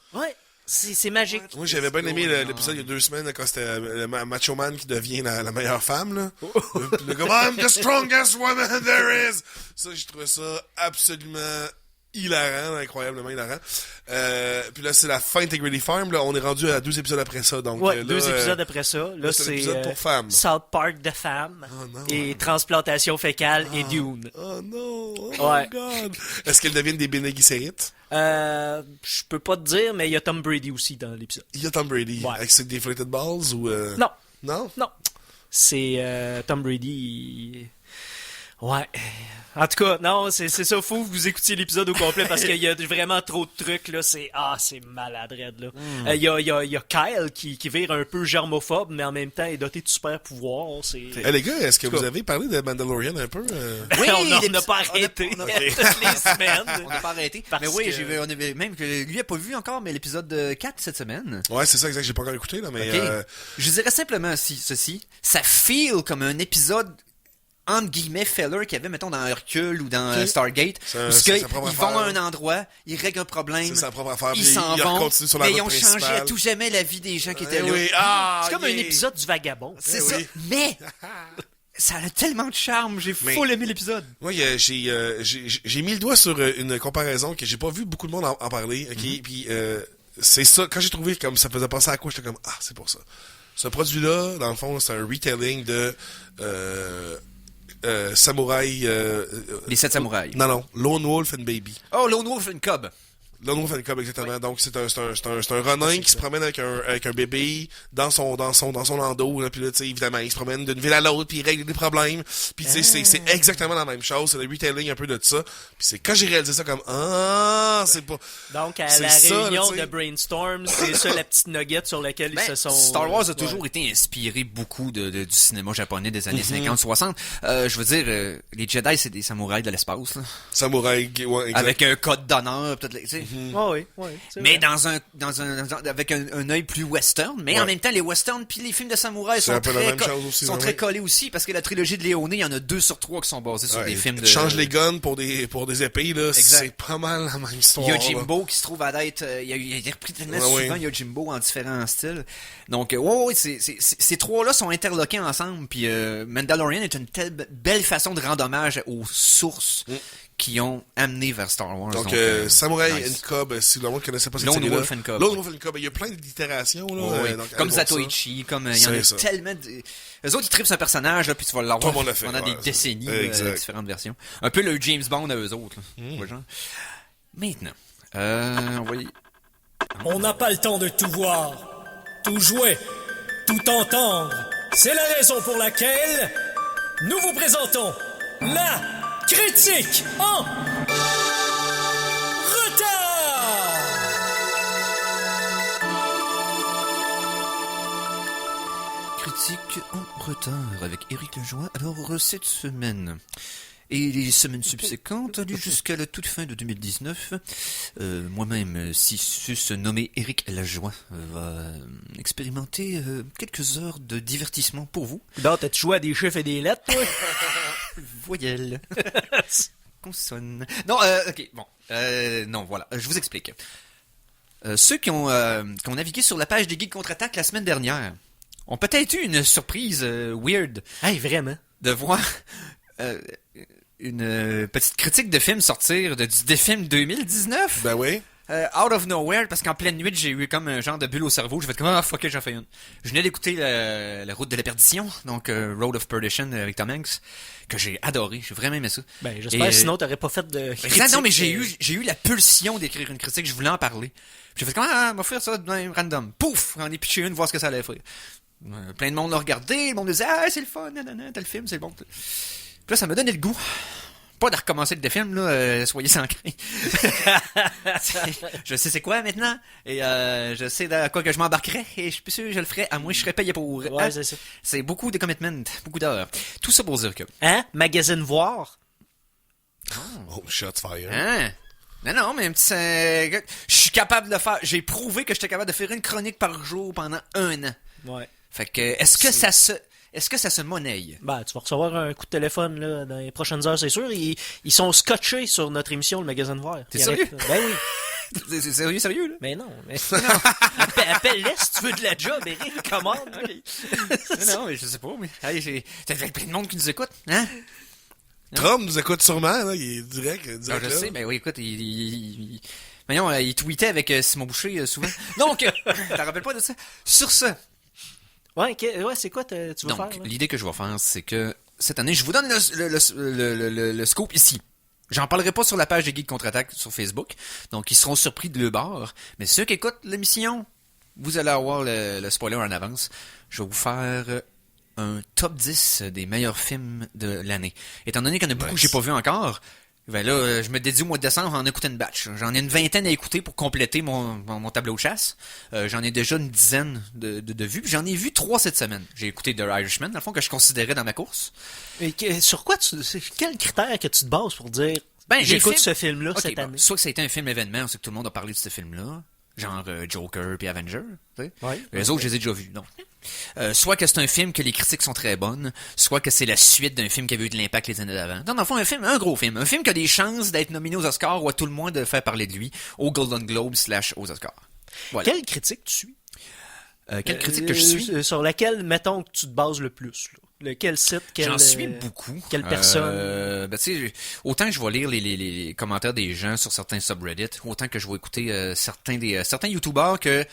c'est magique. Moi, j'avais bien aimé l'épisode il y a 2 semaines, là, quand c'était le Macho Man qui devient la meilleure femme, là. Puis le gars, I'm the strongest woman there is! Ça, j'ai trouvé ça absolument hilarant, incroyablement hilarant. Puis là, c'est la fin d'Integrity Farm, là. On est rendu à 2 épisodes après ça, donc. Ouais, là, 2 épisodes après ça. Là, c'est un c'est épisode pour femmes. South Park de femmes Oh non. et transplantation fécale et Dune. Oh non! Oh Ouais. my God! Est-ce qu'elles deviennent des Bene Gesserit? Je peux pas te dire, mais il y a Tom Brady aussi dans l'épisode. Il y a Tom Brady. Ouais. Avec ses deflated balls ou. Non, Non? non. C'est Tom Brady. Ouais. En tout cas, non, c'est ça. Faut que vous écoutiez l'épisode au complet parce qu'il y a vraiment trop de trucs, là. C'est malade, raide, là. Il y a Kyle qui vire un peu germophobe, mais en même temps est doté de super pouvoirs. Eh, les gars, est-ce que vous avez parlé de Mandalorian un peu? Oui, on n'a pas arrêté on a- toutes les semaines. On n'a pas arrêté. Parce mais oui, que- on avait même que lui a pas vu encore, mais l'épisode 4 cette semaine. Ouais, c'est ça, exact. J'ai pas encore écouté, là, mais. Ok. Je dirais simplement ceci. Ça feel comme un épisode entre guillemets filler qu'il y avait, mettons, dans Hercule ou dans Stargate. Parce c'est qu'ils sa propre vont à affaire. un endroit, ils règlent un problème, C'est sa propre affaire, ils puis s'en ils vont, continuent sur la mais route ils ont changé à principale. tout jamais la vie des gens qui étaient là. Oui. Ah, C'est comme un yeah. épisode du Vagabond. C'est Eh ça. oui. Mais ça a tellement de charme. J'ai Mais- full aimé l'épisode. Moi, j'ai mis le doigt sur une comparaison que j'ai pas vu beaucoup de monde en parler, ok? Puis c'est ça, quand j'ai trouvé comme ça faisait penser à quoi, j'étais comme, ah, c'est pour ça. Ce produit-là, dans le fond, c'est un retelling de Samouraï... Les 7 samouraïs. non, Lone Wolf and Baby. Oh, Lone Wolf and Cub. Lone Wolf and Cub, exactement. Donc, c'est un Ronin qui se promène avec un bébé dans son landau, là, puis là, tu sais, évidemment, il se promène d'une ville à l'autre, puis il règle des problèmes. Puis, tu sais, c'est exactement la même chose. C'est le retelling un peu de ça. Puis c'est quand j'ai réalisé ça comme, c'est pas... Donc, à C'est la ça, réunion là, tu sais. de Brainstorm, c'est ça la petite nugget sur laquelle Ben, ils se sont... Star Wars a Ouais. toujours été inspiré beaucoup du cinéma japonais des années 50-60. Je veux dire, les Jedi, c'est des samouraïs de l'espace, là. Samouraï, ouais, exact. Avec un code d'honneur, peut-être, tu sais. Ouais, c'est Mais vrai. avec un œil plus western, mais Ouais. en même temps, les westerns puis les films de samouraïs C'est sont un peu la même chose aussi, sont ouais, très ouais. collés aussi, parce que la trilogie de Léoné, il y en a 2 sur 3 qui sont basés sur Ouais, des films de... tu changes les guns pour des épées, là. Exact. C'est pas mal la même histoire. Il y a là. Jimbo qui se trouve à l'être... il a été repris tellement Ouais, souvent, ouais. il y a Jimbo en différents styles. Donc, ouais, ces 3-là sont interloqués ensemble, puis Mandalorian est une telle belle façon de rendre hommage aux sources qui ont amené vers Star Wars. Donc, nice. Samurai and Cub, si le monde ne connaissait pas cette Lone série-là. Wolf and Cub. Lone Wolf and Cub. Il y a plein d'itérations, là. Ouais, donc, comme allez voir ça. Zatoichi, comme il y en a C'est ça. tellement de... Eux autres, ils trippent sur un personnage, là, puis tu vas Tout l'avoir le monde l'a fait, pendant ouais, des décennies, c'est- exact. différentes versions. Un peu le James Bond à eux autres. Là. Ouais, genre. Maintenant, on va y... On n'a pas le temps de tout voir. tout jouer, tout entendre. C'est la raison pour laquelle nous vous présentons la critique en retard. Critique en retard avec Éric Lajoie. Alors, cette semaine et les semaines subséquentes, allées jusqu'à la toute fin de 2019, moi-même, se nommé Éric Lajoie, va expérimenter quelques heures de divertissement pour vous. Non, t'as-tu joué à des chiffres et des lettres, toi? Voyelle. Consonne. Non, ok, bon. Non, voilà, je vous explique. Ceux qui ont navigué sur la page des Geeks Contre-Attaque la semaine dernière ont peut-être eu une surprise weird. Hey, vraiment? De voir une petite critique de film sortir des films 2019. Ben oui. Out of nowhere, parce qu'en pleine nuit, j'ai eu comme un genre de bulle au cerveau. J'ai fait comme, fuck it, j'en fais une. Je venais d'écouter La Route de la Perdition, donc Road of Perdition avec Tom Hanks, que j'ai adoré. J'ai vraiment aimé ça. Ben, j'espère, sinon t'aurais pas fait de critique. Non, mais j'ai eu la pulsion d'écrire une critique. Je voulais en parler. J'ai fait comme, m'a faire ça de même, random. Pouf! On est pitché une, voir ce que ça allait faire. Plein de monde l'a regardé, le monde disait, c'est le fun, nanana, tel film, c'est bon. Puis là, ça m'a donné le goût. Pas de recommencer le film, là, soyez sans crainte. Je sais c'est quoi maintenant, et je sais à quoi que je m'embarquerai, et je suis plus sûr que je le ferai, à moins que je serais payé pour. Ouais, c'est ça. C'est beaucoup de commitment, beaucoup d'heures. Tout ça pour dire que... Hein? Magazine Voir? Oh, shots fire. Hein? Non, mais un petit... je suis capable de le faire. J'ai prouvé que j'étais capable de faire une chronique par jour pendant 1 an. Ouais. Fait que, est-ce que ça se monnaie? Ben, tu vas recevoir un coup de téléphone là, dans les prochaines heures, c'est sûr. Ils sont scotchés sur notre émission, le Magazine Voir. T'es sérieux? Ben oui. C'est sérieux, là? Mais non. Appelle-les si tu veux de la job, Eric. Commande. Non, mais je sais pas, mais... Hey, t'as plein de monde qui nous écoute, hein? Trump nous écoute sûrement, là. Il est direct Je là. sais, ben oui, écoute, voyons, il tweetait avec Simon Boucher souvent. Donc, t'en rappelles pas de ça? Sur ça... Ouais, c'est quoi tu veux Donc, faire? Donc, l'idée que je vais faire, c'est que cette année, je vous donne le scoop ici. J'en parlerai pas sur la page des Geeks Contre-Attaque sur Facebook, donc ils seront surpris de le bord. Mais ceux qui écoutent l'émission, vous allez avoir le spoiler en avance. Je vais vous faire un top 10 des meilleurs films de l'année. Étant donné qu'il y en a beaucoup que j'ai pas vu encore, ben là, je me dédie au mois de décembre à en écouter une batch. J'en ai une vingtaine à écouter pour compléter mon tableau de chasse. J'en ai déjà une dizaine de vues. Puis j'en ai vu 3 cette semaine. J'ai écouté The Irishman, dans le fond, que je considérais dans ma course. et sur quoi quel critère que tu te bases pour dire j'écoute ce film-là cette année? Soit que ça a été un film événement, c'est que tout le monde a parlé de ce film-là. Genre Joker puis Avenger. Ouais, les autres, je les ai déjà vus. Non. Soit que c'est un film que les critiques sont très bonnes, soit que c'est la suite d'un film qui avait eu de l'impact les années d'avant. Donc, dans le fond, un gros film. Un film qui a des chances d'être nominé aux Oscars ou à tout le moins de faire parler de lui aux Golden Globes / aux Oscars. Voilà. Quelle critique tu suis? Quelle critique que je suis? Sur laquelle, mettons, que tu te bases le plus. Là. Quel site? J'en suis beaucoup. Quelle personne? Ben, tu sais, autant que je vais lire les commentaires des gens sur certains subreddits, autant que je vais écouter certains YouTubers que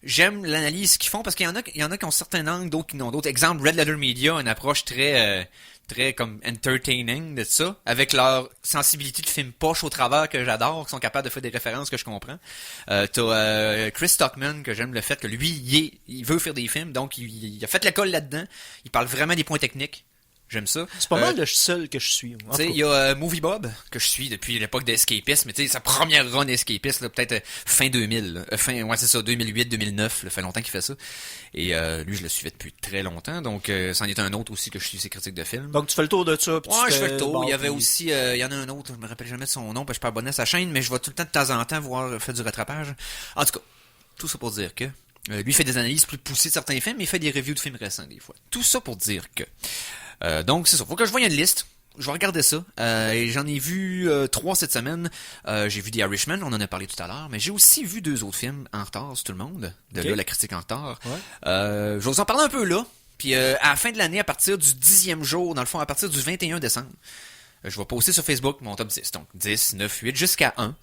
j'aime l'analyse qu'ils font, parce qu'il y en a qui ont certains angles, d'autres qui n'ont d'autres. Exemple, Red Letter Media, une approche très comme entertaining de ça, avec leur sensibilité de film poche au travers que j'adore, qui sont capables de faire des références que je comprends. T'as Chris Stockman, que j'aime le fait que lui, il veut faire des films, donc il a fait l'école là-dedans. Il parle vraiment des points techniques. J'aime ça. C'est pas mal le seul que je suis. Tu sais, il y a Movie Bob, que je suis depuis l'époque d'Escapist, mais tu sais, sa première run Escapist, là, peut-être fin 2000. Ouais, c'est ça, 2008, 2009, ça fait longtemps qu'il fait ça. Et lui, je le suivais depuis très longtemps, donc c'en est un autre aussi que je suis ses critiques de films. Donc tu fais le tour de ça. Ouais, je fais le tour. Il y avait aussi, il y en a un autre, je me rappelle jamais de son nom, parce que je suis pas abonné à sa chaîne, mais je vais tout le temps de temps en temps voir faire du rattrapage. En tout cas, tout ça pour dire que lui fait des analyses plus poussées de certains films, mais il fait des reviews de films récents des fois. Tout ça pour dire que... donc c'est ça, faut que je voie une liste. Je vais regarder ça. Et j'en ai vu 3 cette semaine. J'ai vu The Irishman, on en a parlé tout à l'heure, mais j'ai aussi vu 2 autres films en retard, c'est tout le monde. De là, la critique en retard. Ouais. Je vais vous en parler un peu là. Puis à la fin de l'année, à partir du 10e jour, dans le fond, à partir du 21 décembre, je vais poster sur Facebook mon top 10. Donc 10, 9, 8, jusqu'à 1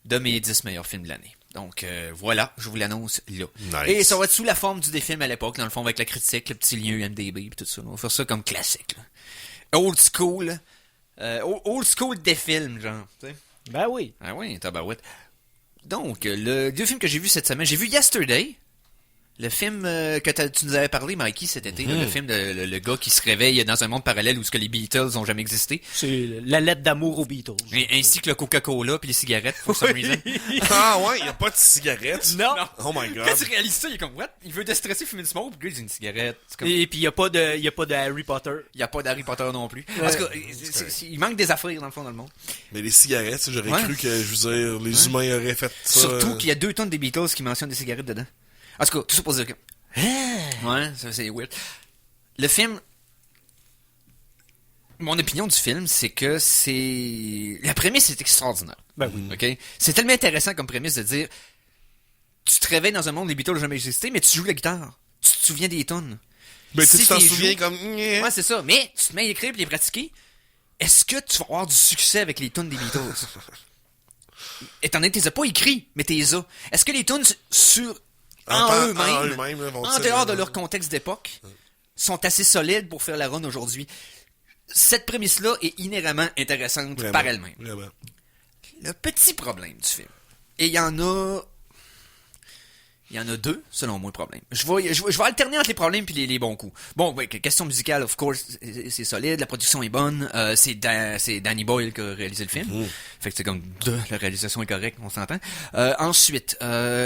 de mes 10 meilleurs films de l'année. Donc voilà, je vous l'annonce là. Nice. Et ça va être sous la forme du défilm à l'époque, dans le fond, avec la critique, le petit lien UMDB et tout ça. On va faire ça comme classique. Là. Old school. Old school des films, genre. T'sais. Ben oui. Ah oui, tabarouette. Donc, le 2 films que j'ai vus cette semaine, j'ai vu Yesterday. Le film que tu nous avais parlé, Mikey, cet été, là, le film de le gars qui se réveille dans un monde parallèle où ce que les Beatles ont jamais existé. C'est la lettre d'amour aux Beatles. Ainsi que le Coca-Cola puis les cigarettes, for some reason. Ah ouais, il y a pas de cigarette. Non. Oh my god. Quand tu réalises ça, il est comme, what? Il veut déstresser, fumer du smoke, puis lui, il a une cigarette. C'est comme... Et puis, il y a pas de Harry Potter. Il n'y a pas d'Harry Potter non plus. Parce que il manque des affaires, dans le fond, dans le monde. Mais les cigarettes, j'aurais Ouais. cru que, je veux dire, les humains auraient fait ça. Surtout qu'il y a 2 tonnes des Beatles qui mentionnent des cigarettes dedans. En tout cas, tout ça pour dire que... Ouais, ça c'est weird. Le film... Mon opinion du film, c'est que c'est... La prémisse est extraordinaire. Ben oui. OK? C'est tellement intéressant comme prémisse de dire... Tu te réveilles dans un monde où les Beatles n'ont jamais existé, mais tu joues la guitare. Tu te souviens des tonnes. Mais Si tu t'en t'es souviens joues- comme... Ouais, c'est ça. Mais tu te mets à écrire et les pratiquer. Est-ce que tu vas avoir du succès avec les tunes des Beatles? Étant donné que tu les as pas écrits, mais tu les as. Est-ce que les tunes en eux-mêmes, là, vont en dehors de leur contexte d'époque, sont assez solides pour faire la run aujourd'hui? Cette prémisse-là est inhéremment intéressante Vraiment, par elle-même. Vraiment. Le petit problème du film, et il y en a 2, selon moi, le problème. Je vais alterner entre les problèmes et les bons coups. Bon, ouais, question musicale, of course, c'est solide, la production est bonne, c'est Danny Boyle qui a réalisé le film. Fait que c'est comme, la réalisation est correcte, on s'entend. Ensuite,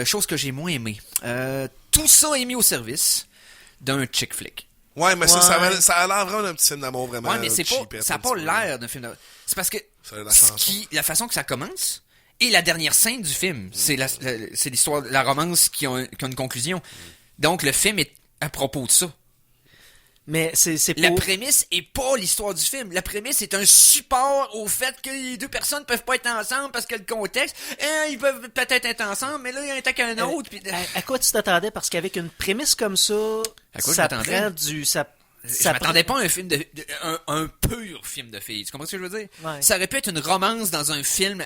chose que j'ai moins aimé, tout ça est mis au service d'un chick flick. Ouais, mais ça a l'air vraiment d'un petit film d'amour vraiment. Ouais, mais c'est pas, cheapette, ça a un pas petit peu. l'air d'un film d'amour. C'est parce que Ça a la chanson. la façon que ça commence et la dernière scène du film, c'est l'histoire, la romance qui a une conclusion. Donc le film est à propos de ça. Mais c'est La pour... prémisse est pas l'histoire du film. La prémisse est un support au fait que les 2 personnes peuvent pas être ensemble parce que le contexte, ils peuvent peut-être être ensemble, mais là il y en a qu'un autre. Puis... À quoi tu t'attendais? Parce qu'avec une prémisse comme ça, À quoi je ça m'attendais? prend du... Je m'attendais pas à un film un pur film de filles. Tu comprends ce que je veux dire? Ouais. Ça aurait pu être une romance dans un film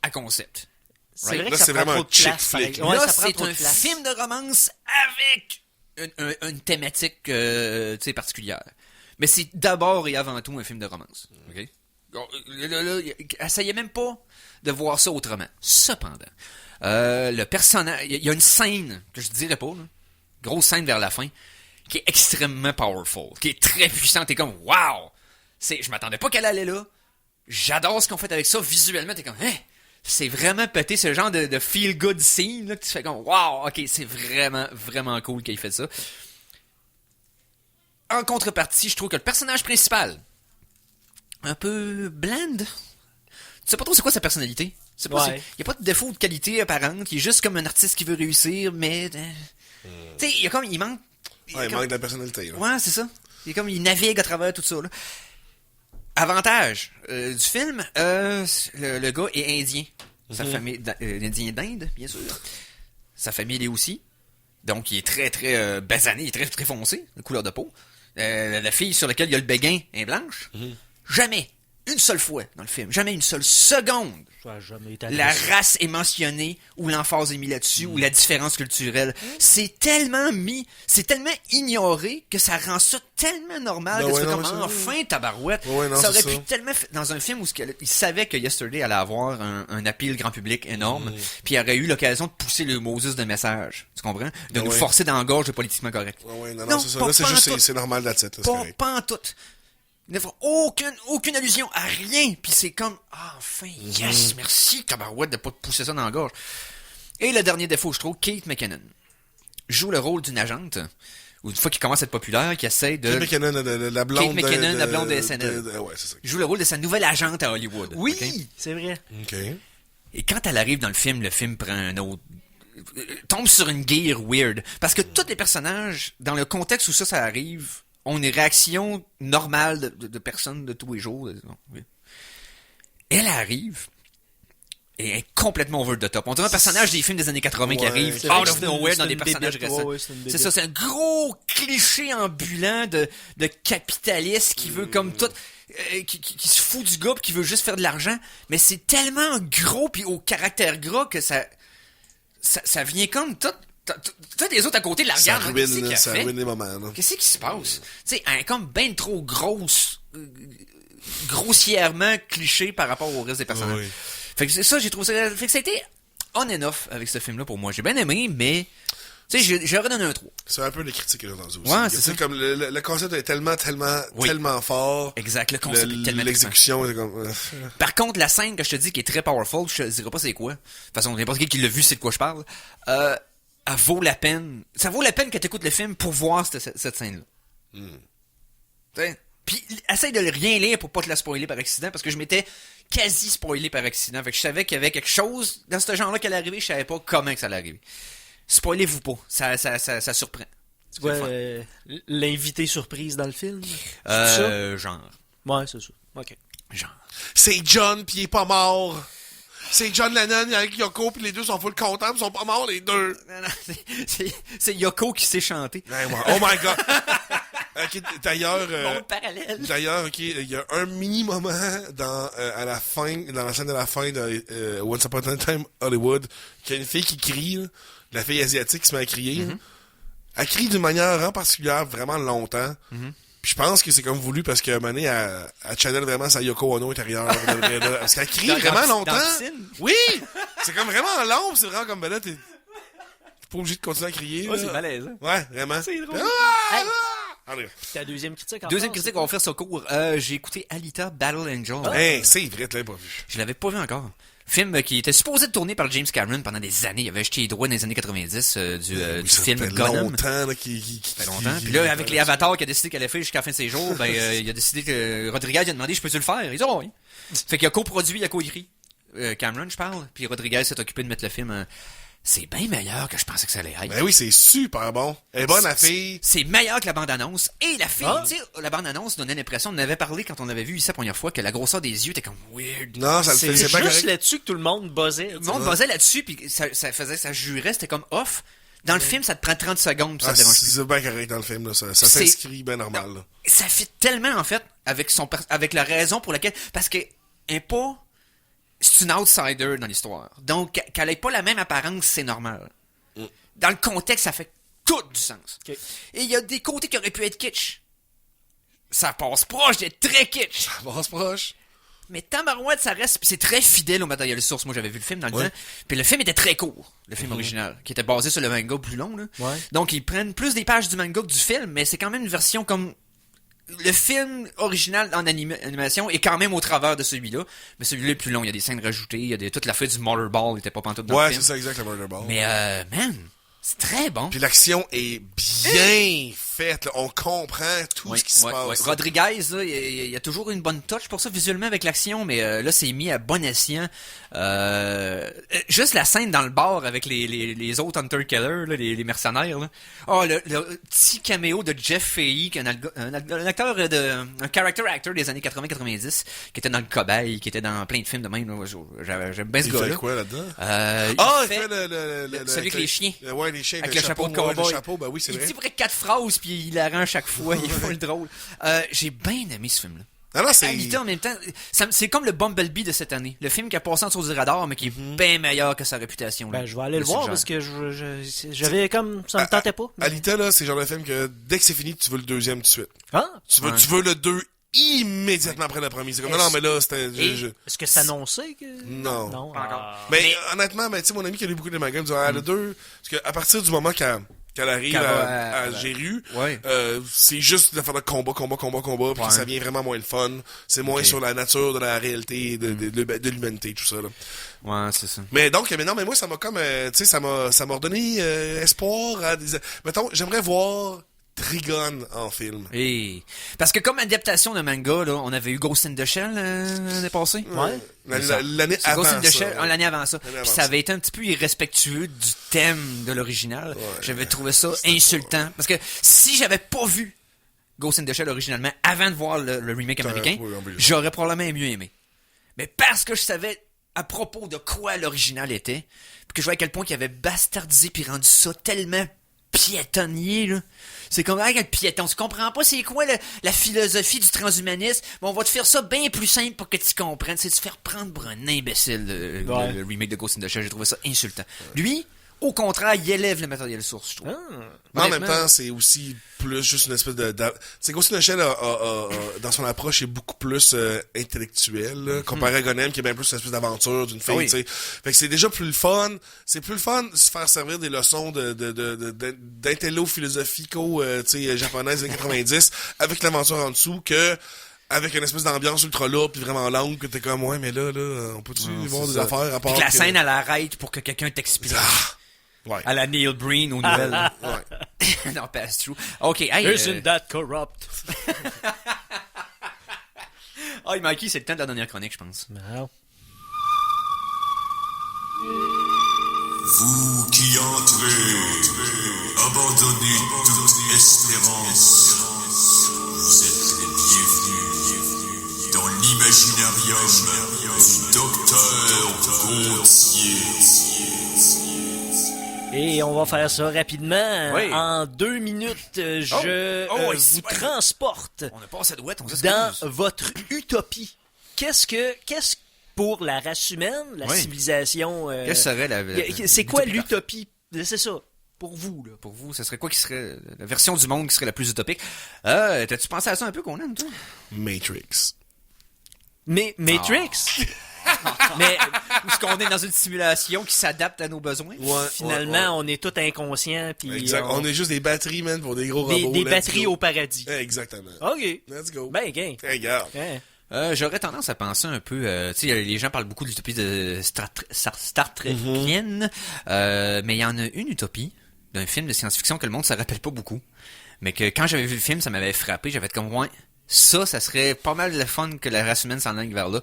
à concept. C'est Right? vrai Là, que ça c'est prend vraiment trop de un chick place. flick. pareil. Ouais, Là, ça prend c'est trop de un place. film de romance avec une thématique tu sais, particulière. Mais c'est d'abord et avant tout un film de romance. OK? Là, essayez même pas de voir ça autrement. Cependant, le personnage... Il y a une scène que je dirais pas, là, grosse scène vers la fin, qui est extrêmement powerful, qui est très puissante. T'es comme, wow! Je m'attendais pas qu'elle allait là. J'adore ce qu'on fait avec ça. Visuellement, t'es comme, hein? C'est vraiment pété ce genre de feel-good scene, là, que tu fais comme, wow! Ok, c'est vraiment, vraiment cool qu'il ait fait ça. En contrepartie, je trouve que le personnage principal, un peu bland. Tu sais pas trop c'est quoi sa personnalité. C'est pas, Ouais. il y a pas de défaut de qualité apparente. Il est juste comme un artiste qui veut réussir, mais... Tu sais, il manque... Ouais, il manque de la personnalité. Là. Ouais, c'est ça. Il navigue à travers tout ça, là. Avantage du film, le gars est indien. Sa famille, indien d'Inde, bien sûr. Sa famille, elle est aussi. Donc, il est très, très basané, il est très, très foncé, de couleur de peau. La fille sur laquelle il y a le béguin est blanche. Jamais, une seule fois dans le film, jamais une seule seconde, Ça a jamais été la adressé. race est mentionnée, ou l'emphase est mise là-dessus, ou la différence culturelle. C'est tellement ignoré que ça rend ça tellement normal Ben que ouais, tu fais non, comme mais enfin tabarouette. Ouais, non, ça aurait c'est pu ça. tellement dans un film où il savait que Yesterday allait avoir un appeal grand public énorme, puis il aurait eu l'occasion de pousser le Moses de message, tu comprends? De nous ouais. forcer dans la gorge de politiquement correct. Ouais, non, Non, c'est ça. pas- Là, c'est pas juste, en tout. c'est normal de la tête. Pas en tout. Il ne faut aucune allusion à rien. Puis c'est comme, enfin, yes, merci, tabarouette, de pas te pousser ça dans la gorge. Et le dernier défaut, je trouve, Kate McKinnon joue le rôle d'une agente, ou une fois qu'il commence à être populaire, qui essaie de... Kate McKinnon, la blonde Kate McKinnon, la blonde de SNL. Ouais, c'est ça. joue le rôle de sa nouvelle agente à Hollywood. Oui, ok? c'est vrai. OK. Et quand elle arrive dans le film prend un autre... tombe sur une gear weird. Parce que tous les personnages, dans le contexte où ça arrive, ont une réaction normale de personnes de tous les jours. Elle arrive et elle est complètement over the top. On dirait un personnage des films des années 80 qui Ouais, arrive c'est out vrai of que nowhere c'est dans une des personnages bébête, récents. ouais, c'est une C'est bébête. ça, c'est un gros cliché ambulant de capitaliste qui veut comme tout... qui se fout du gars pis qui veut juste faire de l'argent. Mais c'est tellement gros puis au caractère gras que ça vient comme tout... Tous les autres à côté de la Ça regarde. ruine, ça ruine les moments. Là. Qu'est-ce qui se passe? Tu sais, un comme ben trop grosse, grossièrement cliché par rapport au reste des personnages. Oui. Fait que c'est ça, j'ai trouvé ça. Fait que ça a été on and off avec ce film-là pour moi. J'ai bien aimé, mais Tu sais, j'aurais donné un 3. C'est un peu les critiques que j'ai entendues aussi. Ouais, c'est ça. Comme le concept est tellement fort. Exact, le concept est tellement l'exécution est comme... Par contre, la scène que je te dis qui est très powerful, je te dirai pas c'est quoi. De toute façon, n'importe qui l'a vu sait de quoi je parle. Elle vaut la peine. Ça vaut la peine que tu écoutes le film pour voir cette scène-là. T'sais? Puis, essaye de rien lire pour pas te la spoiler par accident, parce que je m'étais quasi spoilé par accident. Fait que je savais qu'il y avait quelque chose dans ce genre-là qui allait arriver, je savais pas comment que ça allait arriver. Spoilez-vous pas, ça surprend. Tu vois, l'invité surprise dans le film? Genre. Ouais, c'est ça. OK. Genre. C'est John, pis il est pas mort. C'est John Lennon avec Yoko, pis les deux sont full contents, pis ils sont pas morts, les deux. Non, c'est Yoko qui sait chanter. Oh my god. Ok, d'ailleurs, Bon parallèle. D'ailleurs, ok, il y a un mini moment dans la scène de la fin de Once Upon a Time Hollywood, qu'il y a une fille qui crie, là, la fille asiatique qui se met à crier. Elle crie d'une manière vraiment particulière, vraiment longtemps. Puis je pense que c'est comme voulu parce qu'à un moment donné, elle channel vraiment sa Yoko Ono intérieure. Parce qu'elle crie vraiment longtemps. Oui! C'est comme vraiment long, c'est vraiment comme ben là, t'es pas obligé de continuer à crier. Ouais, c'est malaise. Hein? Ouais, vraiment. C'est drôle. Ta deuxième critique encore. Deuxième critique, on va faire ce cours. J'ai écouté Alita Battle Angel. Hey, c'est vrai, tu l'avais pas vu. Je l'avais pas vu encore. Film qui était supposé de tourner par James Cameron pendant des années. Il avait acheté les droits dans les années 90 du film Gollum. Longtemps, là, Ça fait longtemps. Puis là, avec les avatars qu'il a décidé qu'elle allait faire jusqu'à la fin de ses jours, ben, il a décidé que Rodriguez il a demandé, je peux-tu le faire? Il dit, oh, oui. Fait qu'il a coproduit, il a coécrit. Cameron, je parle. Puis Rodriguez s'est occupé de mettre le film. C'est bien meilleur que je pensais que ça allait être. Ben oui, c'est super bon. Elle est bonne, la fille. C'est meilleur que la bande-annonce. Et la fille, tu sais, la bande-annonce donnait l'impression, on en avait parlé quand on avait vu ici la première fois, que la grosseur des yeux était comme weird. Non, ça le C'est fait, c'est pas juste correct. là-dessus que tout le monde buzzait. Le monde buzzait là-dessus, puis ça jurait, c'était comme off. Dans le film, ça te prend 30 secondes, puis ça te dérange plus. C'est bien correct dans le film, là. Ça C'est- s'inscrit bien normal, là. Ça fit tellement, en fait, avec la raison pour laquelle... Parce que, elle est pas... C'est une outsider dans l'histoire. Donc, qu'elle ait pas la même apparence, c'est normal. Dans le contexte, ça fait tout du sens. Ok. Et il y a des côtés qui auraient pu être kitsch. Ça passe proche d'être très kitsch. Passe proche. Mais Tabarouette, ça reste... C'est très fidèle au matériel source. Moi, j'avais vu le film dans le temps. Puis le film était très court, le film original, qui était basé sur le manga plus long. Là. Ouais. Donc, ils prennent plus des pages du manga que du film, mais c'est quand même une version comme... Le film original en animation est quand même au travers de celui-là. Mais celui-là est plus long. Il y a des scènes rajoutées. Il y a toute la fête du Motorball. Il était pas pantoute dans le Ouais, film. c'est ça, exact, le Murder Ball. Mais, man, c'est très bon. Puis l'action est bien faite, là. On comprend tout ce qui se passe. Rodriguez, là, il y a toujours une bonne touch pour ça visuellement avec l'action, mais là, c'est mis à bon escient. Juste la scène dans le bar avec les autres Hunter Killer, là, les mercenaires. Là. Oh, le petit caméo de Jeff Fahey, qui est un acteur un character actor des années 80-90, qui était dans le Cobaye, qui était dans plein de films de même. J'aime bien ce Il gars-là. fait quoi là-dedans? Il fait celui avec les chiens. Ouais, les chiens Avec le chapeau de cowboy. Le chapeau, ben oui, c'est Il vrai. dit près 4 phrases, puis il la rend à chaque fois. Il est full drôle. J'ai bien aimé ce film-là. Ah non, c'est... Alita, en même temps, c'est comme le Bumblebee de cette année. Le film qui a passé en dessous du radar, mais qui est bien meilleur que sa réputation. Là. Ben, je vais aller le voir parce que j'avais comme... Ça me tentait pas. Alita, là, c'est le genre de film que dès que c'est fini, tu veux le deuxième tout de suite. Ah? Tu veux le 2 immédiatement après le premier. C'est comme, non, mais là, c'était... Est-ce que c'est annoncé que... Non. Non, Pas encore. Mais honnêtement, ben, tu sais, mon ami qui a lu beaucoup de mangas me disait, le 2, parce qu'à partir du moment qu'elle arrive à Géru, ouais. c'est juste de faire de combat, puis ça devient vraiment moins le fun. C'est moins sur la nature de la réalité, de l'humanité, tout ça, là. Ouais, c'est ça. Mais donc, mais moi, ça m'a comme, tu sais, ça m'a redonné espoir à des... Mettons, j'aimerais voir Trigon en film. Et... Parce que comme adaptation de manga, là, on avait eu Ghost in the Shell l'année passée. Ouais. L'année avant Ghost in the ça. Shell, l'année avant ça. L'année avant Puis ça avait été un petit peu irrespectueux du thème de l'original. Ouais, j'avais trouvé ça insultant. Parce que si j'avais pas vu Ghost in the Shell originalement avant de voir le remake américain, j'aurais probablement mieux aimé. Mais parce que je savais à propos de quoi l'original était, puis que je voyais à quel point il avait bastardisé puis rendu ça tellement piétonnier, là. C'est comme avec le piéton. Tu comprends pas c'est quoi la philosophie du transhumanisme, mais on va te faire ça bien plus simple pour que tu comprennes. C'est de se faire prendre pour un imbécile, le remake de Ghost in the Shell. J'ai trouvé ça insultant. Lui, au contraire, il élève le matériel source, je trouve. Mais en même Honnêtement, temps, c'est aussi plus juste une espèce c'est qu'aussi Michel dans son approche est beaucoup plus intellectuelle, là, comparé à Gonem qui est bien plus une espèce d'aventure d'une fille, tu sais. Fait que c'est déjà plus le fun. C'est plus le fun de se faire servir des leçons d'intello philosophico, tu sais, japonaises des 90 avec l'aventure en dessous que avec une espèce d'ambiance ultra lourde puis vraiment longue que t'es comme ouais mais là on peut-tu voir des affaires à part puis que la que- scène, elle arrête pour que quelqu'un t'explique. Ouais. À la Neil Breen aux nouvelles. Ouais. Non, pass through. OK, hey. Isn't that corrupt? Hey, Mikey, c'est le temps de la dernière chronique, je pense. Non. Vous qui entrez, abandonnez toute espérance. Vous êtes les bienvenus dans l'imaginarium du docteur Gontier. Et on va faire ça rapidement. Oui. En 2 minutes, je vous transporte On a pas assez de ouette, on s'excuse. dans votre utopie. Qu'est-ce pour la race humaine, la Oui. civilisation... Quelle serait la c'est quoi l'utopie l'utopie? C'est ça, pour vous, là. pour vous? Ce serait quoi qui serait la version du monde qui serait la plus utopique? T'as-tu pensé à ça un peu, Conan, toi? Matrix. Mais Matrix? Mais Ou est-ce qu'on est dans une simulation qui s'adapte à nos besoins? Ouais, finalement, on est tous inconscients. Puis exact. On est juste des batteries, man, pour des gros des robots. Let's batteries go. au paradis. Exactement. OK. Let's go. Ben, gang. Hey, regarde. Hein. J'aurais tendance à penser un peu... tu sais, les gens parlent beaucoup de l'utopie de Star Trekienne, mais il y en a une utopie d'un film de science-fiction que le monde ne se rappelle pas beaucoup, mais que quand j'avais vu le film, ça m'avait frappé. J'avais été comme, ouais, ça serait pas mal le fun que la race humaine s'en aille vers là.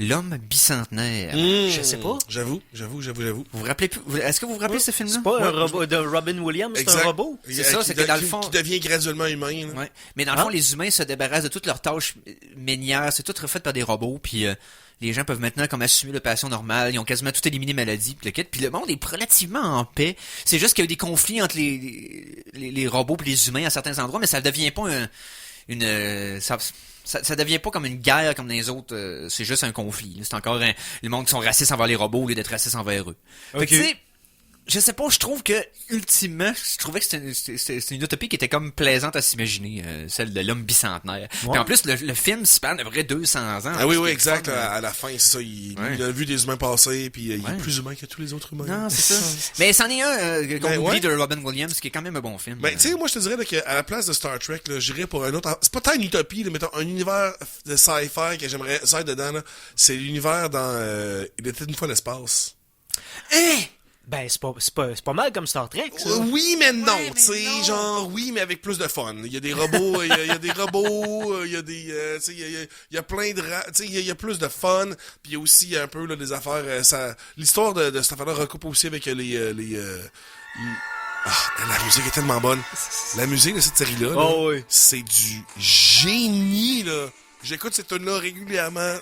L'homme bicentenaire. Je sais pas. J'avoue. Vous vous rappelez plus... Est-ce que vous vous rappelez ce film-là? C'est pas un robot de Robin Williams, c'est Exact. un robot? C'est ça, c'est que dans le fond- Qui devient graduellement humain. là. Ouais. Mais dans le fond, les humains se débarrassent de toutes leurs tâches ménières. C'est tout refait par des robots. Puis les gens peuvent maintenant comme assumer leur passion normale. Ils ont quasiment tout éliminé maladie. Puis le kit. Puis le monde est relativement en paix. C'est juste qu'il y a eu des conflits entre les robots et les humains à certains endroits, mais ça devient pas ça devient pas comme une guerre comme dans les autres. C'est juste un conflit. C'est encore le monde qui sont racistes envers les robots au lieu d'être racistes envers eux. Fait que, tu sais, je sais pas, je trouve que ultimement, je trouvais que c'était une utopie qui était comme plaisante à s'imaginer, celle de l'homme bicentenaire. Puis en plus, le film se passe à peu près 200 ans. Ah oui, oui, C'est exact. le fun, À la fin, c'est ça. Il a vu des humains passer, puis il est plus humain que tous les autres humains. Non, c'est ça. Mais c'en est un qu'on Ben, oublie ouais. de Robin Williams, qui est quand même un bon film. Ben, tu sais, moi, je te dirais là, qu'à la place de Star Trek, là, j'irais pour un autre... C'est pas tant une utopie, là, mettons, un univers de sci-fi que j'aimerais ça être dedans, là. C'est l'univers dans... Il était une fois l'espace. Ben, c'est pas mal comme Star Trek, ça. Oui, mais non, tu sais, genre, oui, mais avec plus de fun. Il y a des robots, il y a des robots, il y a des, tu sais, il y a plein de, tu sais, il y a plus de fun, puis il y a aussi un peu, là, des affaires, l'histoire de cette affaire-là recoupe aussi avec la musique est tellement bonne. La musique de cette série-là, là, Oh, oui. c'est du génie, là. J'écoute cette tune-là régulièrement.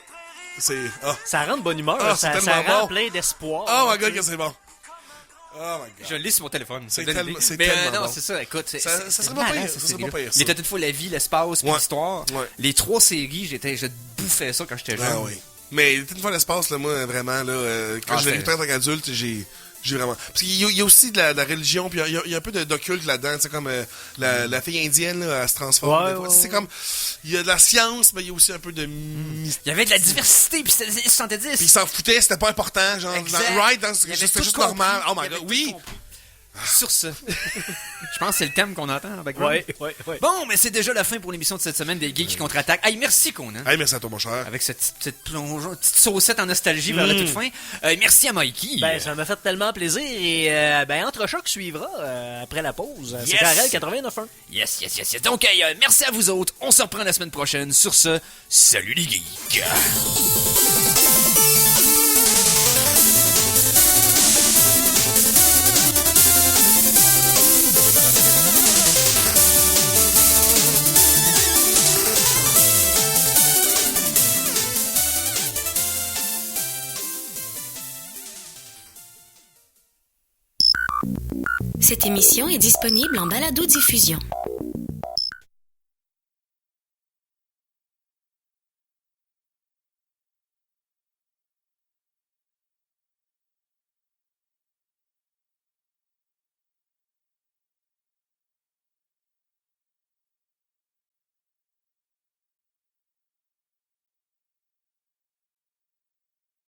Ça rend de bonne humeur, Ah, ça c'est tellement rend bon. plein d'espoir. Oh my god, que c'est bon. Oh my god. Je l'ai sur mon téléphone. C'est Ça donne tellement- l'idée. c'est Mais tellement non, bon. c'est ça, écoute. Ça c'est serait pas malade, pire, cette ça serait pas série-là. pire, Il ça. était une fois la vie, l'espace, puis Ouais. l'histoire. Ouais. Les 3 séries, je bouffais ça quand j'étais jeune. Ah oui. Mais une fois l'espace, là, moi, vraiment, là, quand je l'ai vu en tant qu'adulte, j'ai vraiment... Parce qu'il y a aussi de la religion, puis il y a un peu d'occulte là-dedans, tu sais, comme la fille indienne, là, elle se transforme. Ouais, des fois. ouais, C'est comme... Il y a de la science, mais il y a aussi un peu de... Il y avait de la diversité, puis c'était les années 70. Puis ils s'en foutaient, c'était pas important, genre... Exact. C'était Il avait juste tout compris. normal. Oh Il my avait god, tout oui! compris. Sur ce, je pense que c'est le thème qu'on entend en background. Ouais. Bon, mais c'est déjà la fin pour l'émission de cette semaine des Geeks qui contre-attaquent. Hey, merci Conan. Hey, merci à toi, mon cher. Avec cette petite saucette en nostalgie vers la toute fin. Merci à Mikey. Ben, ça m'a fait tellement plaisir et ben, Entrechoc suivra après la pause. C'est Yes. Karel 89.1. Yes. Donc, hey, merci à vous autres. On se reprend la semaine prochaine. Sur ce, salut les geeks. Cette émission est disponible en balado-diffusion.